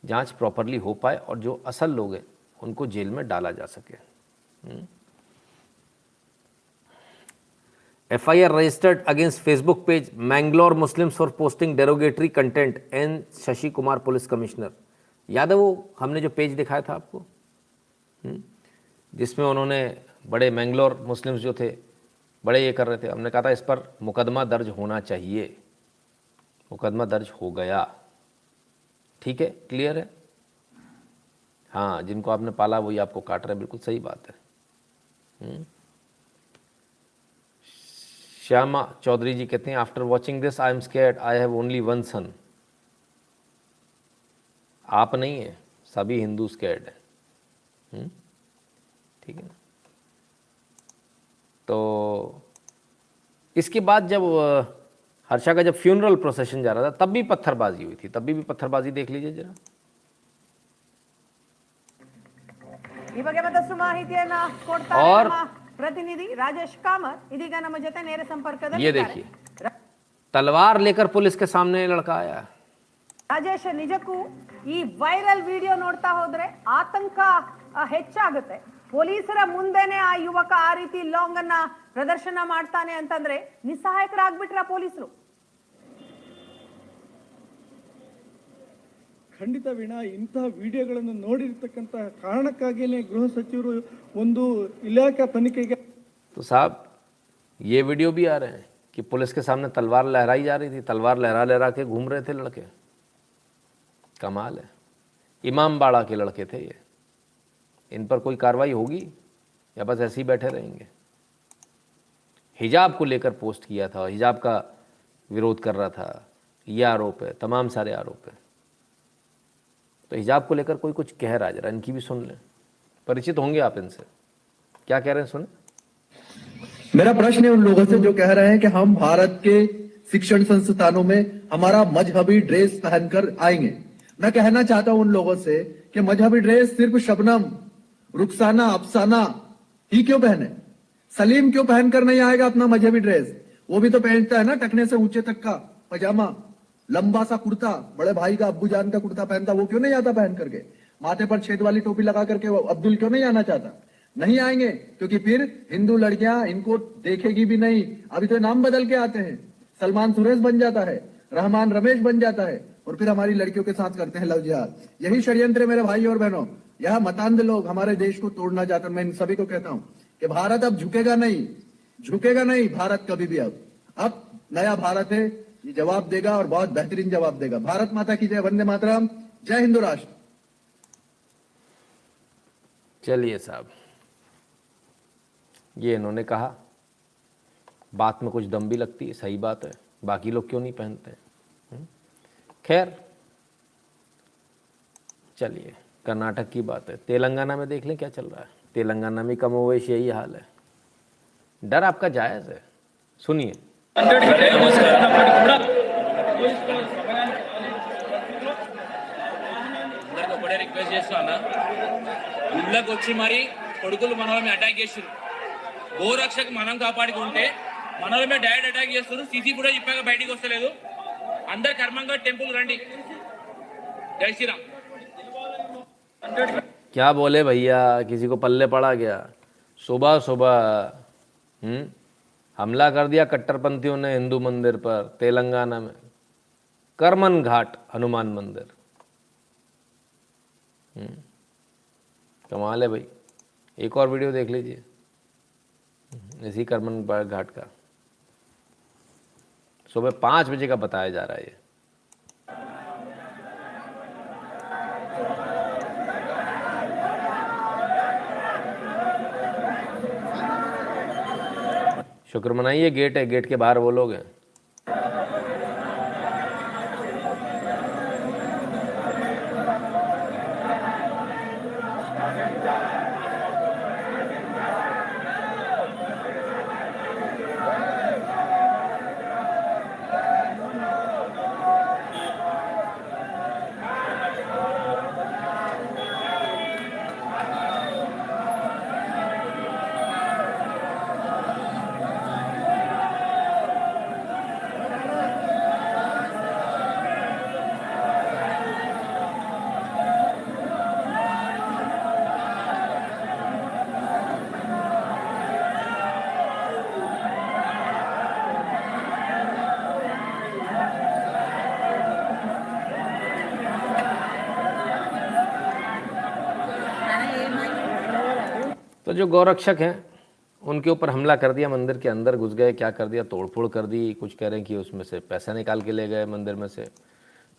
जांच प्रॉपरली हो पाए और जो असल लोग हैं उनको जेल में डाला जा सके। FIR registered against Facebook page Mangalore Muslims for posting derogatory content, N Shashi Kumar police commissioner. याद है वो हमने जो पेज दिखाया था आपको, जिसमें उन्होंने बड़े मैंगलोर मुस्लिम्स जो थे बड़े ये कर रहे थे, हमने कहा था इस पर मुकदमा दर्ज होना चाहिए, मुकदमा दर्ज हो गया। ठीक है, क्लियर है। हाँ, जिनको आपने पाला वही आपको काट रहे हैं, बिल्कुल सही बात है। श्यामा चौधरी जी कहते हैं after watching this I am scared, I have only one son. आप नहीं है, सभी हिंदू स्कैर्ड है। ठीक है ना। तो इसके बाद जब हर्षा का जब फ्यूनरल प्रोसेशन जा रहा था तब भी पत्थरबाजी हुई थी, तभी भी पत्थरबाजी देख लीजिए जरा। ಈ ಬಗ್ಗೆ ಮತ್ತಷ್ಟು ಮಾಹಿತಿಯನ್ನ ಕೊಡ್ತಾರೆ और ನಮ್ಮ ಪ್ರತಿನಿಧಿ ರಾಜೇಶ್ ಕಾಮತ್ ಇದೀಗ ನಮ್ಮ ಜೊತೆ ನೇರ ಸಂಪರ್ಕದಲ್ಲಿ ये देखिए, तलवार लेकर पुलिस के सामने लड़का आया। ರಾಜೇಶ್, ನಿಜಕ್ಕೂ ಈ ವೈರಲ್ ವಿಡಿಯೋ ನೋಡ್ತಾ ಹೋದ್ರೆ ಆತಂಕ ಹೆಚ್ಚಾಗುತ್ತೆ। ಪೊಲೀಸರ ಮುಂದೆನೆ ಆ ಯುವಕ ಆ ರೀತಿ ಲಾಂಗ್ ಅನ್ನ ಪ್ರದರ್ಶನ ಮಾಡ್ತಾನೆ ಅಂತಂದ್ರೆ ನಿಸ್ಸಹಾಯಕರಾಗ್ಬಿಟ್ರ ಪೊಲೀಸರು. ಖಂಡಿತ ವೀಣಾ, ಇಂತಹ ವಿಡಿಯೋಗಳನ್ನು ನೋಡಿರ್ತಕ್ಕಂಥ ಕಾರಣಕ್ಕಾಗಿಯೇ ಗೃಹ ಸಚಿವರು ಒಂದು ಇಲಾಖಾ ತನಿಖೆಗೆ. तो साहब ये वीडियो भी आ रहे हैं कि पुलिस के सामने तलवार लहराई जा रही थी, तलवार लहरा लहरा के घूम रहे थे लड़के। कमाल है, इमाम बाड़ा के लड़के थे ये। इन पर कोई कार्रवाई होगी या बस ऐसे ही बैठे रहेंगे? हिजाब को लेकर पोस्ट किया था, हिजाब का विरोध कर रहा था, ये आरोप है, तमाम सारे आरोप है। तो हिजाब को लेकर कोई कुछ कह रहा है, जरा इनकी भी सुन लें, परिचित होंगे आप इनसे, क्या कह रहे हैं सुने। मेरा प्रश्न है उन लोगों से जो कह रहे हैं कि हम भारत के शिक्षण संस्थानों में हमारा मजहबी ड्रेस पहनकर आएंगे। मैं कहना चाहता हूं उन लोगों से कि मजहबी ड्रेस सिर्फ शबनम, रुखसाना, अफसाना ही क्यों पहने? सलीम क्यों पहनकर नहीं आएगा अपना मजहबी ड्रेस? वो भी तो पहनता है ना टखने से ऊंचे तक का पजामा, लंबा सा कुर्ता, बड़े भाई का अब्बू जान का कुर्ता पहनता, वो क्यों नहीं आता पहन करके? माथे पर छेद वाली टोपी लगा करके वो अब्दुल क्यों नहीं आना चाहता? नहीं आएंगे क्योंकि फिर हिंदू लड़कियां इनको देखेगी भी नहीं। अभी तो नाम बदल के आते हैं, सलमान सुरेश बन जाता है, रहमान रमेश बन जाता है, और फिर हमारी लड़कियों के साथ करते हैं लव जिहाद। यही षड्यंत्र मेरे भाई और बहनों, यह मतांध लोग हमारे देश को तोड़ना चाहते हैं। मैं इन सभी को कहता हूं कि भारत अब झुकेगा नहीं भारत कभी भी। अब नया भारत है, ये जवाब देगा और बहुत बेहतरीन जवाब देगा। भारत माता की जय, वंदे मातरम, जय हिंदू राष्ट्र। चलिए साहब, ये इन्होंने कहा, बात में कुछ दम भी लगती है, सही बात है, बाकी लोग क्यों नहीं पहनते हैं? खैर चलिए, कर्नाटक की बात है, तेलंगाना में देख लें क्या चल रहा है। तेलंगाना में कमोवेश यही हाल है। डर आपका जायज़ है, सुनिए। ఒకటే రిక్వెస్ట్ చేస్తున్నా, గుళ్ళకి వచ్చి మరి కొడుకులు మన వాళ్ళ మీద అటాక్ చేస్తారు. గోరక్షకు మనం కాపాడుకుంటే మన వాళ్ళ మీద డైరెక్ట్ అటాక్ చేస్తారు. సీసీ ఫుటేజ్ చెప్పాక బయటికి వస్తలేదు. అందరు కర్మంగా టెంపుల్ రండి. జై శ్రీరామ్। क्या बोले भैया, किसी को पल्ले पड़ा गया? सुबह सुबह हमला कर दिया कट्टरपंथियों ने हिंदू मंदिर पर तेलंगाना में, करमन घाट हनुमान मंदिर। कमाल है भाई। एक और वीडियो देख लीजिए इसी करमन घाट का, सुबह 5 बजे का बताया जा रहा है ये। शुक्र मनाइए गेट है, गेट के बाहर वो लोग हैं। तो जो गौरक्षक हैं उनके ऊपर हमला कर दिया, मंदिर के अंदर घुस गए, क्या कर दिया, तोड़फोड़ कर दी। कुछ कह रहे हैं कि उसमें से पैसा निकाल के ले गए मंदिर में से,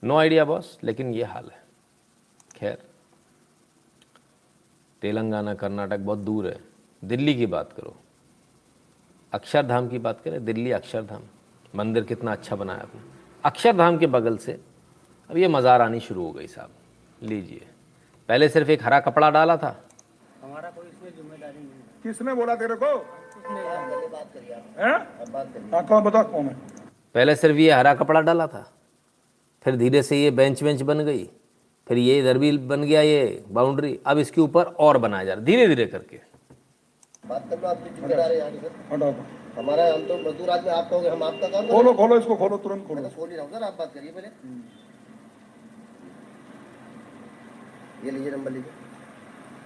नो आइडिया बॉस, लेकिन ये हाल है। खैर, तेलंगाना कर्नाटक बहुत दूर है। दिल्ली की बात करो, अक्षरधाम की बात करें, दिल्ली अक्षरधाम मंदिर कितना अच्छा बनाया आपने। अक्षरधाम के बगल से अब ये मज़ार आनी शुरू हो गई साहब। लीजिए, पहले सिर्फ एक हरा कपड़ा डाला था। हमारा कोई इसमें जिम्मेदारी नहीं है। किसने बोला तेरे को? कौन बता कौन है? पहले सिर्फ ये हरा कपड़ा डाला था, फिर धीरे से ये बेंच बन गई, फिर ये इधर भी बन गया ये बाउंड्री, अब इसके ऊपर और बनाया जा रहा धीरे धीरे करके। बात कर लो, आपकी जिम्मेदारी है हमारा, हम तो मजदूर आदमी, आप कहोगे हम आपका काम। खोलो इसको, खोलो तुरंत खोलो। खोल ही रहा हूँ सर, आप बात करिए पहले। ये लीजिए नंबर, लीजिए,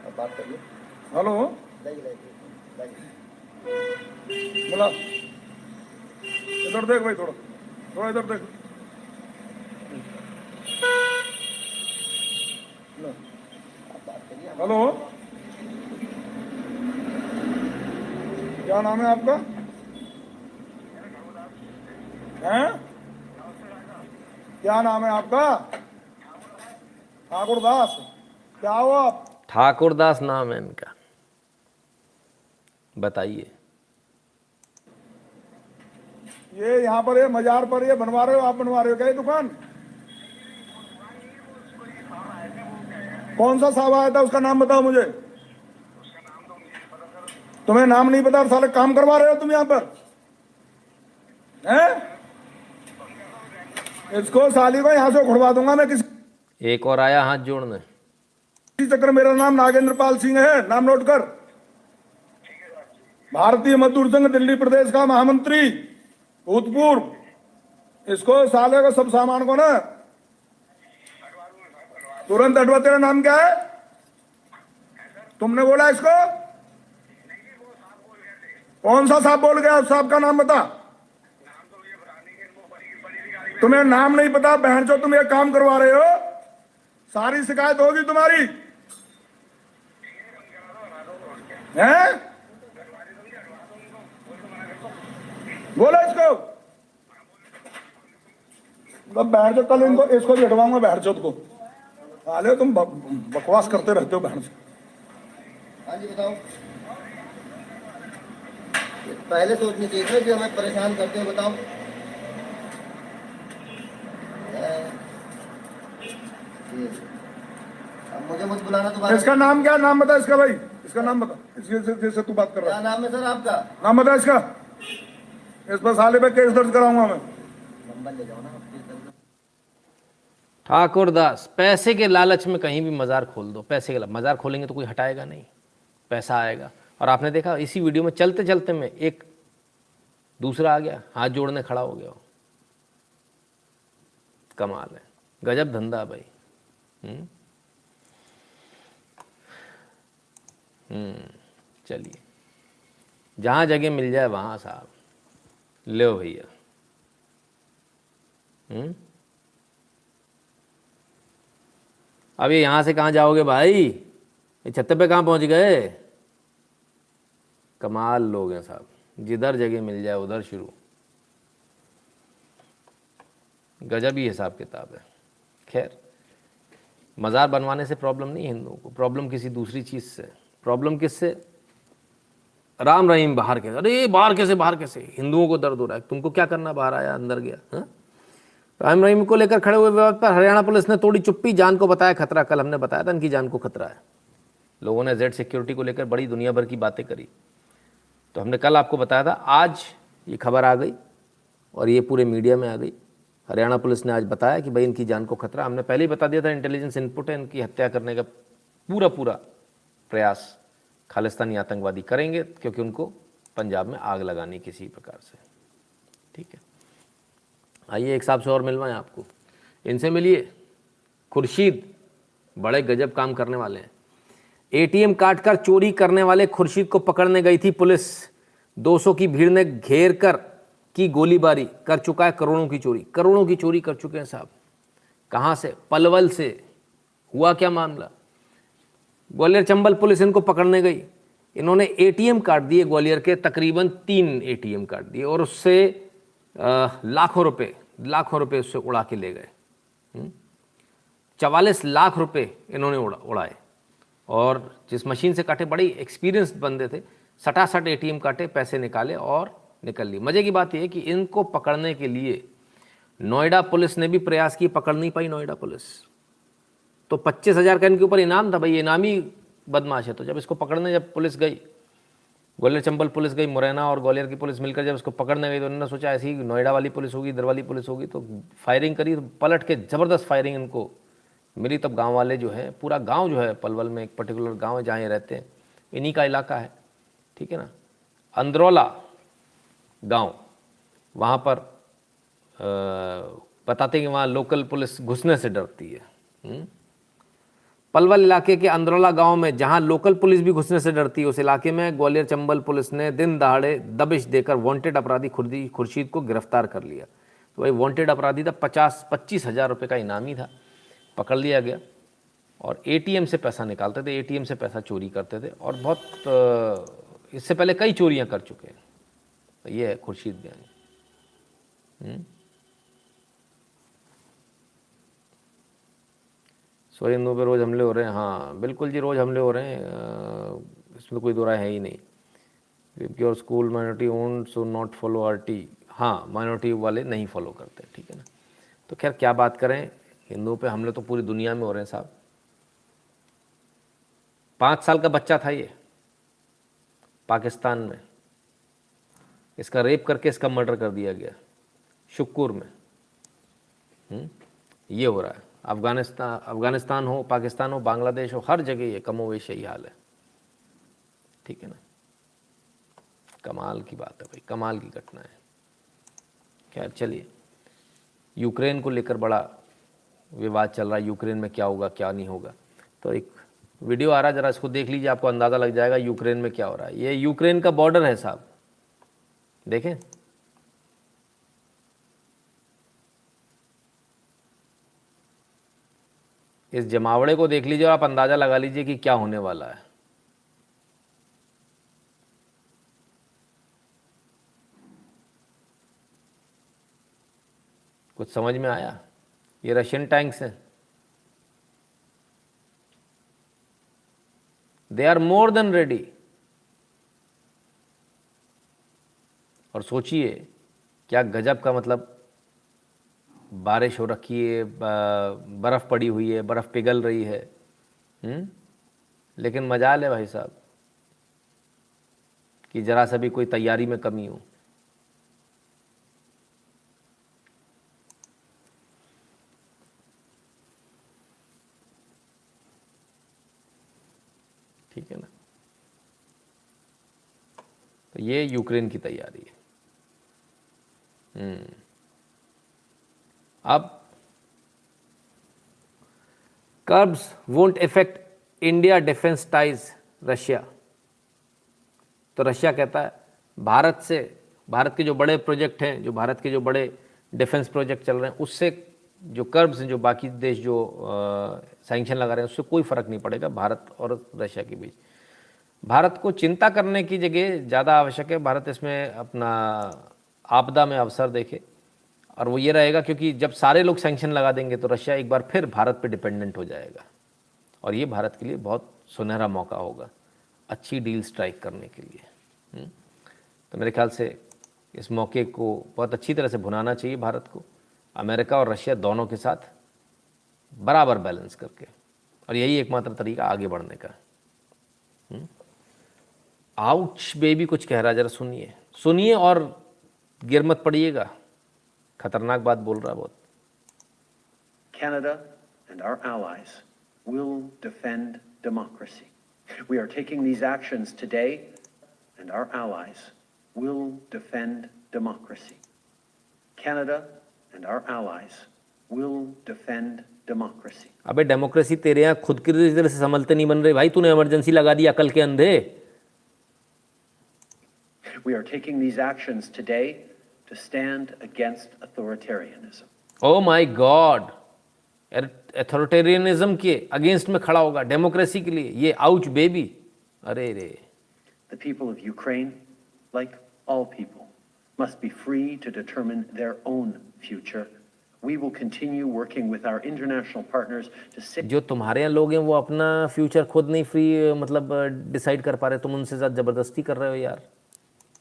अब बात करिए। हेलो बोला, इधर देख भाई, थोड़ा थोड़ा इधर देख। हेलो, क्या नाम है आपका? हैं? क्या नाम है आपका? ठाकुर दास। क्या हो आप? ठाकुर दास नाम है इनका। बताइए। ये यहाँ पर ये मजार पर ये बनवा रहे हो, आप बनवा रहे हो क्या ये दुकान? कौन सा साहब आया था, उसका नाम बताओ मुझे। तुम्हें नाम नहीं पता और साले काम करवा रहे हो तुम यहाँ पर, हैं? इसको साली को यहाँ से उखड़वा दूंगा मैं। किसी एक और आया हाथ जोड़ने। चक्र, मेरा नाम नागेंद्र पाल सिंह है, नाम नोट कर। भारतीय मजदूर संघ दिल्ली प्रदेश का महामंत्री भूतपूर्व। इसको साले को सब सामान को ना तुरंत हटवा। तेरा नाम क्या है? तुमने बोला इसको? कौन सा साहब बोल गया? उस साहब का नाम बता। तुम्हें नाम नहीं पता, बहन चो तुम ये काम करवा रहे हो, सारी शिकायत होगी तुम्हारी, हैं? बोलो इसको। बहन चो कल इनको इसको भी हटवाऊंगा, बहन चो को। आले तुम बकवास करते रहते हो बहन से। हाँ जी बताओ। पहले सोचनी चाहिए था कि हमें परेशान करते हो। बताओ। अब मुझे मत बुलाना दोबारा। इसका नाम क्या? नाम बता इसका भाई, इसका नाम बता। इससे तू बात कर रहा है। क्या नाम है सर आपका? नाम बता इसका। इस पर साले पे केस दर्ज कराऊंगा मैं। नंबर ले जाओ ना। ठाकुर दास, पैसे के लालच में कहीं भी मज़ार खोल दो। पैसे के मज़ार खोलेंगे तो कोई हटाएगा नहीं, पैसा आएगा। और आपने देखा इसी वीडियो में चलते चलते में एक दूसरा आ गया, हाथ जोड़ने खड़ा हो गया। कमाल है, गजब धंधा भाई। चलिए, जहाँ जगह मिल जाए वहाँ साहब ले भैया। अब ये यहाँ से कहाँ जाओगे भाई? ये छत्ते पे कहाँ पहुँच गए? कमाल लोग हैं साहब, जिधर जगह मिल जाए उधर शुरू। गजब ही हिसाब किताब है। खैर, मज़ार बनवाने से प्रॉब्लम नहीं हिंदुओं को, प्रॉब्लम किसी दूसरी चीज़ से। प्रॉब्लम किससे? राम रहीम बाहर कैसे? अरे बाहर कैसे, बाहर कैसे? हिंदुओं को दर्द हो रहा है। तुमको क्या करना, बाहर आया अंदर गया? हाँ, राम रहीम को लेकर खड़े हुए विवाद पर हरियाणा पुलिस ने तोड़ी चुप्पी, जान को बताया खतरा। कल हमने बताया था इनकी जान को खतरा है। लोगों ने जेड सिक्योरिटी को लेकर बड़ी दुनिया भर की बातें करी, तो हमने कल आपको बताया था। आज ये खबर आ गई और ये पूरे मीडिया में आ गई। हरियाणा पुलिस ने आज बताया कि भाई इनकी जान को खतरा। हमने पहले ही बता दिया था, इंटेलिजेंस इनपुट है, इनकी हत्या करने का पूरा प्रयास खालिस्तानी आतंकवादी करेंगे, क्योंकि उनको पंजाब में आग लगानी किसी प्रकार से। ठीक है, आइए एक साहब से और मिलवाएं आपको, इनसे मिलिए। खुर्शीद बड़े गजब काम करने वाले हैं। एटीएम काट कर चोरी करने वाले खुर्शीद को पकड़ने गई थी पुलिस। 200 की भीड़ ने घेर कर की गोलीबारी, कर चुका है करोड़ों की चोरी। करोड़ों की चोरी कर चुके हैं साहब। कहाँ से? पलवल से। हुआ क्या मामला? ग्वालियर चंबल पुलिस इनको पकड़ने गई। इन्होंने एटीएम काट दिए ग्वालियर के, तकरीबन 3 एटीएम काट दिए और उससे लाखों रुपए उससे उड़ा के ले गए। 44 लाख रुपए इन्होंने उड़ाए। और जिस मशीन से काटे, बड़ी एक्सपीरियंस्ड बंदे थे, सटासट एटीएम काटे, पैसे निकाले और निकल लिए। मजे की बात यह है कि इनको पकड़ने के लिए नोएडा पुलिस ने भी प्रयास किए, पकड़ नहीं पाई नोएडा पुलिस। तो 25,000 का इनके ऊपर इनाम था, भाई इनामी बदमाश है। तो जब इसको पकड़ने जब पुलिस गई, ग्वालियर चंबल पुलिस गई, मुरैना और ग्वालियर की पुलिस मिलकर जब इसको पकड़ने गई, तो उन्होंने सोचा ऐसी नोएडा वाली पुलिस होगी, इधर वाली पुलिस होगी, तो फायरिंग करी। तो पलट के ज़बरदस्त फायरिंग इनको मिली। तब गांव वाले जो है, पूरा गांव जो है पलवल में, एक पर्टिकुलर गांव है जहाँ ये रहते हैं, इन्हीं का इलाका है, ठीक है ना, अंदरौला गांव। वहाँ पर बताते हैं कि वहाँ लोकल पुलिस घुसने से डरती है। पलवल इलाके के अंदरौला गांव में जहां लोकल पुलिस भी घुसने से डरती है, उस इलाके में ग्वालियर चंबल पुलिस ने दिन दहाड़े दबिश देकर वांटेड अपराधी खुर्शीद को गिरफ्तार कर लिया। तो भाई वांटेड अपराधी था, 25 हज़ार रुपये का इनामी था, पकड़ लिया गया। और एटीएम से पैसा निकालते थे, एटीएम से पैसा चोरी करते थे और बहुत इससे पहले कई चोरियां कर चुके हैं। तो ये है खुर्शीद गैंग। सो हिंदुओं पे रोज़ हमले हो रहे हैं। हाँ बिल्कुल जी, रोज़ हमले हो रहे हैं, इसमें तो कोई दो राय है ही नहीं। Your school minority own so not follow RT. हाँ, माइनॉरिटी वाले नहीं फॉलो करते, ठीक है ना। तो खैर क्या बात करें, हिंदुओं पे हमले तो पूरी दुनिया में हो रहे हैं साहब। 5 साल का बच्चा था ये, पाकिस्तान में, इसका रेप करके इसका मर्डर कर दिया गया शुक्कुर में। ये हो रहा है। अफगानिस्तान हो, पाकिस्तान हो, बांग्लादेश हो, हर जगह ये कमोवेश यही हाल है, ठीक है ना। कमाल की बात है भाई, कमाल की घटना है। खैर चलिए, यूक्रेन को लेकर बड़ा विवाद चल रहा है, यूक्रेन में क्या होगा क्या नहीं होगा। तो एक वीडियो आ रहा है, ज़रा इसको देख लीजिए, आपको अंदाज़ा लग जाएगा यूक्रेन में क्या हो रहा है। ये यूक्रेन का बॉर्डर है साहब, देखें। इस जमावड़े को देख लीजिए और आप अंदाज़ा लगा लीजिए कि क्या होने वाला है। कुछ समझ में आया? ये रशियन टैंक्स हैं, they are more than ready. और सोचिए क्या गजब का, मतलब बारिश हो रखी है, बर्फ़ पड़ी हुई है, बर्फ़ पिघल रही है, लेकिन मजाल है भाई साहब कि ज़रा सा भी कोई तैयारी में कमी हो। ठीक है ना। तो ये यूक्रेन की तैयारी है। अब curbs won't effect India defence ties Russia. तो रशिया कहता है भारत के जो बड़े प्रोजेक्ट हैं, जो भारत के जो बड़े डिफेंस प्रोजेक्ट चल रहे हैं, उससे जो कर्ब्स हैं, जो बाकी देश जो सैंक्शन लगा रहे हैं, उससे कोई फ़र्क नहीं पड़ेगा भारत और रशिया के बीच। भारत को चिंता करने की जगह ज़्यादा आवश्यक है, भारत इसमें अपना आपदा में अवसर देखे। और वो ये रहेगा क्योंकि जब सारे लोग सैंक्शन लगा देंगे तो रशिया एक बार फिर भारत पे डिपेंडेंट हो जाएगा, और ये भारत के लिए बहुत सुनहरा मौका होगा अच्छी डील स्ट्राइक करने के लिए। तो मेरे ख्याल से इस मौके को बहुत अच्छी तरह से भुनाना चाहिए भारत को, अमेरिका और रशिया दोनों के साथ बराबर बैलेंस करके, और यही एकमात्र तरीका आगे बढ़ने का। आउच बेबी कुछ कह रहा है, जरा सुनिए और गिर मत पड़िएगा, खतरनाक बात बोल रहा है बहुत। Canada and our allies will defend democracy. We are taking these actions today, and our allies will defend democracy. Canada and our allies will defend democracy. अबे डेमोक्रेसी तेरे यहाँ खुद की तरह से संभलते नहीं बन रहे भाई, तूने इमरजेंसी लगा दी अकल के अंधे। We are taking these actions today to stand against authoritarianism. Oh my God! Authoritarianism के अगेंस्ट में खड़ा होगा डेमोक्रेसी के लिए, ये आउच बेबी। अरे रे। The people of Ukraine, like all people, must be free to determine their own future. We will continue working with our international partners to जो तुम्हारे यहाँ लोग हैं वो अपना फ्यूचर खुद नहीं फ्री मतलब डिसाइड कर पा रहे, तुम उनसे ज़्यादा ज़बरदस्ती कर रहे हो यार।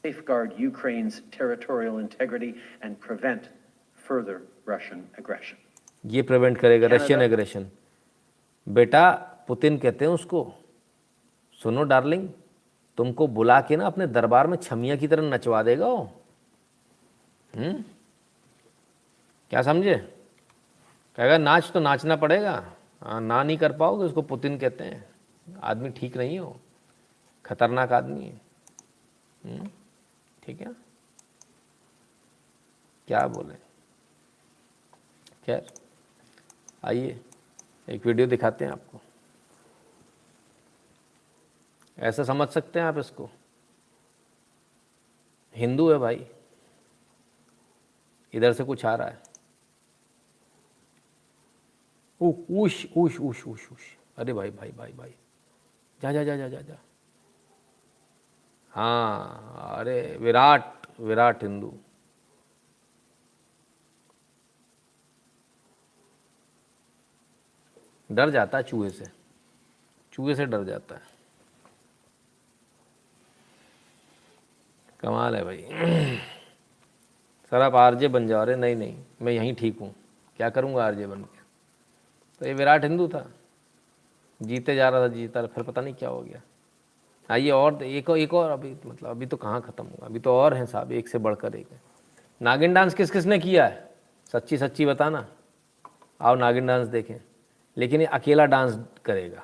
safeguard Ukraine's territorial integrity and prevent further Russian aggression. ये प्रिवेंट करेगा रशियन एग्रेशन। बेटा पुतिन कहते हैं उसको, सुनो डार्लिंग, तुमको बुला के ना अपने दरबार में छमिया की तरह नचवा देगा वो। क्या समझे? कहेगा नाच तो नाचना पड़ेगा, हाँ ना नहीं कर पाओगे, उसको पुतिन कहते हैं। आदमी ठीक नहीं हो, खतरनाक आदमी है। ठीक है, क्या बोले। खैर आइए एक वीडियो दिखाते हैं आपको। ऐसे समझ सकते हैं आप इसको। हिंदू है भाई, इधर से कुछ आ रहा है। उश उश उश उश उश, अरे भाई भाई भाई भाई, जा जा जा जा जा जा। हाँ, अरे विराट विराट हिंदू। डर जाता है चूहे से, चूहे से डर जाता है। कमाल है भाई। सर आप आरजे बन जाओ। अरे नहीं नहीं, मैं यहीं ठीक हूँ, क्या करूँगा आरजे बन के। तो ये विराट हिंदू था, जीते जा रहा था, जीता, फिर पता नहीं क्या हो गया। आइए और एक और अभी मतलब अभी तो कहाँ ख़त्म होगा, अभी तो और हैं साहब, एक से बढ़कर एक है। नागिन डांस किस किस ने किया है, सच्ची सच्ची बताना। आओ नागिन डांस देखें, लेकिन ये अकेला डांस करेगा।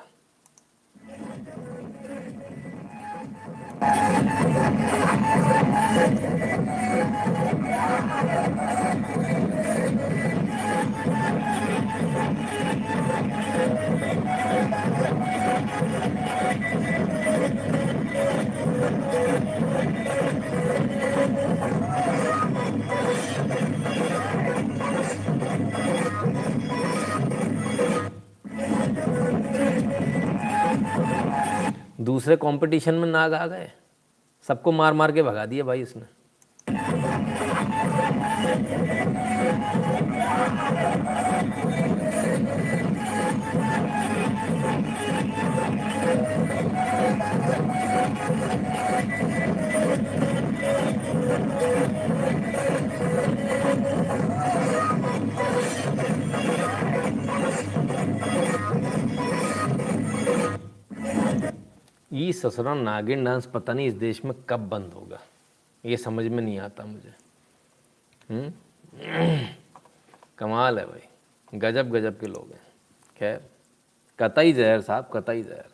दूसरे कंपटीशन में नाग आ गए, सबको मार मार के भगा दिया भाई इसने। ये ससुरा नागिन डांस पता नहीं इस देश में कब बंद होगा, ये समझ में नहीं आता मुझे। कमाल है भाई, गजब गजब के लोग हैं। खैर, कतई जहर साहब, कतई जहर।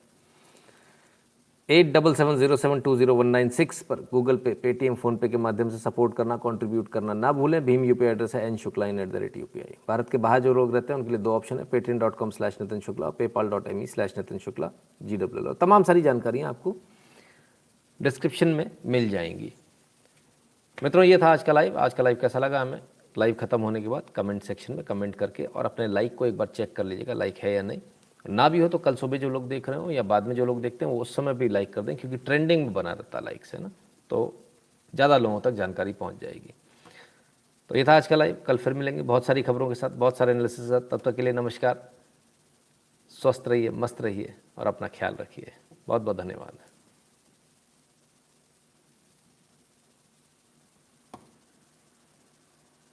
8770720196 पर गूगल पे, पेटीएम, फ़ोनपे के माध्यम से सपोर्ट करना, कंट्रीब्यूट करना ना भूलें। भीम यूपीआई एड्रेस है nshukla@UPI। भारत के बाहर जो लोग रहते हैं उनके लिए दो ऑप्शन है, patreon.com/नितिन शुक्ला, paypal.me/नितिन शुक्ला GWL। तमाम सारी जानकारियाँ आपको डिस्क्रिप्शन में मिल जाएंगी। मित्रों, ये था आज का लाइव। आज का लाइव कैसा लगा हमें, लाइव ख़त्म होने के बाद कमेंट सेक्शन में कमेंट करके और अपने लाइक को एक बार चेक कर लीजिएगा, लाइक है या नहीं। ना भी हो तो कल सुबह जो लोग देख रहे हो या बाद में जो लोग देखते हैं वो उस समय भी लाइक कर दें, क्योंकि ट्रेंडिंग में बना रहता है लाइक से ना, तो ज़्यादा लोगों तक जानकारी पहुंच जाएगी। तो ये था आज का लाइव, कल फिर मिलेंगे बहुत सारी खबरों के साथ, बहुत सारे एनालिसिस के साथ। तब तक के लिए नमस्कार, स्वस्थ रहिए, मस्त रहिए और अपना ख्याल रखिए। बहुत बहुत धन्यवाद।